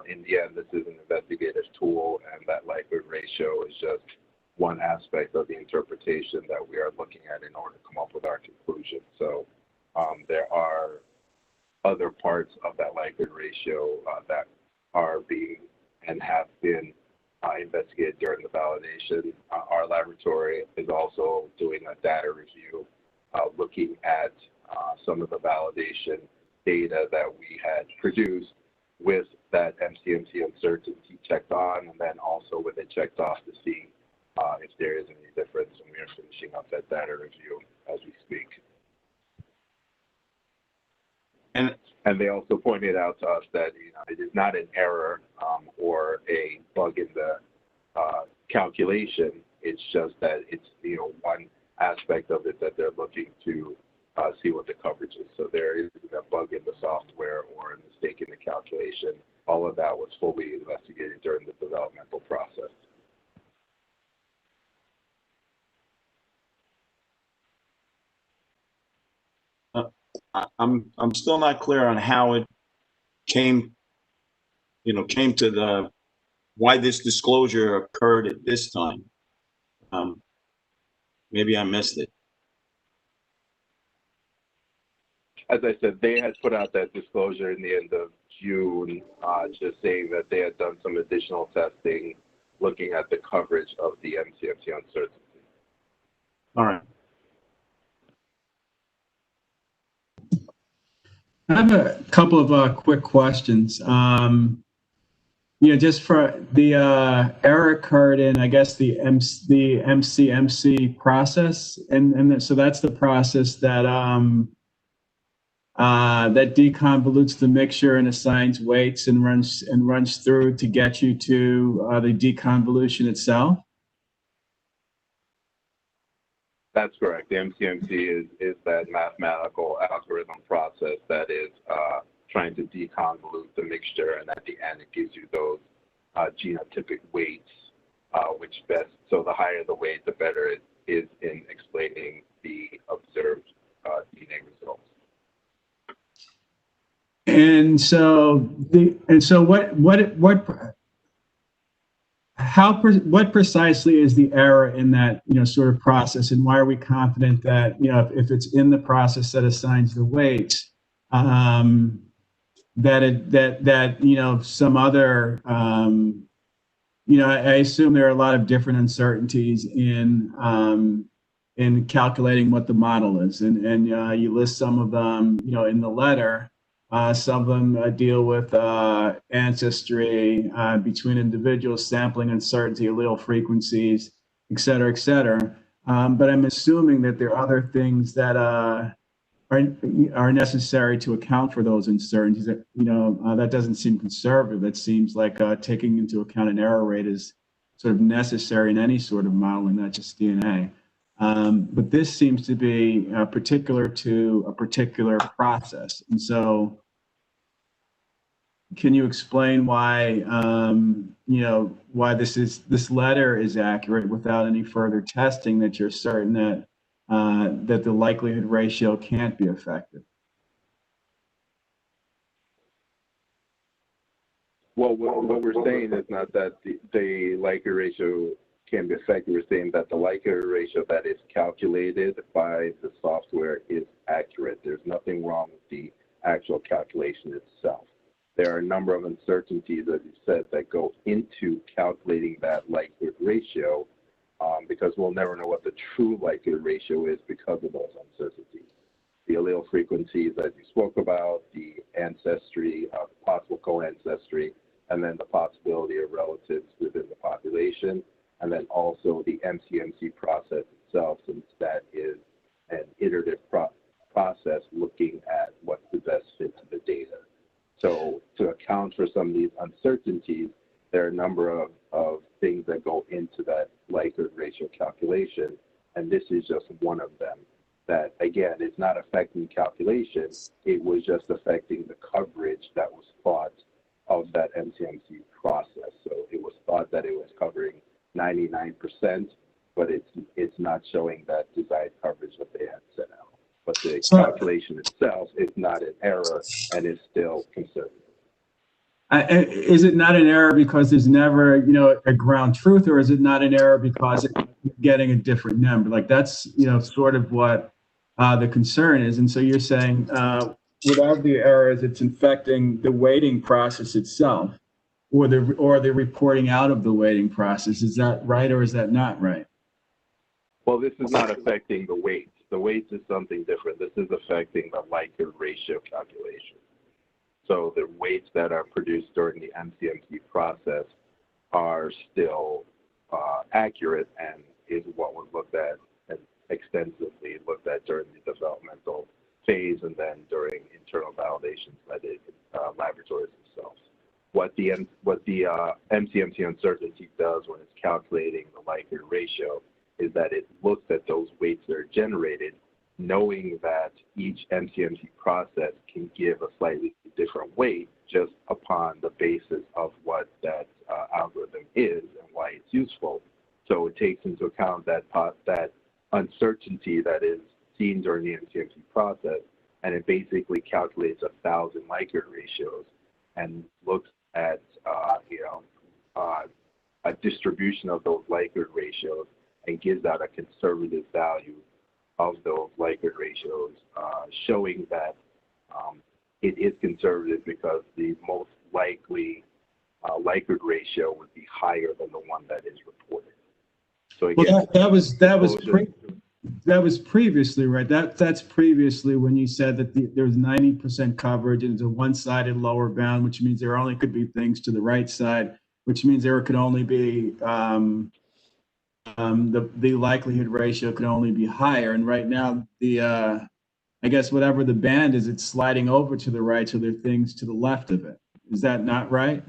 in the end, this is an investigative tool, and that likelihood ratio is just one aspect of the interpretation that we are looking at in order to come up with our conclusion. So there are other parts of that likelihood ratio that are being and have been investigated during the validation. Our laboratory is also doing a data review, looking at some of the validation data that we had produced with that MCMC uncertainty checked on, and then also with it checked off to see if there is any difference. And we are finishing up that data review as we speak. And they also pointed out to us that it is not an error or a bug in the calculation. It's just that it's one aspect of it that they're looking to see what the coverage is. So there isn't a bug in the software or a mistake in the calculation. All of that was fully investigated during the developmental process. I'm still not clear on how it came to the, why this disclosure occurred at this time. Maybe I missed it. As I said, they had put out that disclosure in the end of June, just saying that they had done some additional testing, looking at the coverage of the MCMC uncertainty. All right. I have a couple of quick questions. Just for the error occurred in, I guess, the MCMC process, and so that's the process that that deconvolutes the mixture and assigns weights and runs through to get you to the deconvolution itself. That's correct. The MCMC is that mathematical algorithm process that is trying to deconvolute the mixture, and at the end it gives you those genotypic weights, which best, so the higher the weight, the better it is in explaining the observed DNA results. And so what precisely is the error in that sort of process, and why are we confident that if it's in the process that assigns the weights, that some other I assume there are a lot of different uncertainties in calculating what the model is, and you list some of them in the letter. Some of them deal with ancestry between individuals, sampling uncertainty, allele frequencies, et cetera, et cetera. But I'm assuming that there are other things that are necessary to account for those uncertainties. That doesn't seem conservative. That seems like taking into account an error rate is sort of necessary in any sort of modeling, not just DNA. But this seems to be particular to a particular process. And so can you explain why, why this letter is accurate without any further testing, that you're certain that that the likelihood ratio can't be affected? Well, what we're saying is not that the likelihood ratio can be affected. We're saying that the likelihood ratio that is calculated by the software is accurate. There's nothing wrong with the actual calculation itself. There are a number of uncertainties, as you said, that go into calculating that likelihood ratio, because we'll never know what the true likelihood ratio is because of those uncertainties. The allele frequencies that you spoke about, the ancestry, possible co-ancestry, and then the possibility of relatives within the population, and then also the MCMC process itself, since that is an iterative process looking at what's the best fit to the data. So to account for some of these uncertainties, there are a number of things that go into that likelihood ratio calculation, and this is just one of them. That, again, is not affecting calculation, it was just affecting the coverage that was thought of that MCMC process. So it was thought that it was covering 99%, but it's not showing that desired coverage that they had set out. But the calculation itself is not an error and is still conservative. Is it not an error because there's never, a ground truth, or is it not an error because it's getting a different number? Like that's, sort of what the concern is. And so you're saying without the errors, it's infecting the weighting process itself, or the reporting out of the weighting process. Is that right, or is that not right? Well, this is not affecting the weights. The weights is something different. This is affecting the likelihood ratio calculation. So the weights that are produced during the MCMC process are still accurate and is what was looked at and extensively looked at during the developmental phase and then during internal validations by the laboratories themselves. What the MCMC uncertainty does when it's calculating the likelihood ratio is that it looks at those weights that are generated knowing that each MCMC process can give a slightly different weight just upon the basis of what that algorithm is and why it's useful. So it takes into account that uncertainty that is seen during the MCMC process, and it basically calculates 1,000 Likert ratios and looks at a distribution of those Likert ratios and gives out a conservative value of those Likert ratios, showing that it is conservative because the most likely Likert ratio would be higher than the one that is reported. So again, well, that was previously, right? That's previously when you said that there's 90% coverage and it's a one-sided lower bound, which means there only could be things to the right side, which means there could only be the likelihood ratio could only be higher. And right now, I guess whatever the band is, it's sliding over to the right, so there are things to the left of it. Is that not right?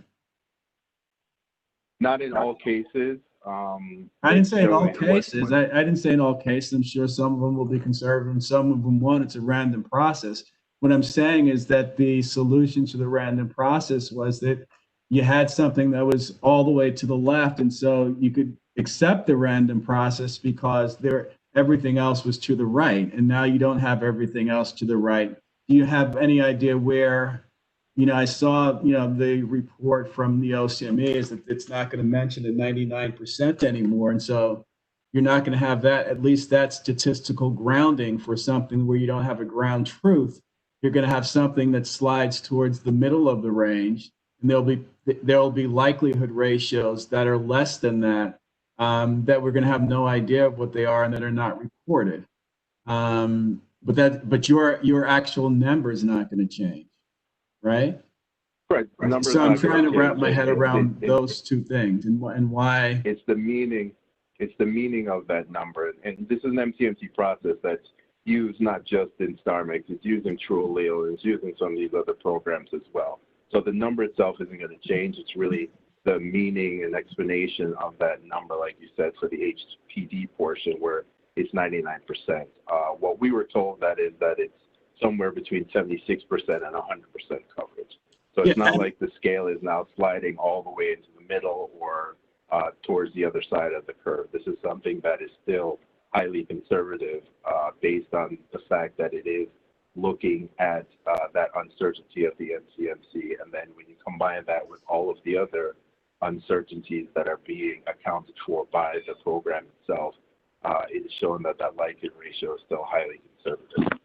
not in all cases. I didn't say in all cases. I didn't say in all cases. I'm sure some of them will be conservative and some of them won't. It's a random process. What I'm saying is that the solution to the random process was that you had something that was all the way to the left, and so you could accept the random process because everything else was to the right, and now you don't have everything else to the right. Do you have any idea where, I saw, the report from the OCME is that it's not going to mention the 99% anymore, and so you're not going to have that, at least that statistical grounding for something where you don't have a ground truth. You're going to have something that slides towards the middle of the range, and there'll be likelihood ratios that are less than that, that we're going to have no idea of what they are and that are not reported. But your actual number is not going to change, right? Right. So I'm trying to wrap my head around those two things and why. It's the meaning of that number, and this is an MCMC process that's used not just in StarMix, it's used in TrueAllele, it's used in some of these other programs as well. So the number itself isn't going to change. It's really the meaning and explanation of that number, like you said, for the HPD portion where it's 99%. What we were told that it's somewhere between 76% and 100% coverage. So it's not like the scale is now sliding all the way into the middle or towards the other side of the curve. This is something that is still highly conservative based on the fact that it is looking at that uncertainty of the MCMC. And then when you combine that with all of the other uncertainties that are being accounted for by the program itself, it is showing that likelihood ratio is still highly conservative.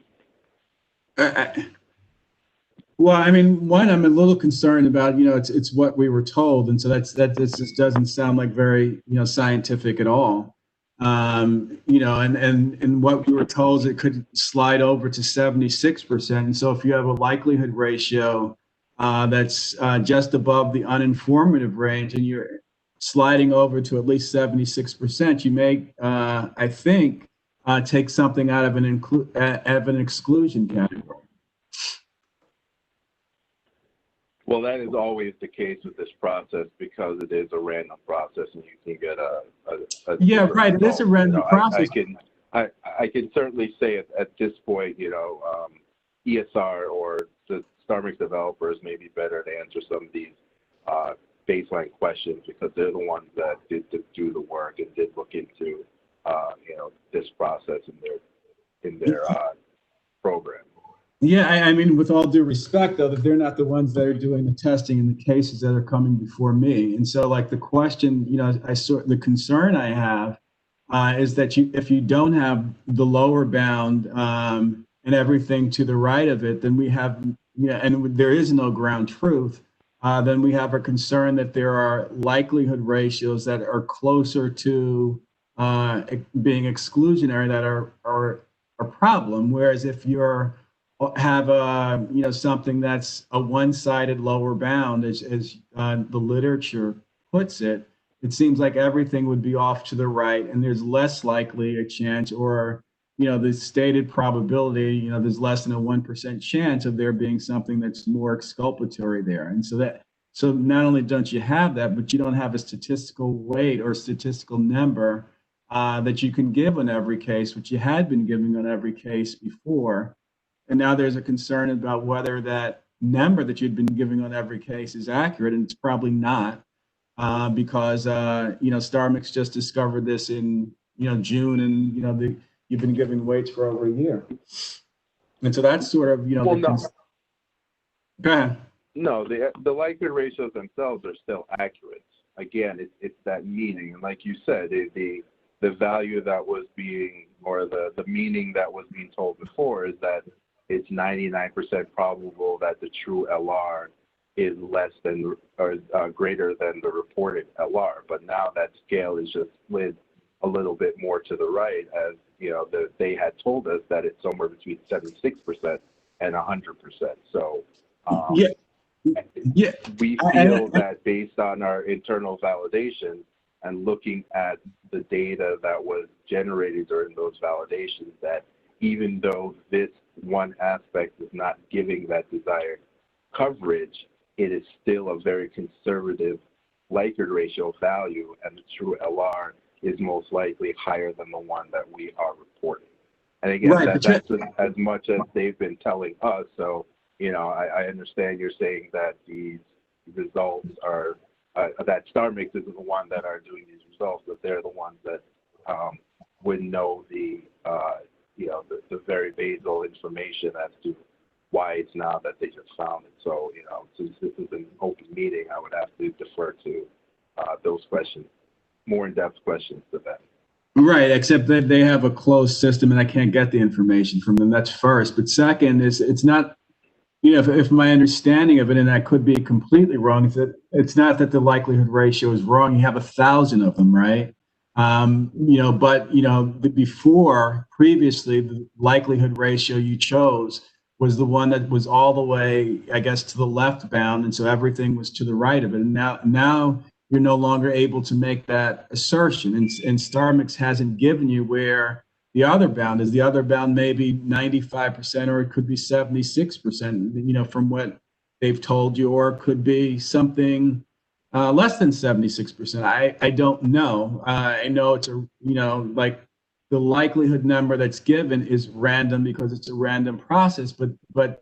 Well, I mean, one, I'm a little concerned about, it's what we were told. And so this just doesn't sound like very, scientific at all. And what we were told is it could slide over to 76%. And so if you have a likelihood ratio that's just above the uninformative range and you're sliding over to at least 76%, you may, I think, take something out of an exclusion category. Well, that is always the case with this process because it is a random process, and you can get a yeah, right. It is a random process. I can certainly say at this point, ESR or the StarMix developers may be better to answer some of these baseline questions because they're the ones that did do the work and did look into this process in their program. Yeah, I mean, with all due respect, though, that they're not the ones that are doing the testing in the cases that are coming before me. And so, like, the question, the concern I have is that if you don't have the lower bound and everything to the right of it, then we have, and there is no ground truth, then we have a concern that there are likelihood ratios that are closer to being exclusionary that are a problem. Whereas if you're have something that's a one-sided lower bound, as the literature puts it, it seems like everything would be off to the right, and there's less likely a chance, or the stated probability, there's less than a 1% chance of there being something that's more exculpatory there. And so not only don't you have that, but you don't have a statistical weight or statistical number that you can give on every case, which you had been giving on every case before. And now there's a concern about whether that number that you'd been giving on every case is accurate, and it's probably not, because StarMix just discovered this in June, and you've been giving weights for over a year, and so that's sort of Well, no. Go ahead. No, the likelihood ratios themselves are still accurate. Again, it's that meaning, and like you said, the value that was being, or the meaning that was being told before, is that it's 99% probable that the true LR is less than or greater than the reported LR. But now that scale is just slid a little bit more to the right, as they had told us that it's somewhere between 76% and 100%. So we feel that based on our internal validation and looking at the data that was generated during those validations, that even though this one aspect is not giving that desired coverage, it is still a very conservative likelihood ratio value, and the true LR is most likely higher than the one that we are reporting. And again, that's as much as they've been telling us. So, I understand you're saying that these results are, that StarMix isn't the one that are doing these results, but they're the ones that would know the very basal information as to why it's now that they just found it. So, since this is an open meeting, I would have to defer to those questions, more in-depth questions to them. Right, except that they have a closed system and I can't get the information from them. That's first. But second is, it's not, if my understanding of it, and I could be completely wrong, is that it's not that the likelihood ratio is wrong. You have 1,000 of them, right? Before, previously, the likelihood ratio you chose was the one that was all the way, I guess, to the left bound, and so everything was to the right of it. And now you're no longer able to make that assertion, and StarMix hasn't given you where the other bound is. The other bound may be 95%, or it could be 76%, from what they've told you, or it could be something less than 76%. I don't know. I know it's like the likelihood number that's given is random because it's a random process, but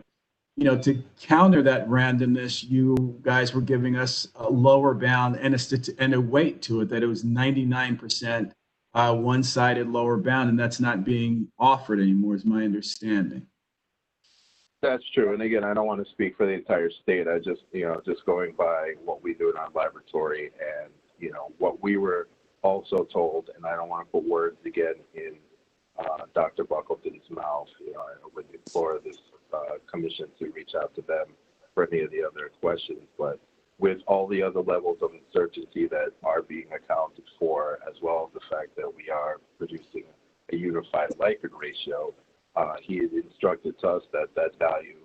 to counter that randomness, you guys were giving us a lower bound and a weight to it, that it was 99% one-sided lower bound, and that's not being offered anymore, is my understanding. That's true. And again, I don't want to speak for the entire state. I just, just going by what we do in our laboratory and, what we were also told, and I don't want to put words again in Dr. Buckleton's mouth. I would implore this commission to reach out to them for any of the other questions. But with all the other levels of uncertainty that are being accounted for, as well as the fact that we are producing a unified likelihood ratio, he had instructed us that that value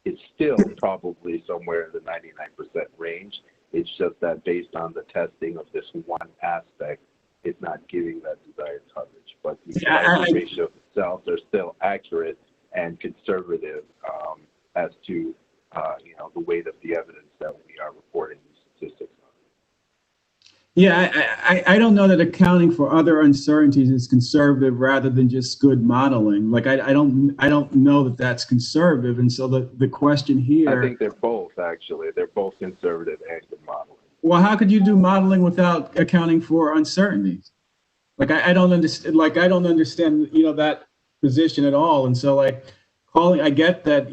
is still probably somewhere in the 99% range. It's just that based on the testing of this one aspect, it's not giving that desired coverage. But the likelihood ratios itself are still accurate and conservative as to the weight of the evidence that we are reporting these statistics on. Yeah, I don't know that accounting for other uncertainties is conservative rather than just good modeling. Like I don't know that that's conservative, and so the question here. I think they're both actually. They're both conservative and good modeling. Well, how could you do modeling without accounting for uncertainties? Like I don't understand. Like I don't understand, that position at all. And so I get that,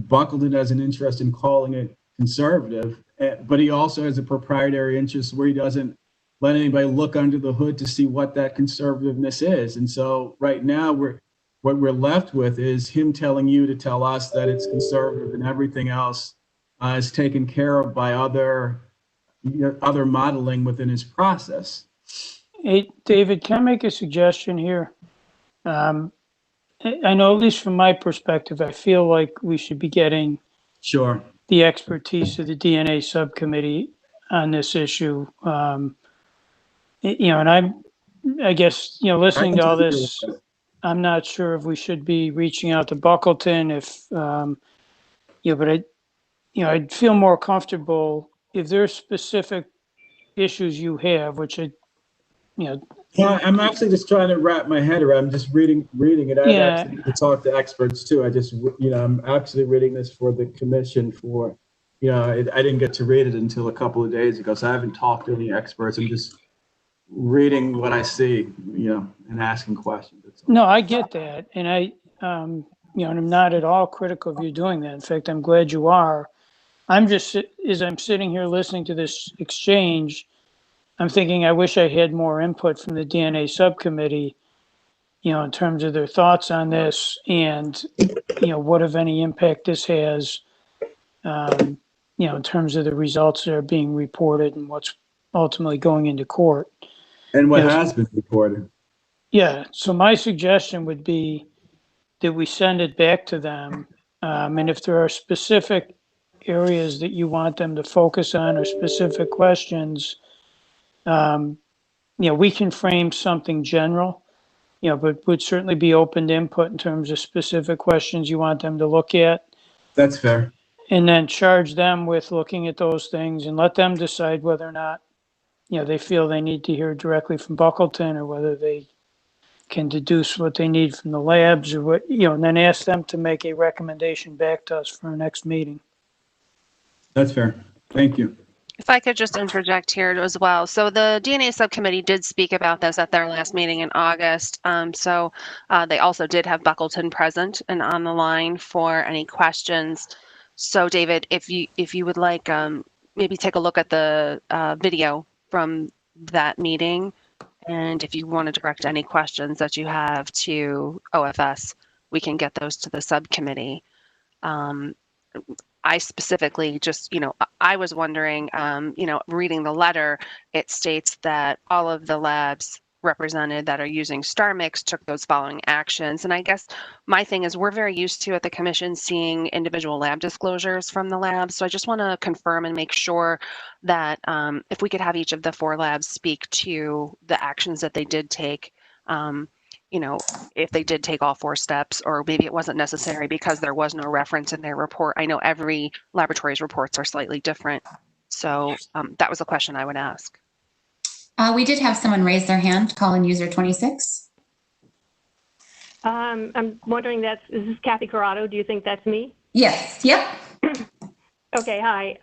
Buckleton has an interest in calling it conservative, but he also has a proprietary interest where he doesn't let anybody look under the hood to see what that conservativeness is. And so right now what we're left with is him telling you to tell us that it's conservative, and everything else is taken care of by other modeling within his process. Hey, David, can I make a suggestion here? I know, at least from my perspective, I feel like we should be getting the expertise of the DNA subcommittee on this issue. And I guess, listening to all this, I'm not sure if we should be reaching out to Buckleton, but I'd feel more comfortable if there's specific issues you have, which Yeah, I'm actually just trying to wrap my head around. I'm just reading it. I actually need to talk to experts too. I'm actually reading this for the commission for, I didn't get to read it until a couple of days ago, so I haven't talked to any experts. I'm just reading what I see, and asking questions. No, I get that. And and I'm not at all critical of you doing that. In fact, I'm glad you are. I'm just, as I'm sitting here listening to this exchange, I'm thinking I wish I had more input from the DNA subcommittee, in terms of their thoughts on this and, what, if any, impact this has, in terms of the results that are being reported and what's ultimately going into court. And what has been reported. Yeah. So my suggestion would be that we send it back to them. And if there are specific areas that you want them to focus on or specific questions, we can frame something general, but would certainly be open to input in terms of specific questions you want them to look at. That's fair. And then charge them with looking at those things and let them decide whether or not, they feel they need to hear directly from Buckleton or whether they can deduce what they need from the labs or what, and then ask them to make a recommendation back to us for our next meeting. That's fair. Thank you. If I could just interject here as well. So the DNA subcommittee did speak about this at their last meeting in August. So they also did have Buckleton present and on the line for any questions. So David, if you would like, maybe take a look at the video from that meeting. And if you want to direct any questions that you have to OFS, we can get those to the subcommittee. I specifically just, I was wondering, reading the letter, it states that all of the labs represented that are using StarMix took those following actions. And I guess my thing is we're very used to at the commission seeing individual lab disclosures from the labs. So I just want to confirm and make sure that if we could have each of the 4 labs speak to the actions that they did take, if they did take all 4 steps, or maybe it wasn't necessary because there was no reference in their report. I know every laboratory's reports are slightly different. So that was a question I would ask. We did have someone raise their hand, calling user 26. I'm wondering, is this Kathy Corrado? Do you think that's me? Yes. Yep. Okay. Hi.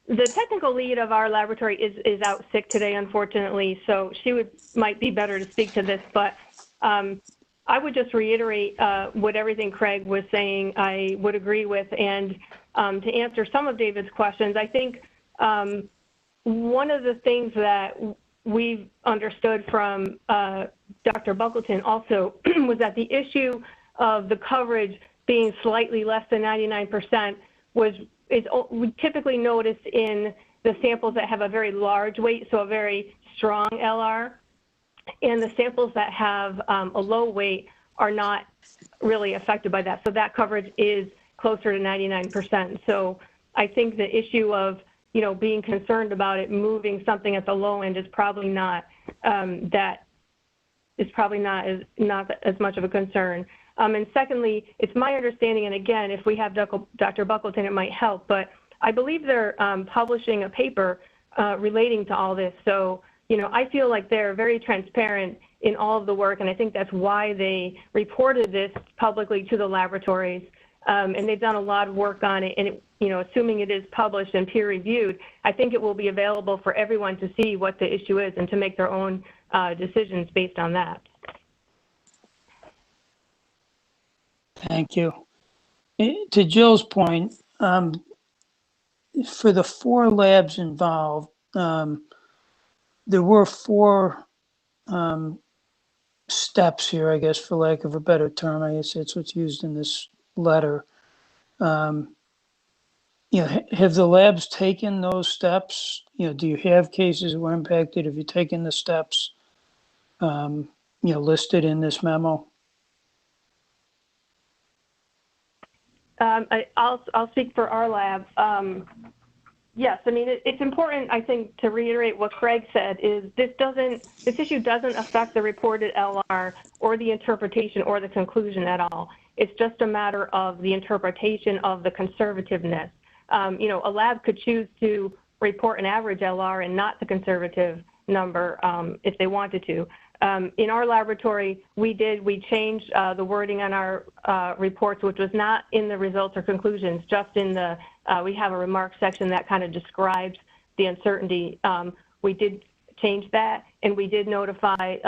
The technical lead of our laboratory is out sick today, unfortunately. So she might be better to speak to this, but I would just reiterate what everything Craig was saying I would agree with. And to answer some of David's questions, I think one of the things that we've understood from Dr. Buckleton also was that the issue of the coverage being slightly less than 99% we typically notice in the samples that have a very large weight, so a very strong LR, and the samples that have a low weight are not really affected by that. So that coverage is closer to 99%. So I think the issue of being concerned about it moving something at the low end is probably not not as much of a concern. And secondly, it's my understanding, and again, if we have Dr. Buckleton, it might help, but I believe they're publishing a paper relating to all this. So, I feel like they're very transparent in all of the work, and I think that's why they reported this publicly to the laboratories. And they've done a lot of work on it, and assuming it is published and peer reviewed, I think it will be available for everyone to see what the issue is and to make their own decisions based on that. Thank you. To Jill's point, for the 4 labs involved, there were 4 steps here, I guess, for lack of a better term. I guess that's what's used in this letter. Have the labs taken those steps? Do you have cases that were impacted? Have you taken the steps, listed in this memo? I'll speak for our lab. Yes, I mean, it's important, I think, to reiterate what Craig said, is this issue doesn't affect the reported LR or the interpretation or the conclusion at all. It's just a matter of the interpretation of the conservativeness. A lab could choose to report an average LR and not the conservative number if they wanted to. In our laboratory, we changed the wording on our reports, which was not in the results or conclusions, just in the, we have a remarks section that kind of describes the uncertainty. We did change that, and we did notify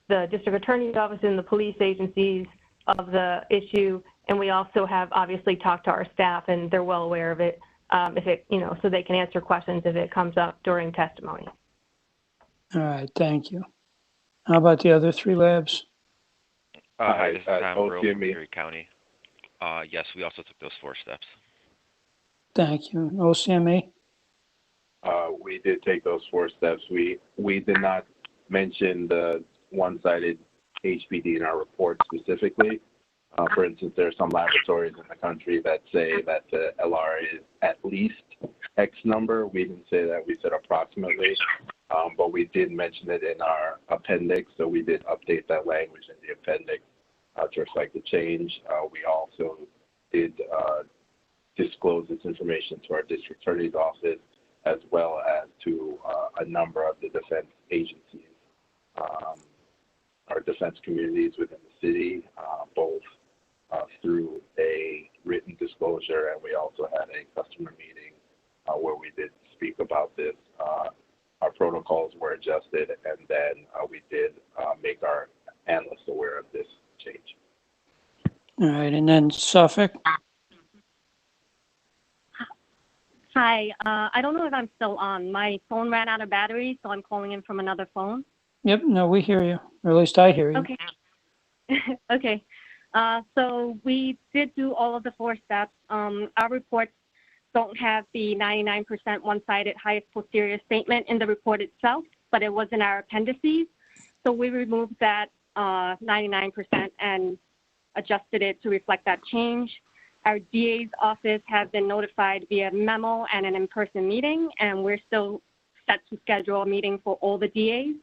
the district attorney's office and the police agencies of the issue, and we also have obviously talked to our staff, and they're well aware of it, if it, so they can answer questions if it comes up during testimony. All right, thank you. How about the other 3 labs? Hi, this is Tom Grove from OCME. Erie County. Yes, we also took those 4 steps. Thank you. OCME? We did take those 4 steps. We did not mention the one-sided HPD in our report specifically. For instance, there are some laboratories in the country that say that the LR is at least X number. We didn't say that, we said approximately, but we did mention it in our appendix, so we did update that language in the appendix to reflect the change. We also did disclose this information to our district attorney's office, as well as to a number of the defense agencies, our defense communities within the city, both through a written disclosure, and we also had a customer meeting where we did speak about this. Our protocols were adjusted, and then we did make our analysts aware of this change. All right, and then Suffolk? Hi, I don't know if I'm still on. My phone ran out of battery, so I'm calling in from another phone. Yep, no, we hear you, or at least I hear you. Okay. Okay. So we did do all of the 4 steps. Our reports don't have the 99% one-sided highest posterior statement in the report itself, but it was in our appendices. So we removed that 99% and adjusted it to reflect that change. Our DA's office has been notified via memo and an in-person meeting, and we're still set to schedule a meeting for all the DAs.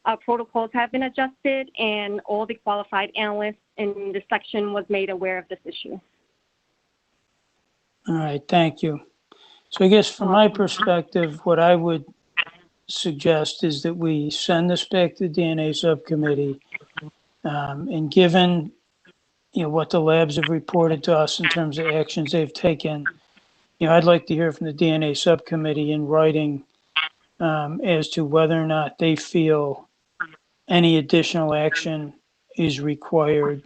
Our protocols have been adjusted, and all the qualified analysts in the section was made aware of this issue. All right, thank you. So I guess from my perspective, what I would suggest is that we send this back to the DNA subcommittee, and given what the labs have reported to us in terms of actions they've taken, I'd like to hear from the DNA subcommittee in writing as to whether or not they feel any additional action is required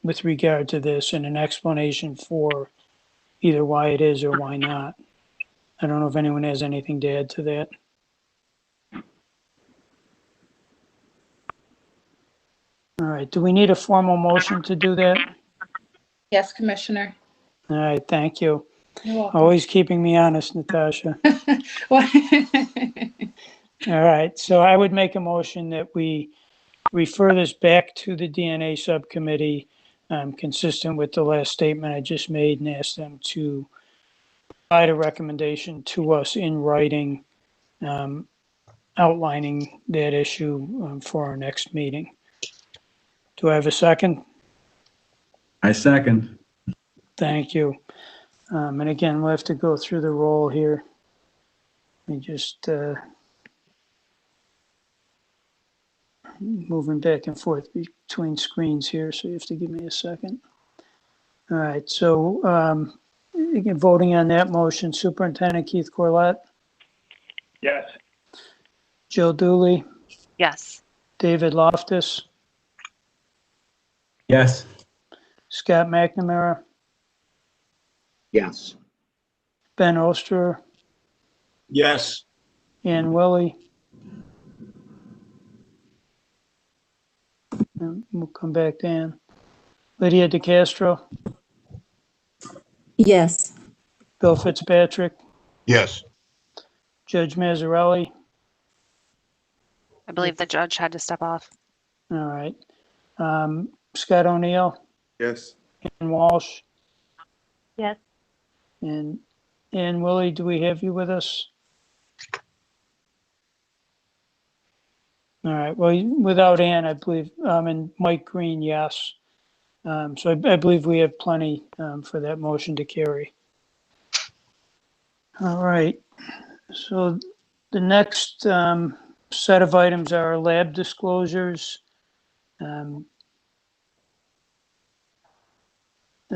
with regard to this, and an explanation for either why it is or why not. I don't know if anyone has anything to add to that. All right, do we need a formal motion to do that? Yes, Commissioner. All right, thank you. You're welcome. Always keeping me honest, Natasha. Well, All right, so I would make a motion that we refer this back to the DNA subcommittee, consistent with the last statement I just made, and ask them to provide a recommendation to us in writing, outlining that issue for our next meeting. Do I have a second? I second. Thank you. And again, we'll have to go through the roll here. Let me just moving back and forth between screens here, so you have to give me a second. All right, so again, voting on that motion, Superintendent Keith Corlett, Yes. Jill Dooley, Yes. David Loftus, Yes. Scott McNamara, Yes. Ben Oster, Yes. Ann Willie. And we'll come back to Ann. Lydia DeCastro, Yes. Bill Fitzpatrick, Yes. Judge Mazzarelli. I believe the judge had to step off. All right. Scott O'Neill, Yes. Ann Walsh, Yes. and Ann Willie, do we have you with us? All right, well, without Ann, I believe, and Mike Green, yes. So I believe we have plenty for that motion to carry. All right, so the next set of items are lab disclosures. The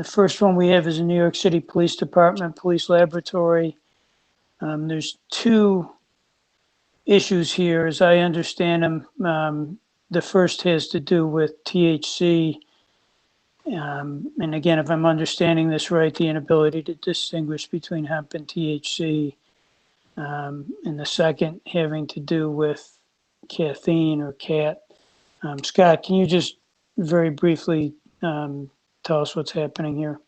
first one we have is the New York City Police Department Police Laboratory. There's two issues here, as I understand them. The first has to do with THC. And again, if I'm understanding this right, the inability to distinguish between hemp and THC. And the second having to do with caffeine or cat. Scott, can you just very briefly tell us what's happening here?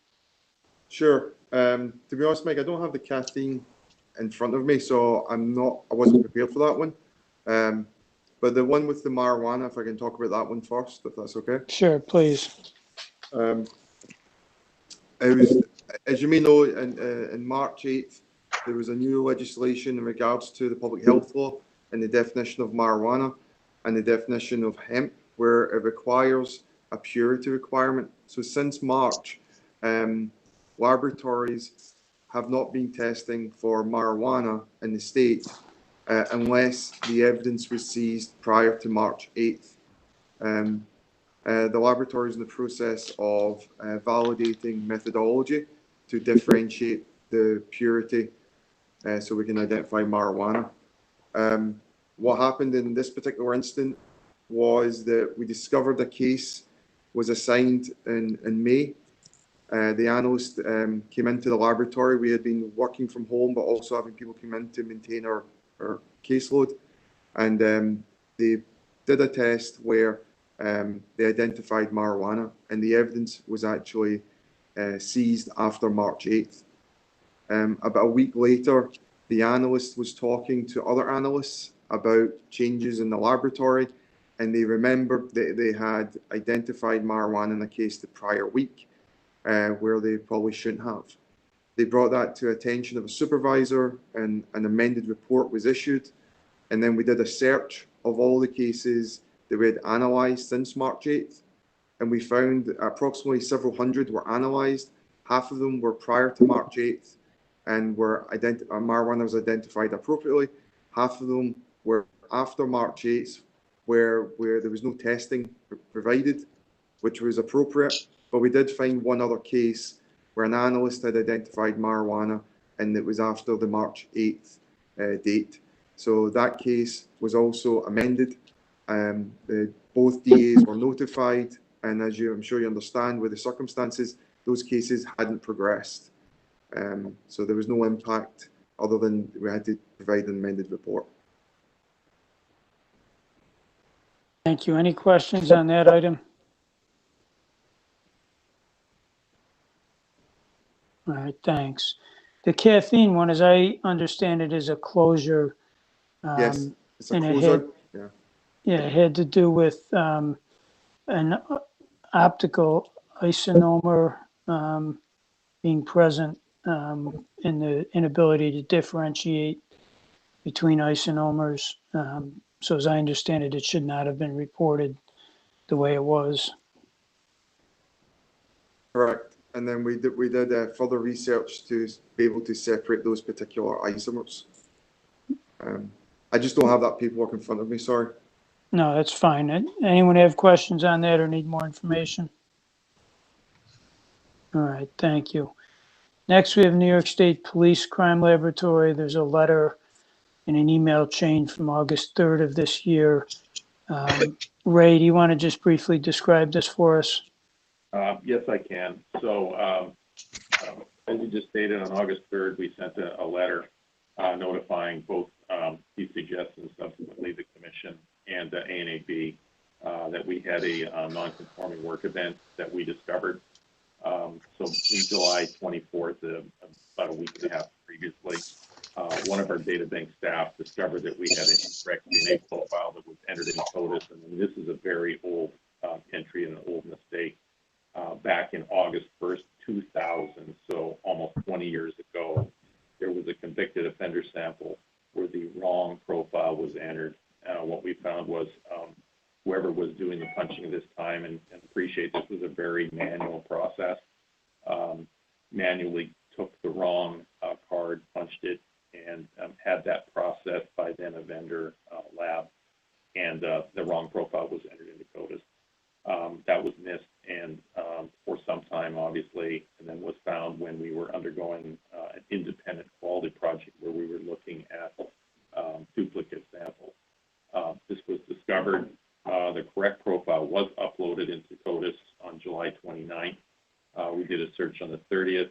Sure. To be honest, Mike, I don't have the caffeine in front of me, so I wasn't prepared for that one. But the one with the marijuana, if I can talk about that one first, if that's okay. Sure, please. It was, as you may know, in March 8th, there was a new legislation in regards to the public health law and the definition of marijuana and the definition of hemp, where it requires a purity requirement. So since March, laboratories have not been testing for marijuana in the state unless the evidence was seized prior to March 8th. The laboratory is in the process of validating methodology to differentiate the purity so we can identify marijuana. What happened in this particular instance was that we discovered a case was assigned in May. The analyst came into the laboratory. We had been working from home, but also having people come in to maintain our caseload. And they did a test where they identified marijuana, and the evidence was actually seized after March 8th. About a week later, the analyst was talking to other analysts about changes in the laboratory, and they remembered that they had identified marijuana in a case the prior week where they probably shouldn't have. They brought that to attention of a supervisor, and an amended report was issued. And then we did a search of all the cases that we had analysed since March 8th, and we found approximately several hundred were analysed. Half of them were prior to March 8th and marijuana was identified appropriately. Half of them were after March 8th, where there was no testing provided, which was appropriate. But we did find one other case where an analyst had identified marijuana, and it was after the March 8th date. So that case was also amended. Both DAs were notified, and as I'm sure you understand, with the circumstances, those cases hadn't progressed. So there was no impact other than we had to provide an amended report. Thank you. Any questions on that item? All right, thanks. The caffeine one, as I understand it, is a closure. Yes, it's a and closure. It had to do with an optical isomer being present in the inability to differentiate between isomers. So as I understand it, it should not have been reported the way it was. Correct. And then we did further research to be able to separate those particular isomers. I just don't have that paperwork in front of me, sorry. No, that's fine. Anyone have questions on that or need more information? All right, thank you. Next, we have New York State Police Crime Laboratory. There's a letter in an email chain from August 3rd of this year. Ray, do you want to just briefly describe this for us? Yes, I can. So, as you just stated, on August 3rd, we sent a letter notifying both DCGS and subsequently the Commission and ANAB that we had a non-conforming work event that we discovered. So, in July 24th, about a week and a half previously, one of our data bank staff discovered that we had an incorrect DNA profile that was entered in CODIS, and this is a very old entry and an old mistake. Back in August 1st, 2000, so almost 20 years ago, there was a convicted offender sample where the wrong profile was entered. What we found was whoever was doing the punching this time, and appreciate this was a very manual process, manually took the wrong card, punched it and had that processed by then a vendor lab, and the wrong profile was entered into CODIS. That was missed and for some time, obviously, and then was found when we were undergoing an independent quality project where we were looking at duplicate samples. This was discovered. The correct profile was uploaded into CODIS on July 29th. We did a search on the 30th,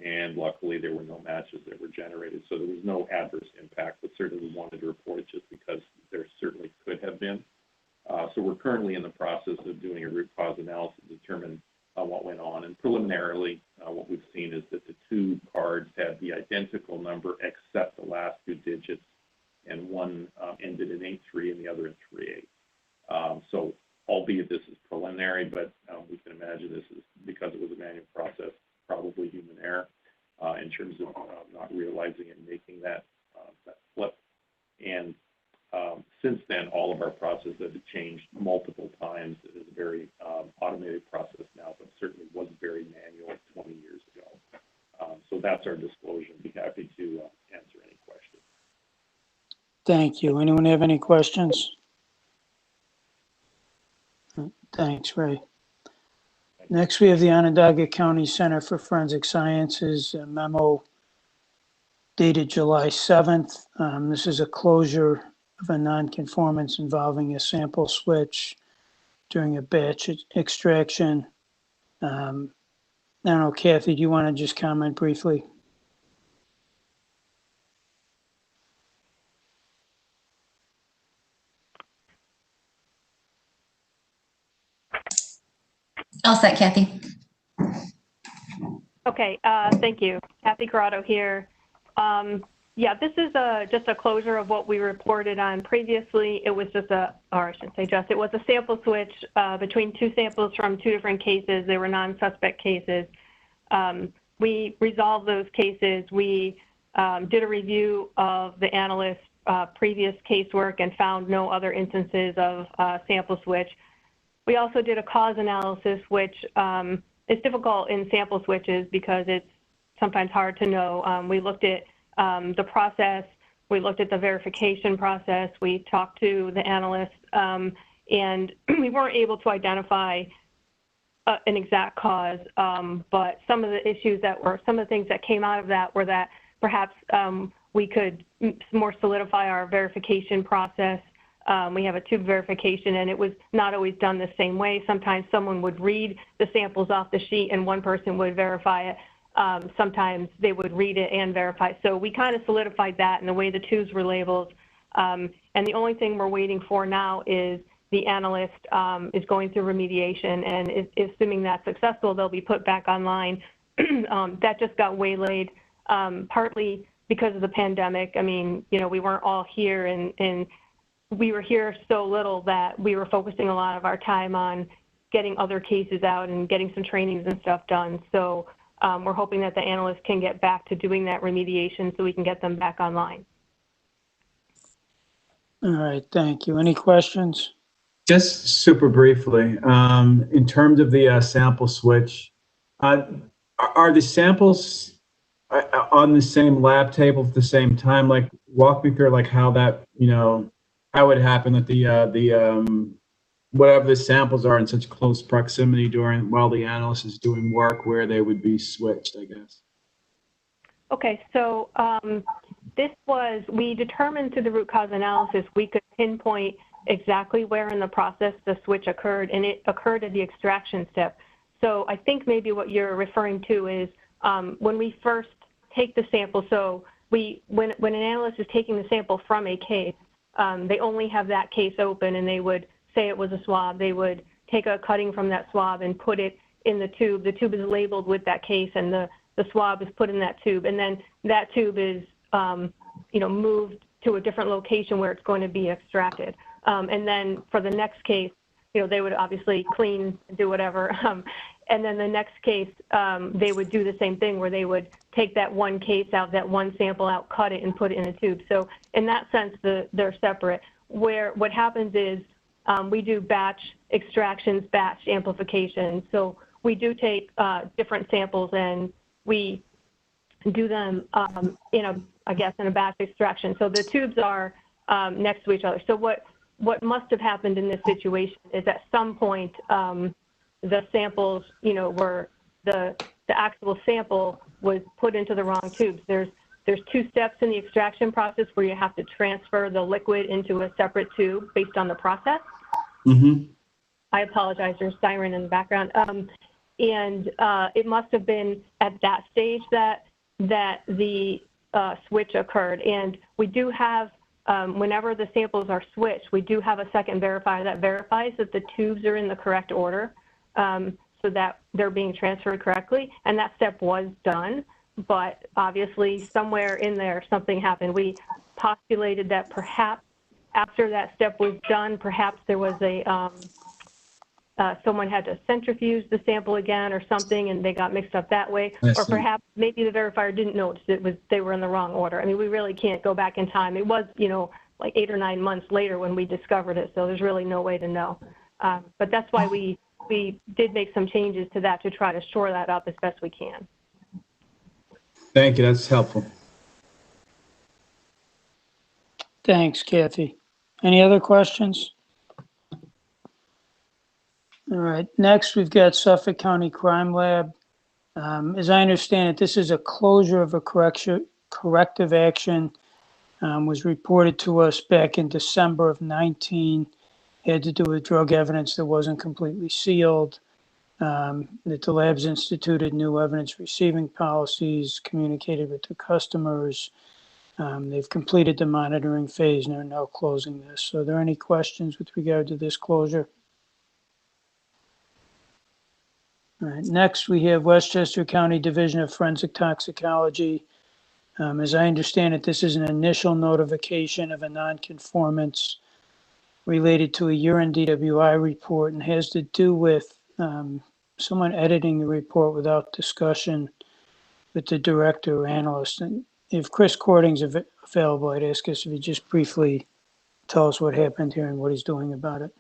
and luckily there were no matches that were generated. So there was no adverse impact, but certainly we wanted to report it just because there certainly could have been. So we're currently in the process of doing a root cause analysis to determine what went on. And preliminarily, what we've seen is that the two cards had the identical number except the last two digits, and one ended in 8.3 and the other in 3.8. So albeit this is preliminary, but we can imagine this is because it was a manual process, probably human error in terms of not realizing and making that flip. And since then, all of our processes have changed multiple times. It is a very automated process now, but certainly was very manual 20 years ago. So that's our disclosure. I'd be happy to answer any questions. Thank you. Anyone have any questions? Thanks, Ray. Next, we have the Onondaga County Center for Forensic Sciences memo dated July 7th. This is a closure of a nonconformance involving a sample switch during a batch extraction. I don't know, Kathy, do you want to just comment briefly? All set, Kathy. Okay, thank you. Kathy Corrado here. Yeah, this is just a closure of what we reported on previously. It was just it was a sample switch between two samples from two different cases. They were non-suspect cases. We resolved those cases. We did a review of the analyst's previous casework and found no other instances of sample switch. We also did a cause analysis, which is difficult in sample switches because it's sometimes hard to know. We looked at the process, we looked at the verification process, we talked to the analyst, and we weren't able to identify an exact cause, but some of the things that came out of that were that perhaps we could more solidify our verification process. We have a tube verification, and it was not always done the same way. Sometimes someone would read the samples off the sheet and one person would verify it. Sometimes they would read it and verify. So we kind of solidified that in the way the tubes were labeled. And the only thing we're waiting for now is the analyst is going through remediation, and assuming that's successful, they'll be put back online. That just got waylaid, partly because of the pandemic. I mean, we weren't all here, and we were here so little that we were focusing a lot of our time on getting other cases out and getting some trainings and stuff done. So we're hoping that the analysts can get back to doing that remediation so we can get them back online. All right, thank you. Any questions? Just super briefly, in terms of the sample switch, are the samples on the same lab table at the same time? Like, walk me through like how that, how it happened that the whatever the samples are in such close proximity while the analyst is doing work, where they would be switched, I guess. Okay, so we determined through the root cause analysis, we could pinpoint exactly where in the process the switch occurred, and it occurred at the extraction step. So I think maybe what you're referring to is when we first take the sample, so when an analyst is taking the sample from a case, they only have that case open, and they would say it was a swab. They would take a cutting from that swab and put it in the tube. The tube is labeled with that case, and the swab is put in that tube, and then that tube is moved to a different location where it's going to be extracted. And then for the next case, they would obviously clean, do whatever. And then the next case, they would do the same thing where they would take that one case out, that one sample out, cut it, and put it in a tube. So in that sense, they're separate. What happens is we do batch extractions, batch amplification. So we do take different samples, and we do them in a batch extraction. So the tubes are next to each other. So what must have happened in this situation is at some point the samples, were the actual sample was put into the wrong tubes. There's 2 steps in the extraction process where you have to transfer the liquid into a separate tube based on the process. Mm-hmm. I apologize, there's siren in the background. It must have been at that stage that the switch occurred. And we do have, whenever the samples are switched, we do have a second verifier that verifies that the tubes are in the correct order, so that they're being transferred correctly. And that step was done, but obviously somewhere in there something happened. We postulated that perhaps after that step was done, perhaps there was someone had to centrifuge the sample again or something, and they got mixed up that way. Or perhaps maybe the verifier didn't notice they were in the wrong order. I mean, we really can't go back in time. It was, like 8 or 9 months later when we discovered it, so there's really no way to know. But that's why we did make some changes to that to try to shore that up as best we can. Thank you. That's helpful. Thanks, Kathy. Any other questions? All right, next we've got Suffolk County Crime Lab. As I understand it, this is a closure of a corrective action, was reported to us back in December of 19. It had to do with drug evidence that wasn't completely sealed, that the labs instituted new evidence receiving policies, communicated with the customers. They've completed the monitoring phase and are now closing this. So are there any questions with regard to this closure? All right, next we have Westchester County Division of Forensic Toxicology. As I understand it, this is an initial notification of a nonconformance related to a urine DWI report and has to do with someone editing the report without discussion with the director or analyst. And if Chris Cording's available, I'd ask us if you just briefly tell us what happened here and what he's doing about it.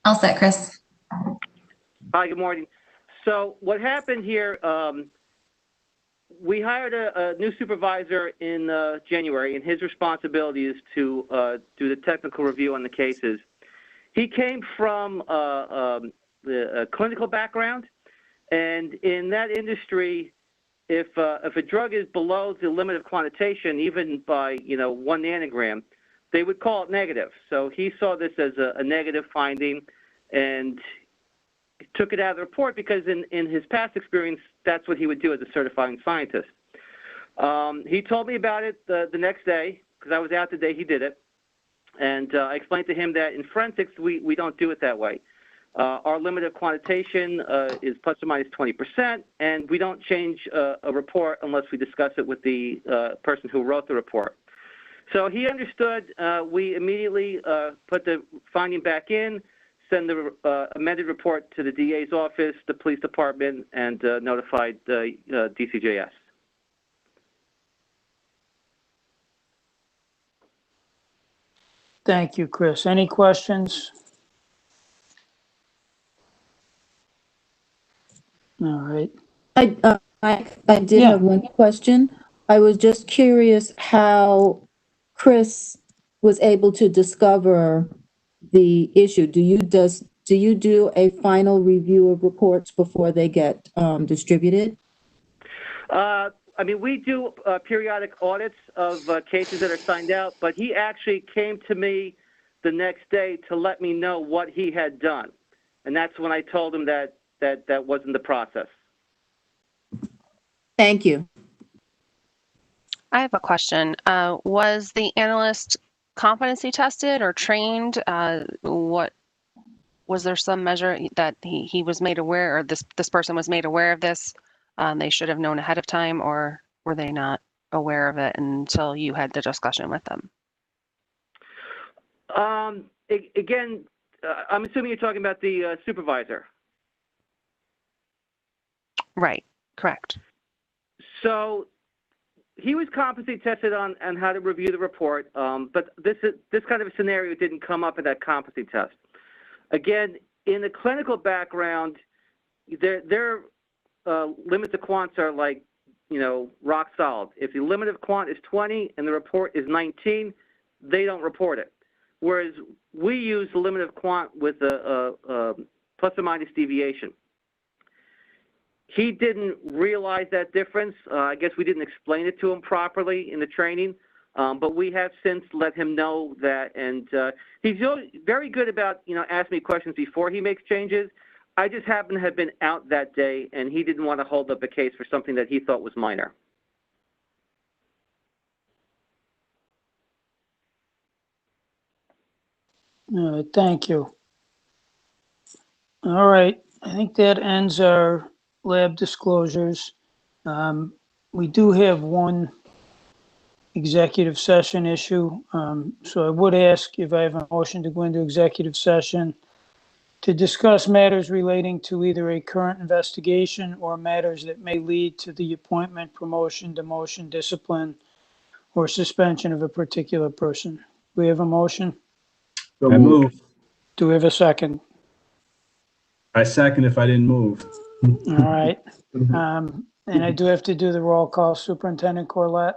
All set, Chris. Hi, good morning. So what happened here, we hired a new supervisor in January, and his responsibility is to do the technical review on the cases. He came from the clinical background, and in that industry, if a drug is below the limit of quantitation, even by 1 nanogram, they would call it negative. So he saw this as a negative finding and took it out of the report because in his past experience, that's what he would do as a certifying scientist. He told me about it the next day because I was out the day he did it. And I explained to him that in forensics, we don't do it that way. Our limit of quantitation is plus or minus 20%, and we don't change a report unless we discuss it with the person who wrote the report. So he understood. We immediately put the finding back in, send the amended report to the DA's office, the police department, and notified the DCJS. Thank you, Chris. Any questions? All right. I did have one question. I was just curious how Chris was able to discover the issue. Do you do a final review of reports before they get distributed? I mean, we do periodic audits of cases that are signed out, but he actually came to me the next day to let me know what he had done. And that's when I told him that wasn't the process. Thank you. I have a question. Was the analyst competency tested or trained? Was there some measure that he was made aware, or this person was made aware of this? They should have known ahead of time, or were they not aware of it until you had the discussion with them? Again, I'm assuming you're talking about the supervisor. Right, correct. So he was competency tested on how to review the report, but this kind of a scenario didn't come up in that competency test. Again, in the clinical background, their limits of quants are like, rock solid. If the limit of quant is 20 and the report is 19, they don't report it. Whereas we use the limit of quant with a plus or minus deviation. He didn't realize that difference. I guess we didn't explain it to him properly in the training, but we have since let him know that. And he's very good about, asking me questions before he makes changes. I just happened to have been out that day, and he didn't want to hold up a case for something that he thought was minor. Thank you. All right, I think that ends our lab disclosures. We do have one executive session issue. So I would ask if I have a motion to go into executive session to discuss matters relating to either a current investigation or matters that may lead to the appointment, promotion, demotion, discipline, or suspension of a particular person. We have a motion? I move. Do we have a second? I second if I didn't move. All right. And I do have to do the roll call. Superintendent Corlett,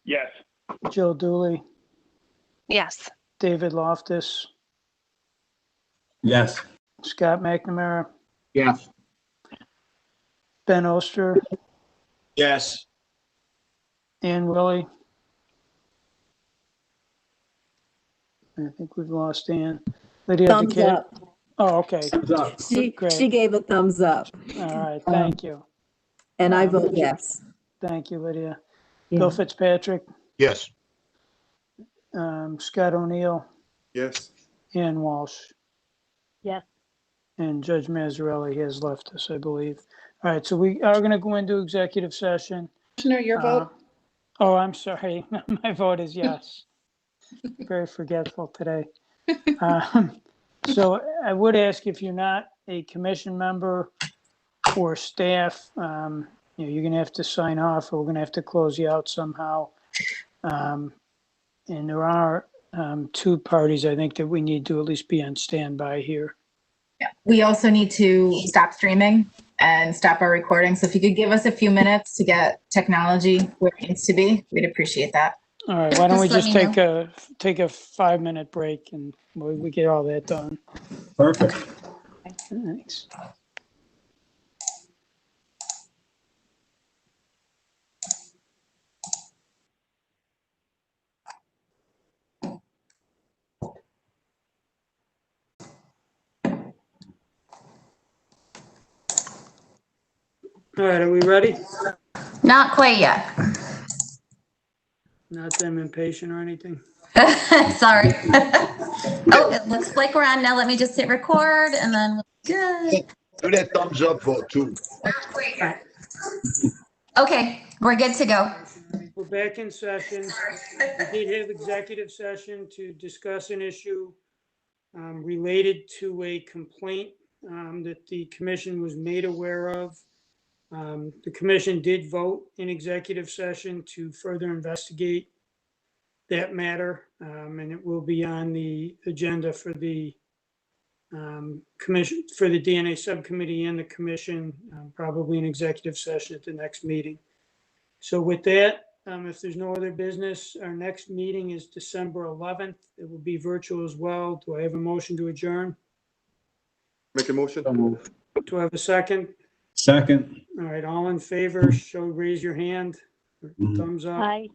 Yes. Jill Dooley, Yes. David Loftus, Yes. Scott McNamara, Yes. Ben Oster, Yes. Ann Willie. I think we've lost Ann. Lydia Thumbs DeKid. up. Oh, okay. She Great. gave a thumbs up. All right, thank you. And I vote yes. Thank you, Lydia. Yeah. Bill Fitzpatrick, Yes. Scott O'Neill, Yes. Ann Walsh, Yes. and Judge Mazzarelli has left us, I believe. All right, so we are going to go into executive session. Commissioner, your vote? Oh, I'm sorry. My vote is yes. Very forgetful today. So I would ask, if you're not a commission member or staff, you're going to have to sign off, or we're going to have to close you out somehow. And there are two parties, I think, that we need to at least be on standby here. Yeah. We also need to stop streaming and stop our recording. So if you could give us a few minutes to get technology where it needs to be, we'd appreciate that. All right, why don't we Just just let me take a 5-minute break and we get all that done. Perfect. Thanks. All right, are we ready? Not quite yet. Not that I'm impatient or anything. Sorry. Oh, it looks like we're on now. Let me just hit record and then good. Do that thumbs up vote too. Okay, we're good to go. We're back in session. We did have executive session to discuss an issue related to a complaint that the commission was made aware of. The commission did vote in executive session to further investigate that matter, and it will be on the agenda for the commission, for the DNA subcommittee and the commission, probably in executive session at the next meeting. So with that, if there's no other business, our next meeting is December 11th. It will be virtual as well. Do I have a motion to adjourn? Make a motion. Do I have a second? Second. All right, all in favor, show, raise your hand. Thumbs up. Aye.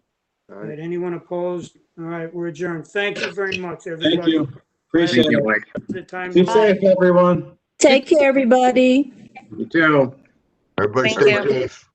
All right, anyone opposed? All right, we're adjourned. Thank you very much, everybody. Thank you. Appreciate it. The time. Be safe, everyone. Take care, everybody. You too. Everybody Thank stay you. safe.